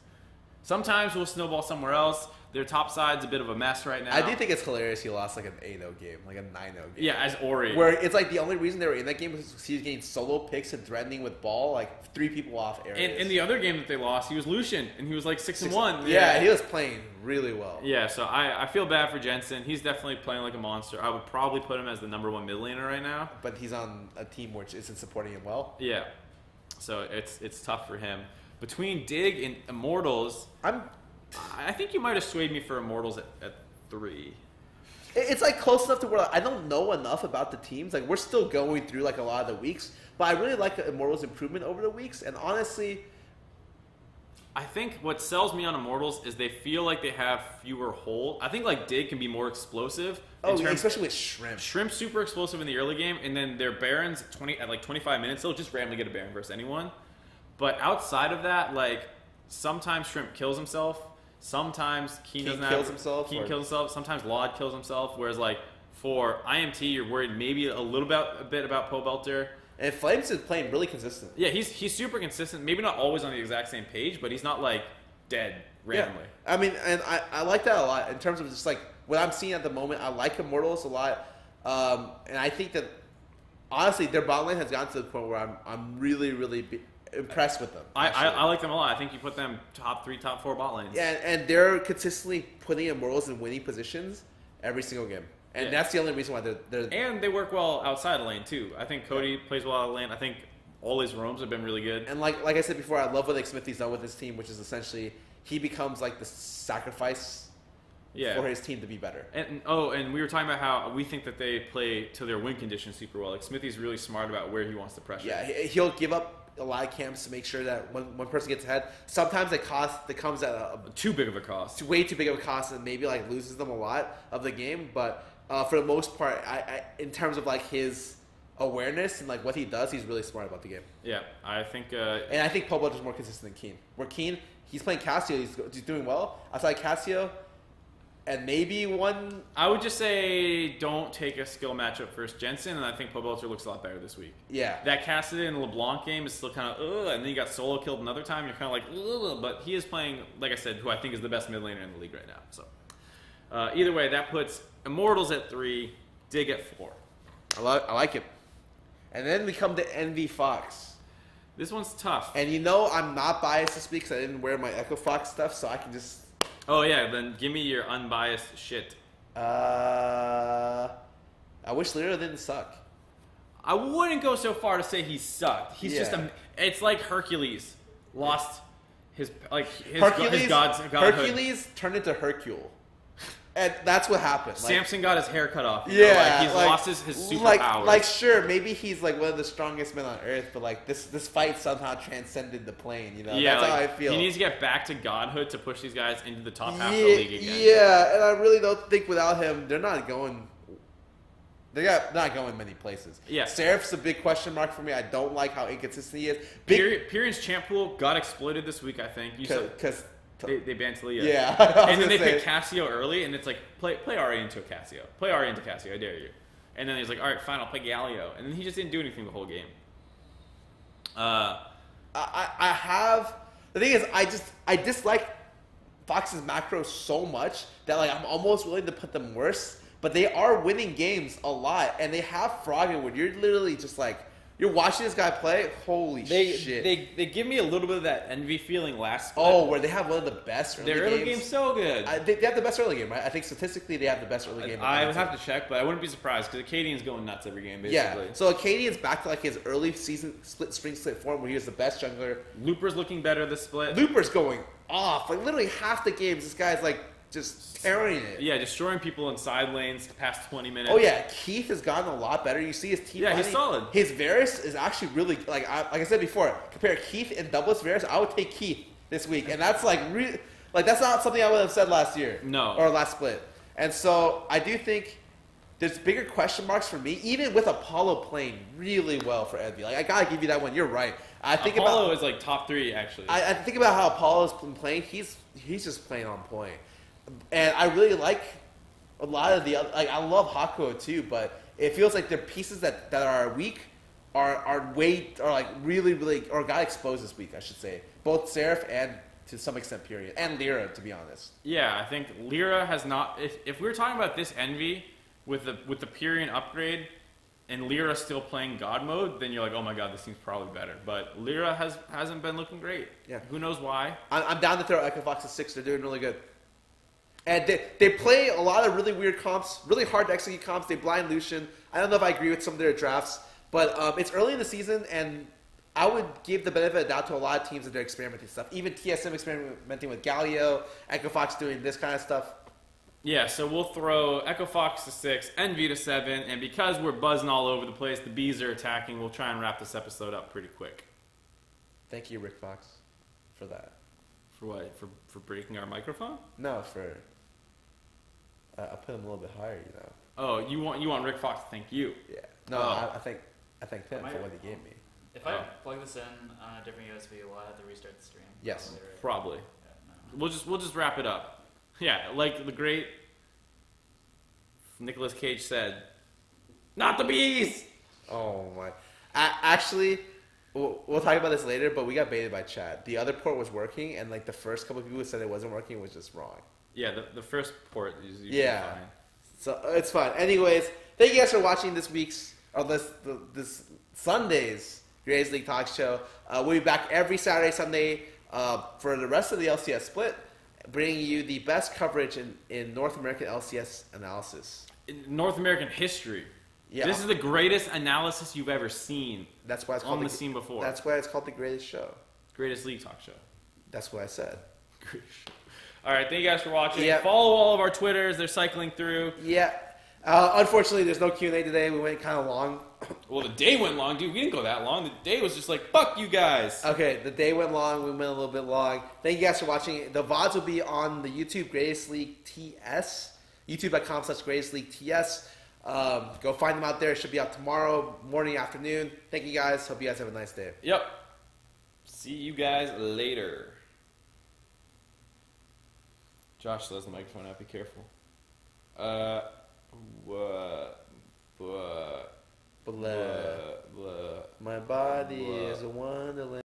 [SPEAKER 4] Sometimes we'll snowball somewhere else. Their top side's a bit of a mess right now.
[SPEAKER 2] I do think it's hilarious he lost like an 8-0 game, like a 9-0 game.
[SPEAKER 4] Yeah, as Ori.
[SPEAKER 2] Where it's like the only reason they were in that game was he was getting solo picks and threatening with ball, like 3 people off areas.
[SPEAKER 4] And in the other game that they lost, he was Lucian, and he was like 6-1.
[SPEAKER 2] Yeah, he was playing really well.
[SPEAKER 4] Yeah, so I feel bad for Jensen. He's definitely playing like a monster. I would probably put him as the #1 mid laner right now.
[SPEAKER 2] But he's on a team which isn't supporting him well.
[SPEAKER 4] Yeah, so it's tough for him. Between Dig and Immortals, I think you might have swayed me for Immortals at 3.
[SPEAKER 2] It's like close enough to where like, I don't know enough about the teams. Like we're still going through like a lot of the weeks, but I really like the Immortals improvement over the weeks. And honestly,
[SPEAKER 4] I think what sells me on Immortals is they feel like they have fewer holes. I think like Dig can be more explosive.
[SPEAKER 2] Especially with Shrimp.
[SPEAKER 4] Shrimp's super explosive in the early game, and then their Barons at like 25 minutes, they'll just randomly get a Baron versus anyone. But outside of that, like sometimes Shrimp kills himself. Sometimes Keen kills himself. Sometimes Laud kills himself. Whereas like for IMT, you're worried maybe a bit about Pobelter.
[SPEAKER 2] And Flames is playing really consistent.
[SPEAKER 4] Yeah, he's super consistent. Maybe not always on the exact same page, but he's not like dead randomly.
[SPEAKER 2] Yeah. I mean, and I like that a lot in terms of just like what I'm seeing at the moment. I like Immortals a lot, and I think that honestly, their bot lane has gotten to the point where I'm really impressed with them.
[SPEAKER 4] I like them a lot. I think you put them top 3, top 4 bot lanes.
[SPEAKER 2] Yeah, and they're consistently putting Immortals in winning positions every single game. And that's the only reason why they're...
[SPEAKER 4] And they work well outside of lane, too. I think Cody plays well out of lane. I think all his roams have been really good.
[SPEAKER 2] And like I said before, I love what Smithy's done with his team, which is essentially he becomes like the sacrifice for his team to be better.
[SPEAKER 4] And we were talking about how we think that they play to their win conditions super well. Like Smithy's really smart about where he wants to pressure.
[SPEAKER 2] Yeah, he'll give up a lot of camps to make sure that when one person gets ahead, sometimes it comes at a
[SPEAKER 4] too big of a cost.
[SPEAKER 2] Way too big of a cost, and maybe like loses them a lot of the game. But for the most part, I in terms of like his awareness and like what he does, he's really smart about the game.
[SPEAKER 4] Yeah, I think.
[SPEAKER 2] And I think Pobelter is more consistent than Keen. Where Keen, he's playing Cassio, he's doing well. Outside Cassio, and maybe one.
[SPEAKER 4] I would just say don't take a skill matchup versus Jensen, and I think Pobelter looks a lot better this week.
[SPEAKER 2] Yeah.
[SPEAKER 4] That Cassidy and LeBlanc game is still kind of, and then you got solo killed another time. You're kind of like, ugh, but he is playing, like I said, who I think is the best mid laner in the league right now. So either way, that puts Immortals at 3, Dig at 4.
[SPEAKER 2] I like it. And then we come to Envy Fox.
[SPEAKER 4] This one's tough.
[SPEAKER 2] And you know I'm not biased this week because I didn't wear my Echo Fox stuff, so I can just...
[SPEAKER 4] Oh, yeah, then give me your unbiased shit.
[SPEAKER 2] I wish Lyra didn't suck.
[SPEAKER 4] I wouldn't go so far to say he sucked. He's just it's like Hercules lost his godhood.
[SPEAKER 2] Hercules turned into Hercule. And that's what happened.
[SPEAKER 4] Samson got his hair cut off.
[SPEAKER 2] Yeah.
[SPEAKER 4] He's lost his superpowers.
[SPEAKER 2] Like, sure, maybe he's like one of the strongest men on earth, but like this fight somehow transcended the plane, you know?
[SPEAKER 4] Yeah,
[SPEAKER 2] that's how I feel.
[SPEAKER 4] He needs to get back to godhood to push these guys into the top half of the league again.
[SPEAKER 2] Yeah, and I really don't think without him, they're not going many places.
[SPEAKER 4] Yeah.
[SPEAKER 2] Seraph's a big question mark for me. I don't like how inconsistent he is.
[SPEAKER 4] Pyrian's champ pool got exploited this week, I think.
[SPEAKER 2] Because
[SPEAKER 4] they banned Talia.
[SPEAKER 2] Yeah.
[SPEAKER 4] And then they picked Cassio early, and it's like, play Ahri into a Cassio. Play Ahri into Cassio, I dare you. And then he's like, all right, fine, I'll play Galio. And then he just didn't do anything the whole game.
[SPEAKER 2] The thing is, I dislike Fox's macros so much that like I'm almost willing to put them worse. But they are winning games a lot, and they have Froggenwood. You're literally just like, you're watching this guy play. Holy shit!
[SPEAKER 4] They give me a little bit of that envy feeling last split.
[SPEAKER 2] Oh, where they have one of the best early games.
[SPEAKER 4] Their early game's so good.
[SPEAKER 2] They have the best early game, right? I think statistically they have the best early game.
[SPEAKER 4] I would have to check, but I wouldn't be surprised because Acadian's going nuts every game, basically.
[SPEAKER 2] Yeah, so Acadian's back to like his early season spring split form where he was the best jungler.
[SPEAKER 4] Looper's looking better this split.
[SPEAKER 2] Looper's going off. Like literally half the games, this guy's like just tearing it.
[SPEAKER 4] Yeah, destroying people in side lanes the past 20 minutes.
[SPEAKER 2] Oh yeah, Keith has gotten a lot better. You see his team.
[SPEAKER 4] Yeah, he's solid.
[SPEAKER 2] His Varus is actually really like I said before. Compare Keith and doubles Varus. I would take Keith this week, and that's like really like that's not something I would have said last year.
[SPEAKER 4] No,
[SPEAKER 2] or last split. And so I do think there's bigger question marks for me, even with Apollo playing really well for Envy. Like I gotta give you that one. You're right. I think
[SPEAKER 4] Apollo is like top 3 actually.
[SPEAKER 2] I think about how Apollo's been playing. He's just playing on point. And I really like a lot of the other, like I love Hakuo too, but it feels like the pieces that are weak are like really or got exposed this week, I should say. Both Seraph and to some extent Pyrian and Lyra, to be honest.
[SPEAKER 4] Yeah, I think Lyra has not. If we're talking about this Envy with the Pyrian upgrade and Lyra still playing God mode, then you're like, oh my god, this team's probably better. But Lyra hasn't been looking great. Yeah, who knows why?
[SPEAKER 2] I'm down to throw Echo Fox at 6. They're doing really good. And they play a lot of really weird comps, really hard to execute comps. They blind Lucian. I don't know if I agree with some of their drafts, but it's early in the season, and I would give the benefit of the doubt to a lot of teams that they're experimenting stuff. Even TSM experimenting with Galio, Echo Fox doing this kind of stuff.
[SPEAKER 4] Yeah, so we'll throw Echo Fox to 6, Envy to 7, and because we're buzzing all over the place, the bees are attacking, we'll try and wrap this episode up pretty quick.
[SPEAKER 2] Thank you, Rick Fox, for that.
[SPEAKER 4] For what? For breaking our microphone?
[SPEAKER 2] No, for... I put him a little bit higher, you know.
[SPEAKER 4] Oh, you want Rick Fox to thank you?
[SPEAKER 2] Yeah. No, I thanked him for what he gave me.
[SPEAKER 1] If I plug this in on a different USB, will I have to restart the stream?
[SPEAKER 2] Yes.
[SPEAKER 4] Probably.
[SPEAKER 1] Yeah,
[SPEAKER 4] no. We'll just wrap it up. Yeah, like the great Nicolas Cage said, "Not the bees."
[SPEAKER 2] Oh my! Actually, we'll talk about this later. But we got baited by Chad. The other port was working, and like the first couple of people who said it wasn't working was just wrong.
[SPEAKER 4] Yeah, the first port is usually fine.
[SPEAKER 2] So it's fine. Anyways, thank you guys for watching this week's or this Sunday's Greatest League Talk Show. We'll be back every Saturday, Sunday for the rest of the LCS split, bringing you the best coverage in North American LCS analysis.
[SPEAKER 4] In North American history. Yeah. This is the greatest analysis you've ever seen.
[SPEAKER 2] That's why it's called
[SPEAKER 4] on the scene before.
[SPEAKER 2] That's why it's called the Greatest Show.
[SPEAKER 4] Greatest League Talk Show.
[SPEAKER 2] That's what I said.
[SPEAKER 4] All right, thank you guys for watching.
[SPEAKER 2] Yep.
[SPEAKER 4] Follow all of our Twitters. They're cycling through.
[SPEAKER 2] Yeah. Unfortunately, there's no Q&A today. We went kind of long.
[SPEAKER 4] Well, the day went long, dude. We didn't go that long. The day was just like, fuck you guys.
[SPEAKER 2] Okay, the day went long. We went a little bit long. Thank you guys for watching. The VODs will be on the YouTube Greatest League TS. YouTube.com/Greatest League TS. Go find them out there. It should be out tomorrow morning, afternoon. Thank you guys. Hope you guys have a nice day.
[SPEAKER 4] Yep. See you guys later. Josh, there's the microphone out. Be careful.
[SPEAKER 2] Blah. My body is a wonderland.